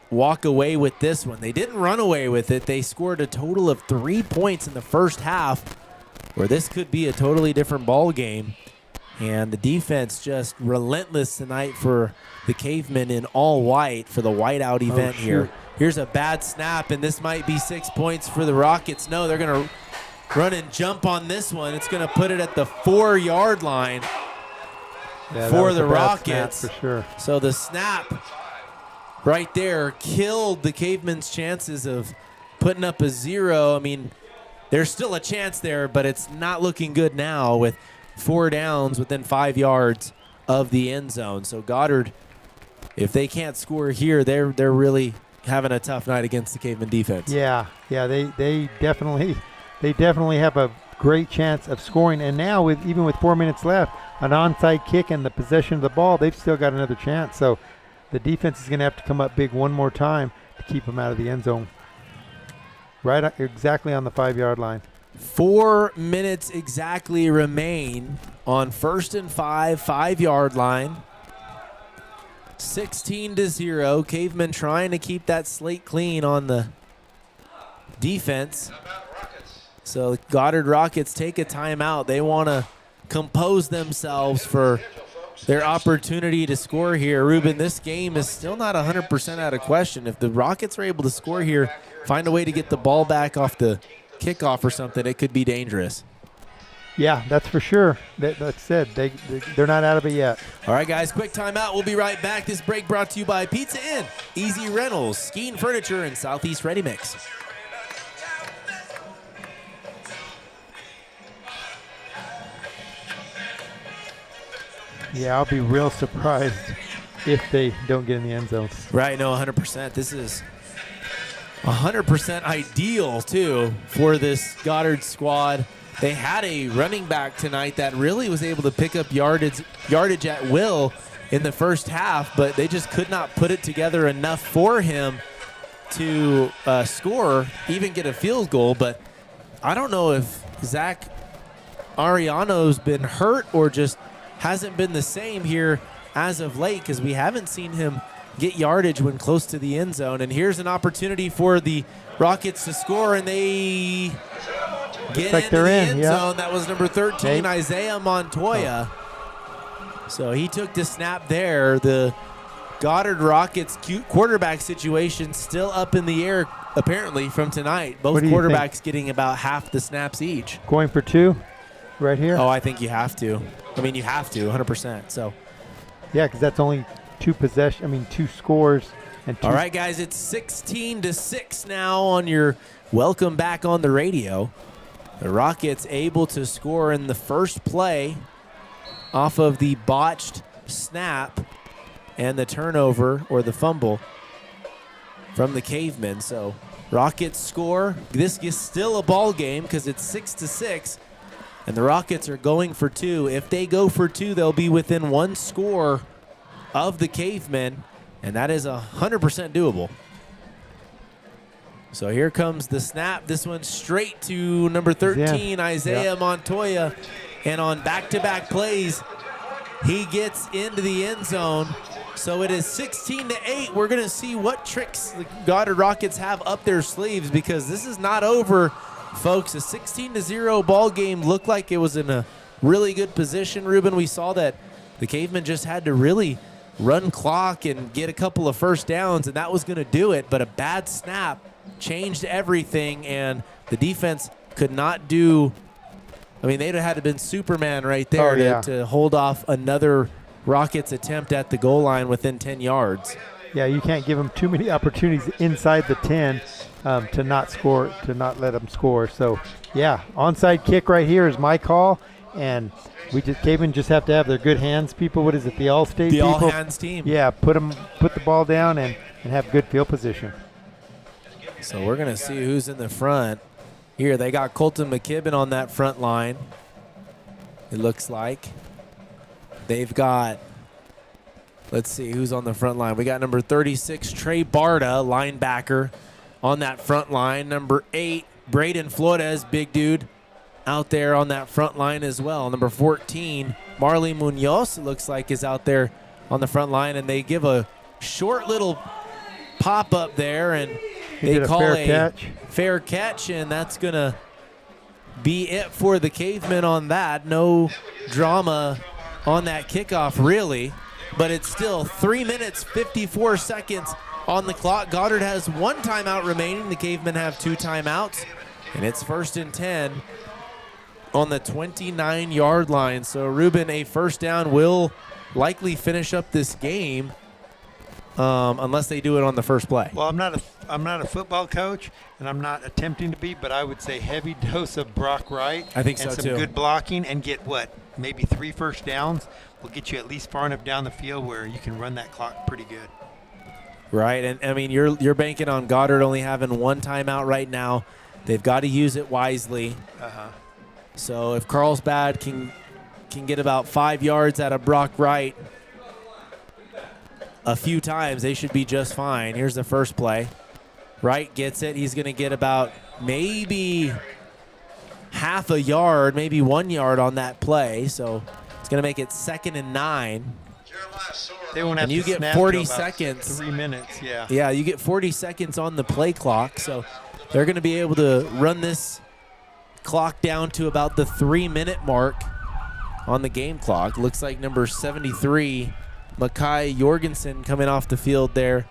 walk away with this one. They didn't run away with it. They scored a total of 3 points in the first half, where this could be a totally different ball game. And the defense just relentless tonight for the Cavemen in all white for the whiteout event here. Here's a bad snap, and this might be 6 points for the Rockets. No, they're going to run and jump on this one. It's going to put it at the 4-yard line for the Rockets. For sure. So the snap right there killed the Cavemen's chances of putting up a 0. I mean, there's still a chance there, but it's not looking good now with 4 downs within 5 yards of the end zone. So Goddard, if they can't score here, they're really having a tough night against the Caveman defense. Yeah, they definitely have a great chance of scoring. And now even with 4 minutes left, an onside kick and the possession of the ball, they've still got another chance. So the defense is going to have to come up big one more time to keep them out of the end zone. Right exactly on the 5-yard line. 4 minutes exactly remain on 1st and 5-yard line. 16-0. Cavemen trying to keep that slate clean on the defense. So Goddard Rockets take a timeout. They want to compose themselves for their opportunity to score here. Ruben, this game is still not 100% out of question. If the Rockets are able to score here, find a way to get the ball back off the kickoff or something, it could be dangerous. Yeah, that's for sure. That's it. They're not out of it yet. All right, guys, quick timeout. We'll be right back. This break brought to you by Pizza Inn, Easy Rentals, Skeen Furniture, and Southeast Ready Mix. Yeah, I'll be real surprised if they don't get in the end zone. Right, no, 100%. This is 100% ideal, too, for this Goddard squad. They had a running back tonight that really was able to pick up yardage at will in the first half, but they just could not put it together enough for him to score, even get a field goal. But I don't know if Zach Ariano's been hurt or just hasn't been the same here as of late, because we haven't seen him get yardage when close to the end zone. And here's an opportunity for the Rockets to score, and they get into the end zone. That was number 13, Isaiah Montoya. So he took the snap there. The Goddard Rockets quarterback situation still up in the air, apparently, from tonight. Both quarterbacks getting about half the snaps each. Going for two right here? Oh, I think you have to. I mean, you have to, 100%. So, yeah, because that's only two scores. And two. All right, guys, it's 16-6 now on your welcome back on the radio. The Rockets able to score in the first play off of the botched snap and the turnover or the fumble from the Cavemen. So Rockets score. This is still a ball game because it's 6-6, and the Rockets are going for two. If they go for two, they'll be within one score of the Cavemen, and that is 100% doable. So here comes the snap. This one straight to number 13, Isaiah Montoya. And on back-to-back plays, he gets into the end zone. So it is 16-8. We're going to see what tricks the Goddard Rockets have up their sleeves, because this is not over, folks. A 16-0 ball game looked like it was in a really good position, Ruben. We saw that the Cavemen just had to really run clock and get a couple of first downs, and that was going to do it. But a bad snap changed everything, and the defense could not do. I mean, they'd have had to been Superman right there to hold off another Rockets attempt at the goal line within 10 yards. Yeah, you can't give them too many opportunities inside the 10 to not score, to not let them score. So, yeah, onside kick right here is my call, and Cavemen just have to have their good hands people. What is it, the All-State people? The all-hands team. Yeah, put the ball down and have good field position. So we're going to see who's in the front. Here, they got Colton McKibben on that front line, it looks like. They've got, let's see who's on the front line. We got number 36, Trey Barta, linebacker, on that front line. Number 8, Braden Flores, big dude, out there on that front line as well. Number 14, Marley Munoz, it looks like, is out there on the front line. And they give a short little pop-up there, and they call a fair catch, and that's going to be it for the Cavemen on that. No drama on that kickoff, really, but it's still 3 minutes, 54 seconds on the clock. Goddard has one timeout remaining. The Cavemen have two timeouts, and it's 1st and 10 on the 29-yard line. So, Ruben, a first down will likely finish up this game unless they do it on the first play. Well, I'm not a football coach, and I'm not attempting to be, but I would say heavy dose of Brock Wright. I think so, and too. some good blocking, and get maybe 3 first downs will get you at least far enough down the field where you can run that clock pretty good. Right, and I mean, you're banking on Goddard only having one timeout right now. They've got to use it wisely. So if Carlsbad can get about 5 yards out of Brock Wright a few times, they should be just fine. Here's the first play. Wright gets it. He's going to get about maybe half a yard, maybe 1 yard on that play. So it's going to make it 2nd and 9. They won't have and you to get snap 40 to about seconds. 3 minutes, yeah. Yeah, you get 40 seconds on the play clock. So they're going to be able to run this clock down to about the 3-minute mark on the game clock. Looks like number 73, Makai Jorgensen, coming off the field there.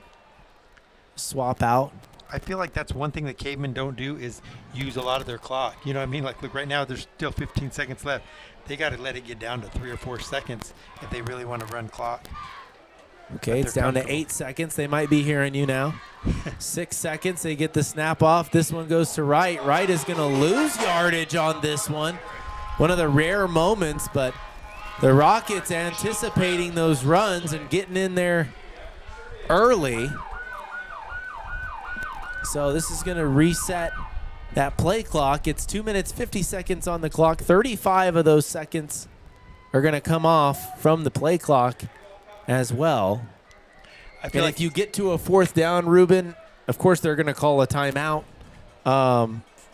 Swap out. I feel like that's one thing that Cavemen don't do is use a lot of their clock. You know what I mean? Like, look, right now there's still 15 seconds left. They got to let it get down to 3 or 4 seconds if they really want to run clock. Okay, it's down to 8 seconds. They might be hearing you now. 6 seconds. They get the snap off. This one goes to Wright. Wright is going to lose yardage on this one. One of the rare moments, but the Rockets anticipating those runs and getting in there early. So this is going to reset that play clock. It's 2 minutes, 50 seconds on the clock. 35 of those seconds are going to come off from the play clock as well. I feel like if you get to a 4th down, Ruben, of course they're going to call a timeout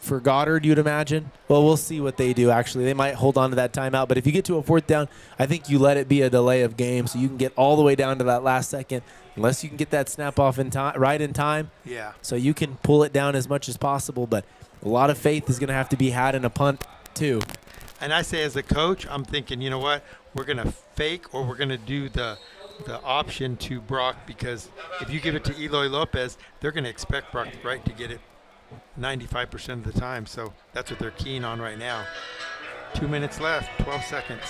for Goddard, you'd imagine. Well, we'll see what they do, actually. They might hold on to that timeout. But if you get to a 4th down, I think you let it be a delay of game so you can get all the way down to that last second, unless you can get that snap off in time, right in time. Yeah. So you can pull it down as much as possible. But a lot of faith is going to have to be had in a punt, too. And I say as a coach, I'm thinking, you know what? We're going to fake or we're going to do the option to Brock, because if you give it to Eloy Lopez, they're going to expect Brock Wright to get it 95% of the time. So that's what they're keen on right now. 2 minutes left, 12 seconds.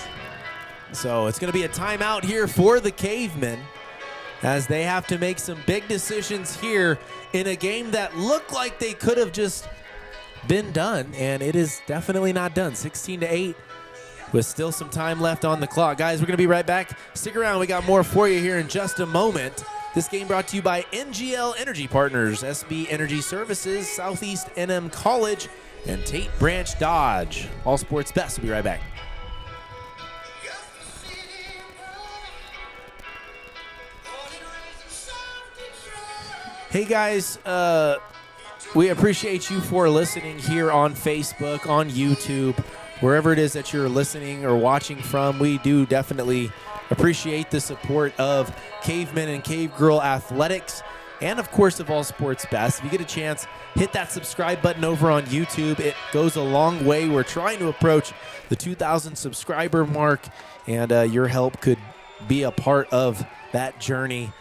So it's going to be a timeout here for the Cavemen as they have to make some big decisions here in a game that looked like they could have just been done, and it is definitely not done. 16-8 with still some time left on the clock. Guys, we're going to be right back. Stick around. We got more for you here in just a moment. This game brought to you by NGL Energy Partners, SB Energy Services, Southeast NM College, and Tate Branch Dodge. All sports best. We'll be right back. Hey, guys. We appreciate you for listening here on Facebook, on YouTube, wherever it is that you're listening or watching from. We do definitely appreciate the support of Cavemen and Cave Girl Athletics, and of course of All Sports Best. If you get a chance, hit that subscribe button over on YouTube. It goes a long way. We're trying to approach the 2,000 subscriber mark, and your help could be a part of that journey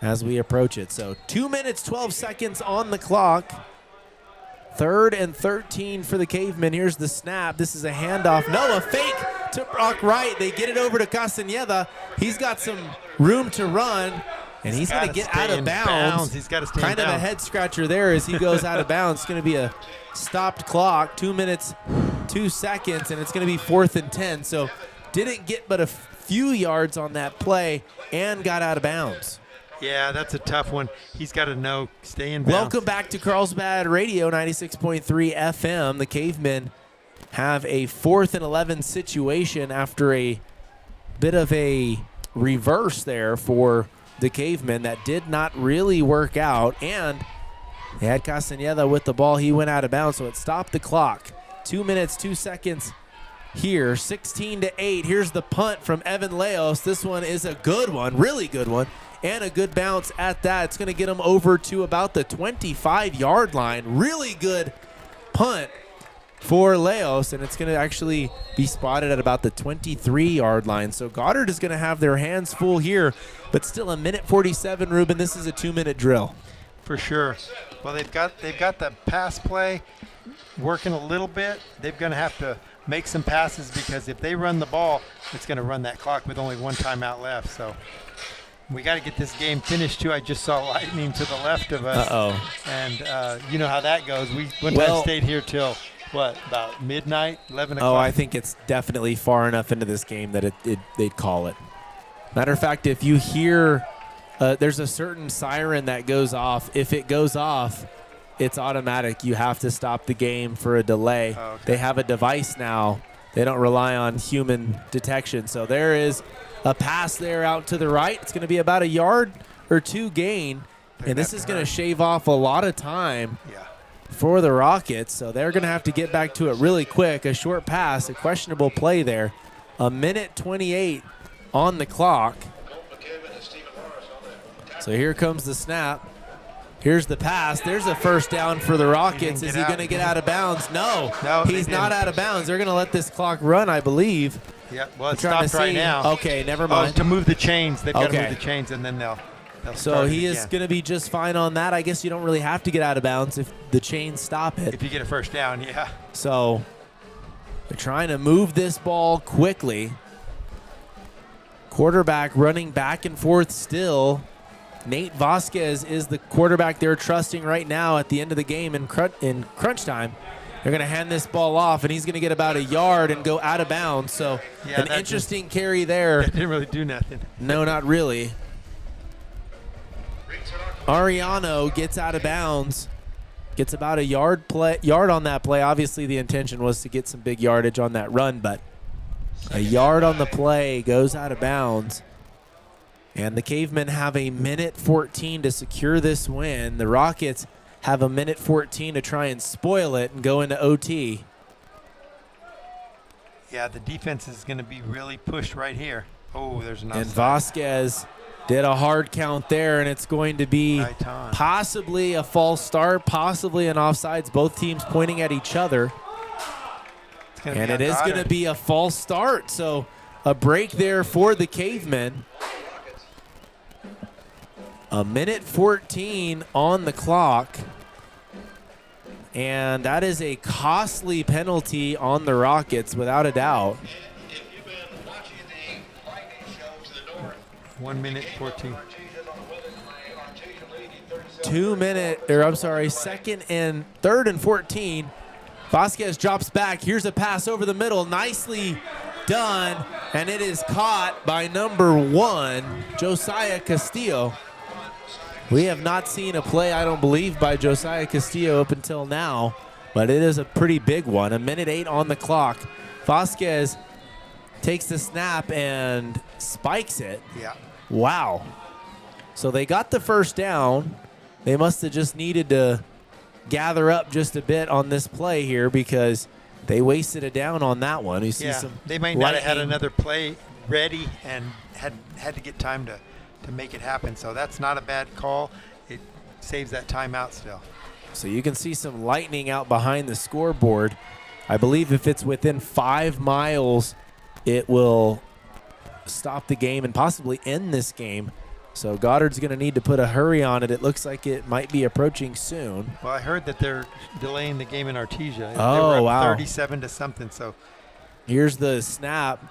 as we approach it. So 2 minutes, 12 seconds on the clock. 3rd and 13 for the Cavemen. Here's the snap. This is a handoff. No, a fake to Brock Wright. They get it over to Castaneda. He's got some room to run, and he's going to get out of bounds. He's got to stay kind of a head scratcher there as he goes out of bounds. It's going to be a stopped clock, 2 minutes, 2 seconds, and it's going to be 4th and 10. So didn't get but a few yards on that play and got out of bounds. Yeah, that's a tough one. He's got to know, stay in bounds. Welcome back to Carlsbad Radio, 96.3 FM. The Cavemen have a 4th and 11 situation after a bit of a reverse there for the Cavemen that did not really work out. And they had Castaneda with the ball. He went out of bounds, so it stopped the clock. 2 minutes, 2 seconds here, 16-8. Here's the punt from Evan Leos. This one is a good one, really good one. And a good bounce at that. It's going to get them over to about the 25-yard line. Really good punt for Leos, and it's going to actually be spotted at about the 23-yard line. So Goddard is going to have their hands full here, but still a minute 47, Ruben. This is a 2-minute drill. For sure. Well, they've got the pass play working a little bit. They're going to have to make some passes, because if they run the ball, it's going to run that clock with only one timeout left. So we got to get this game finished, too. I just saw lightning to the left of us. Uh-oh. And you know how that goes. We wouldn't have stayed here till, what, about midnight, 11 o'clock? Oh, I think it's definitely far enough into this game that they'd call it. Matter of fact, if you hear there's a certain siren that goes off. If it goes off, it's automatic. You have to stop the game for a delay. Oh, okay. They have a device now. They don't rely on human detection. So there is a pass there out to the right. It's going to be about a yard or two gain, and this is going to shave off a lot of time for the Rockets. So they're going to have to get back to it really quick. A short pass, a questionable play there. A minute 28 on the clock. So here comes the snap. Here's the pass. There's a first down for the Rockets. Is he going to get out of bounds? No, he's not out of bounds. They're going to let this clock run, I believe. Yeah, well, it's stopped right now. Okay, never mind. To move the chains. They've got to move the chains, and then they'll so he is going to be just fine on that. I guess you don't really have to get out of bounds if the chains stop it. If you get a first down, yeah. So they're trying to move this ball quickly. Quarterback running back and forth still. Nate Vasquez is the quarterback they're trusting right now at the end of the game in crunch time. They're going to hand this ball off, and he's going to get about a yard and go out of bounds. So an interesting carry there. That didn't really do nothing. No, not really. Ariano gets out of bounds, gets about a yard on that play. Obviously, the intention was to get some big yardage on that run, but a yard on the play goes out of bounds. And the Cavemen have a minute 14 to secure this win. The Rockets have a minute 14 to try and spoil it and go into OT. Yeah, the defense is going to be really pushed right here. Oh, there's an offside. And Vasquez did a hard count there, and it's going to be possibly a false start, possibly an offsides. Both teams pointing at each other. And it is going to be a false start. So a break there for the Cavemen. A minute 14 on the clock. And that is a costly penalty on the Rockets, without a doubt. If you've been watching the lightning show to the north, 1 minute 14. 2 minute, or I'm sorry, third and 14. Vasquez drops back. Here's a pass over the middle. Nicely done. And it is caught by number 1, Josiah Castillo. We have not seen a play, I don't believe, by Josiah Castillo up until now, but it is a pretty big one. A minute 8 on the clock. Vasquez takes the snap and spikes it. Yeah. Wow. So they got the first down. They must have just needed to gather up just a bit on this play here because they wasted a down on that one. You see some they might not have had another play ready and had to get time to make it happen. So that's not a bad call. It saves that timeout still. So you can see some lightning out behind the scoreboard. I believe if it's within 5 miles, it will stop the game and possibly end this game. So Goddard's going to need to put a hurry on it. It looks like it might be approaching soon. Well, I heard that they're delaying the game in Artesia. Oh, they were up wow. 37 to something. So here's the snap.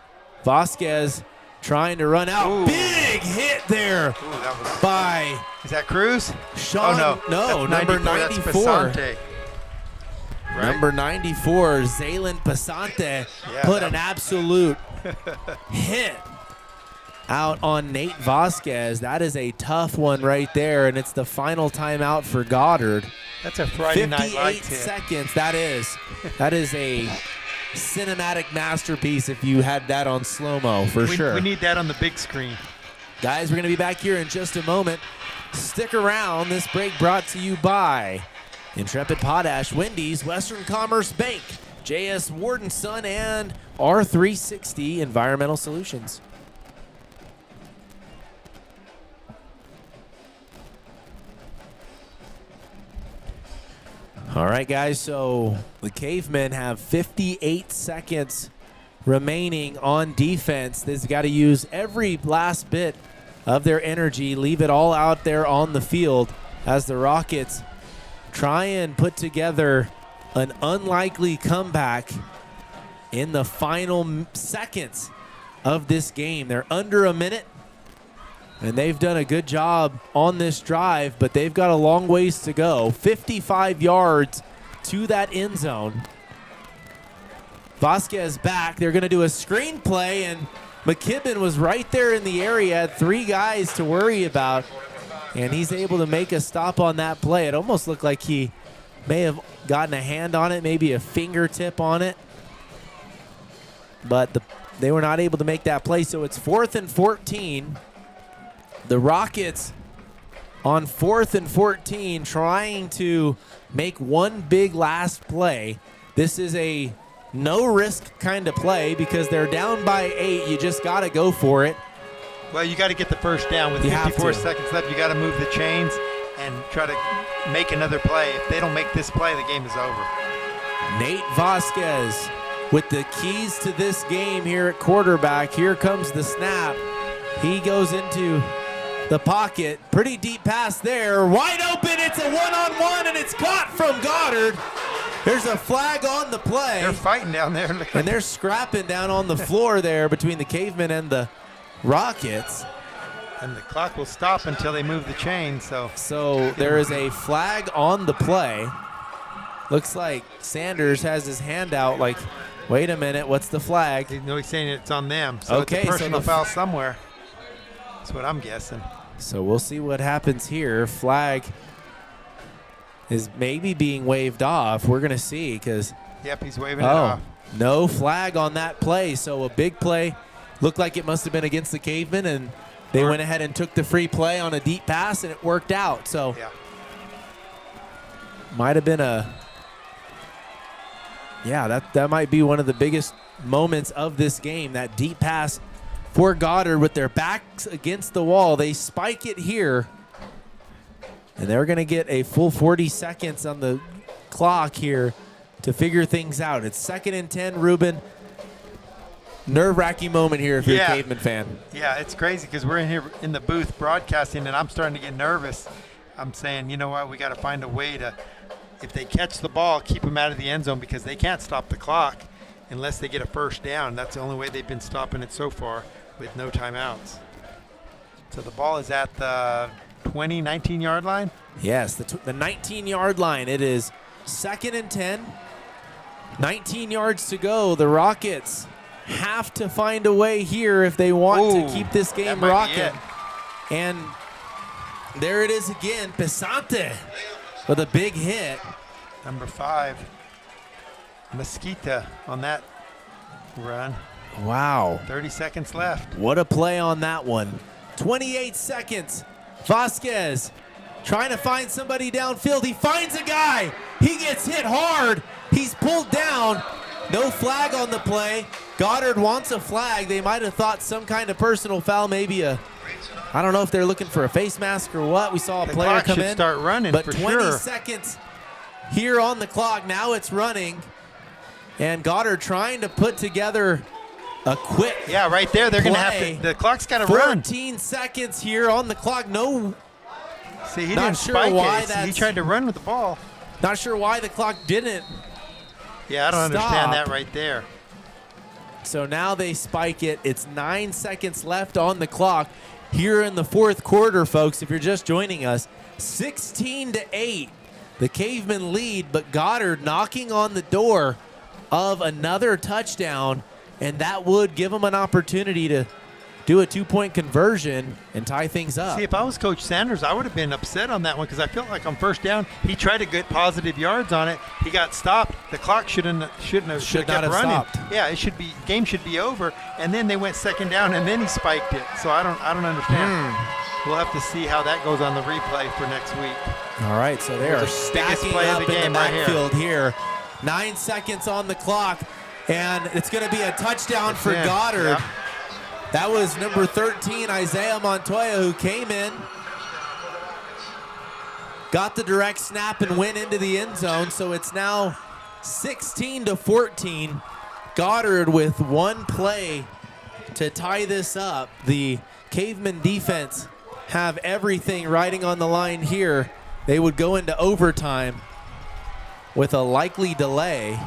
Vasquez trying to run out. Ooh. Big hit there by Is that Cruz? Sean. Oh, no, number 94. Right? Number 94, Zaylen Pasante, put an absolute hit out on Nate Vasquez. That is a tough one right there, and it's the final timeout for Goddard. That's a Friday Night Lights 58 seconds. That is a cinematic masterpiece if you had that on slow-mo, for sure. We need that on the big screen. Guys, we're going to be back here in just a moment. Stick around. This break brought to you by Intrepid Potash, Wendy's, Western Commerce Bank, J.S. Warden Son, and R360 Environmental Solutions. All right, guys, so the Cavemen have 58 seconds remaining on defense. They've got to use every last bit of their energy, leave it all out there on the field as the Rockets try and put together an unlikely comeback in the final seconds of this game. They're under a minute, and they've done a good job on this drive, but they've got a long ways to go. 55 yards to that end zone. Vasquez back. They're going to do a screen play, and McKibben was right there in the area, had 3 guys to worry about, and he's able to make a stop on that play. It almost looked like he may have gotten a hand on it, maybe a fingertip on it, but they were not able to make that play, so it's 4th and 14. The Rockets on 4th and 14 trying to make one big last play. This is a no-risk kind of play because they're down by 8. You just got to go for it. Well, you got to get the first down with 54 seconds left. You got to move the chains, and try to make another play. If they don't make this play, the game is over. Nate Vasquez with the keys to this game here at quarterback. Here comes the snap. He goes into the pocket. Pretty deep pass there. Wide open. It's a one-on-one, and it's caught from Goddard. There's a flag on the play. They're fighting down there. And they're scrapping down on the floor there between the Cavemen and the Rockets. And the clock will stop until they move the chain. So there is a flag on the play. Looks like Sanders has his hand out like, wait a minute, what's the flag? He's saying it's on them. So okay, it's a personal foul somewhere. That's what I'm guessing. So we'll see what happens here. Flag is maybe being waved off. We're going to see because. Yep, he's waving it off. No flag on that play. So a big play. Looked like it must have been against the Cavemen, and they went ahead and took the free play on a deep pass, and it worked out. So might have been a. Yeah, that might be one of the biggest moments of this game, that deep pass for Goddard with their backs against the wall. They spike it here, and they're going to get a full 40 seconds on the clock here to figure things out. It's 2nd and 10, Ruben. Nerve-wracking moment here if you're a Caveman fan. Yeah, it's crazy because we're in here in the booth broadcasting, and I'm starting to get nervous. I'm saying, you know what, we got to find a way to, if they catch the ball, keep them out of the end zone because they can't stop the clock unless they get a first down. That's the only way they've been stopping it so far with no timeouts. So the ball is at the 19-yard line? Yes, the 19-yard line. It is 2nd and 10. 19 yards to go. The Rockets have to find a way here if they want to keep this game rocking. And there it is again. Pesante with a big hit. Number 5, Mesquita on that run. Wow. 30 seconds left. What a play on that one. 28 seconds. Vasquez trying to find somebody downfield. He finds a guy. He gets hit hard. He's pulled down. No flag on the play. Goddard wants a flag. They might have thought some kind of personal foul, maybe I don't know if they're looking for a face mask or what. We saw a player come in. Start running, but for 20 seconds here on the clock. Now it's running. And Goddard trying to put together a quick right there. They're going to have to. The clock's got to run. 14 seconds here on the clock. No. See, he didn't spike it. He tried to run with the ball. Not sure why the clock didn't. Yeah, I don't understand that right there. So now they spike it. It's 9 seconds left on the clock here in the 4th quarter, folks. If you're just joining us, 16-8. The Cavemen lead, but Goddard knocking on the door of another touchdown, and that would give them an opportunity to do a 2-point conversion and tie things up. See, if I was Coach Sanders, I would have been upset on that one because I felt like on first down, he tried to get positive yards on it. He got stopped. The clock should not have kept running. Stopped. Yeah, game should be over. And then they went 2nd down, and then he spiked it. So I don't understand. We'll have to see how that goes on the replay for next week. All right, so they are stacking up in the backfield here. 9 seconds on the clock, and it's going to be a touchdown for Goddard. Yep. That was number 13, Isaiah Montoya, who came in, got the direct snap, and went into the end zone. So it's now 16-14. Goddard with one play to tie this up. The Cavemen defense have everything riding on the line here. They would go into overtime with a likely delay.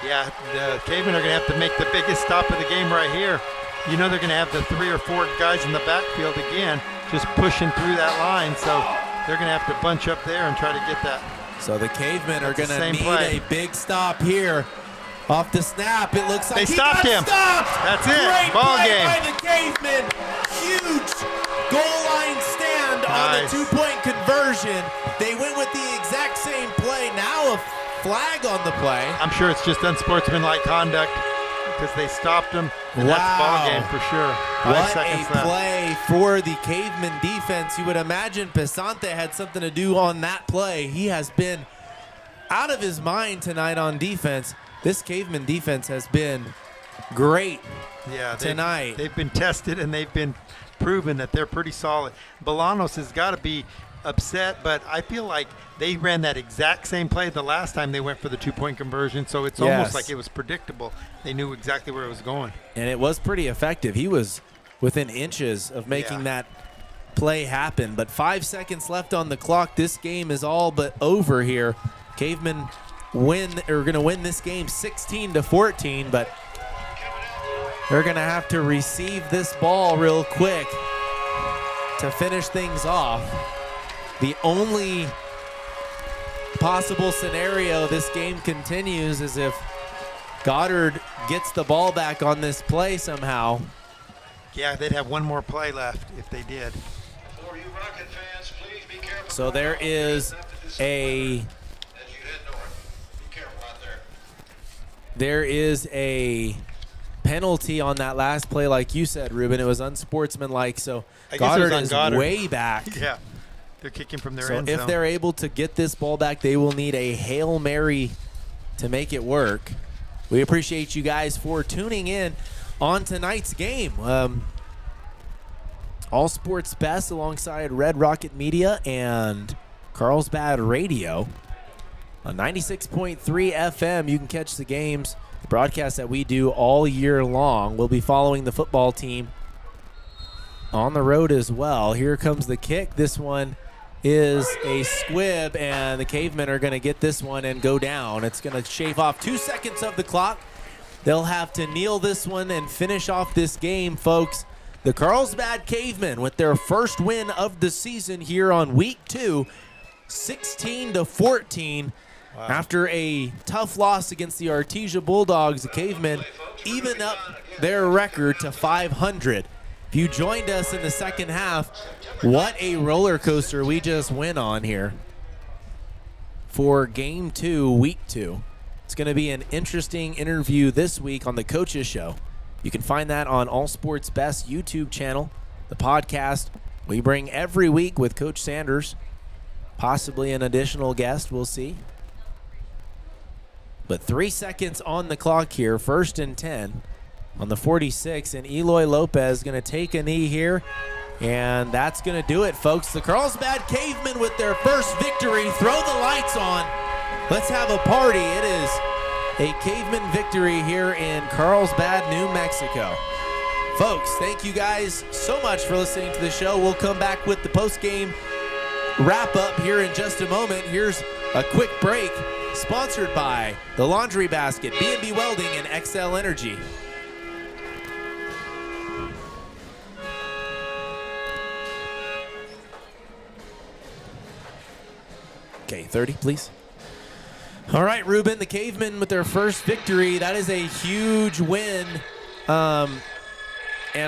Yeah, the Cavemen are going to have to make the biggest stop of the game right here. You know they're going to have the 3 or 4 guys in the backfield again, just pushing through that line. So they're going to have to bunch up there and try to get that. So the Cavemen are going to need a big stop here. Off the snap, it looks like they stopped him. Stopped. That's it. Great Ball play game. by the Cavemen. Huge goal line stand on the 2-point conversion. They went with the exact same play. Now a flag on the play. I'm sure it's just unsportsmanlike conduct because they stopped him. And that's ball game for sure. 5 seconds left. What a play for the Cavemen defense. You would imagine Pesante had something to do on that play. He has been out of his mind tonight on defense. This Cavemen defense has been great tonight. They've been tested and they've been proven that they're pretty solid. Bolanos has got to be upset, but I feel like they ran that exact same play the last time they went for the 2-point conversion, so it's almost like it was predictable. They knew exactly where it was going. And it was pretty effective. He was within inches of making that play happen. But 5 seconds left on the clock. This game is all but over here. Cavemen are going to win this game 16-14, but they're going to have to receive this ball real quick to finish things off. The only possible scenario this game continues is if Goddard gets the ball back on this play somehow. Yeah, they'd have one more play left if they did. For you Rocket fans, please be careful. So there is a penalty on that last play, like you said, Ruben. It was unsportsmanlike, so Goddard is way back. Yeah, they're kicking from their end zone. So if they're able to get this ball back, they will need a Hail Mary to make it work. We appreciate you guys for tuning in on tonight's game. All Sports Best alongside Red Rocket Media and Carlsbad Radio. On 96.3 FM, you can catch the games, the broadcast that we do all year long. We'll be following the football team on the road as well. Here comes the kick. This one is a squib, and the Cavemen are going to get this one and go down. It's going to shave off 2 seconds of the clock. They'll have to kneel this one and finish off this game, folks. The Carlsbad Cavemen with their first win of the season here on week 2, 16-14. Wow. After a tough loss against the Artesia Bulldogs, the Cavemen even up their record to 500. If you joined us in the second half, what a roller coaster we just went on here for game 2, week 2. It's going to be an interesting interview this week on the Coaches Show. You can find that on All Sports Best YouTube channel, the podcast we bring every week with Coach Sanders, possibly an additional guest, we'll see. But 3 seconds on the clock here, 1st and 10 on the 46, and Eloy Lopez going to take a knee here, and that's going to do it, folks. The Carlsbad Cavemen with their first victory. Throw the lights on. Let's have a party. It is a Caveman victory here in Carlsbad, New Mexico. Folks, thank you guys so much for listening to the show. We'll come back with the post-game wrap-up here in just a moment. Here's a quick break, sponsored by The Laundry Basket, B&B Welding, and XL Energy. Okay, 30, please. All right, Ruben, the Cavemen with their first victory. That is a huge win. And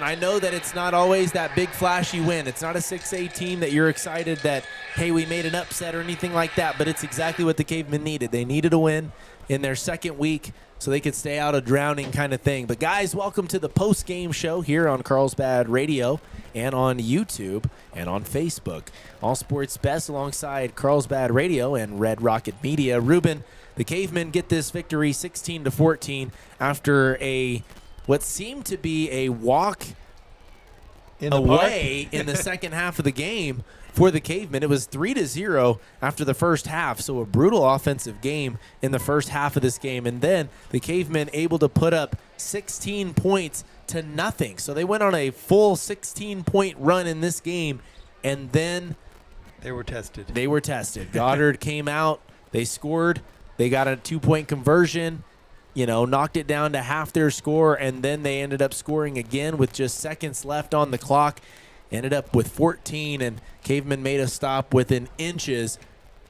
I know that it's not always that big, flashy win. It's not a 6A team that you're excited that, hey, we made an upset or anything like that, but it's exactly what the Cavemen needed. They needed a win in their second week so they could stay out of drowning kind of thing. But, guys, welcome to the post-game show here on Carlsbad Radio and on YouTube and on Facebook. All Sports Best alongside Carlsbad Radio and Red Rocket Media. Ruben, the Cavemen get this victory 16-14 after what seemed to be a walk away in the second half of the game for the Cavemen. It was 3-0 after the first half, so a brutal offensive game in the first half of this game. And then the Cavemen able to put up 16 points to nothing. So they went on a full 16-point run in this game, and then they were tested. Goddard came out. They scored. They got a 2-point conversion, knocked it down to half their score, and then they ended up scoring again with just seconds left on the clock. Ended up with 14, and Cavemen made a stop within inches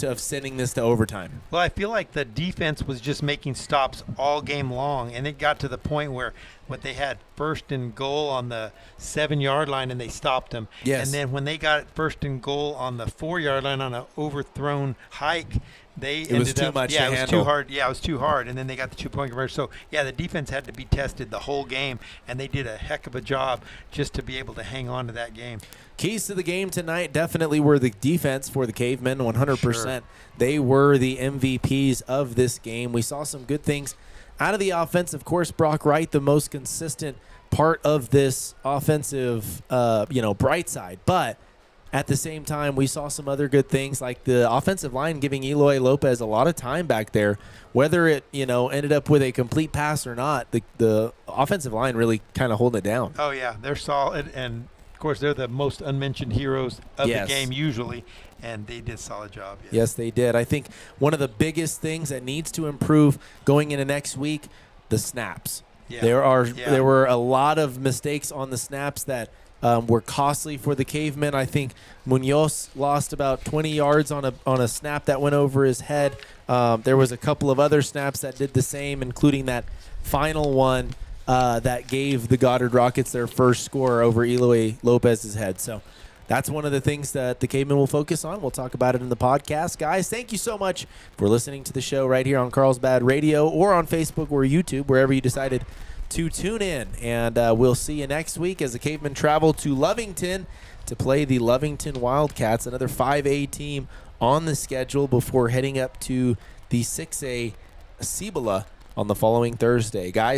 of sending this to overtime. Well, I feel like the defense was just making stops all game long, and it got to the point where they had 1st and goal on the 7-yard line, and they stopped them. Yes. And then when they got 1st and goal on the 4-yard line on an overthrown hike, it was too much to handle. It was too hard. Yeah, it was too hard. And then they got the 2-point conversion. So, yeah, the defense had to be tested the whole game, and they did a heck of a job just to be able to hang on to that game. Keys to the game tonight definitely were the defense for the Cavemen, 100%. Sure. They were the MVPs of this game. We saw some good things out of the offense. Of course, Brock Wright, the most consistent part of this offensive, bright side. But at the same time, we saw some other good things, like the offensive line giving Eloy Lopez a lot of time back there. Whether it, ended up with a complete pass or not, the offensive line really kind of holding it down. Oh, yeah, they're solid. And, of course, they're the most unmentioned heroes of Yes. the game usually, and they did a solid job. Yes, they did. I think one of the biggest things that needs to improve going into next week, the snaps. Yeah. There were a lot of mistakes on the snaps that were costly for the Cavemen. I think Munoz lost about 20 yards on a snap that went over his head. There was a couple of other snaps that did the same, including that final one that gave the Goddard Rockets their first score over Eloy Lopez's head. So that's one of the things that the Cavemen will focus on. We'll talk about it in the podcast. Guys, thank you so much for listening to the show right here on Carlsbad Radio or on Facebook or YouTube, wherever you decided to tune in. And we'll see you next week as the Cavemen travel to Lovington to play the Lovington Wildcats, another 5A team on the schedule before heading up to the 6A Cibola on the following Thursday. Guys,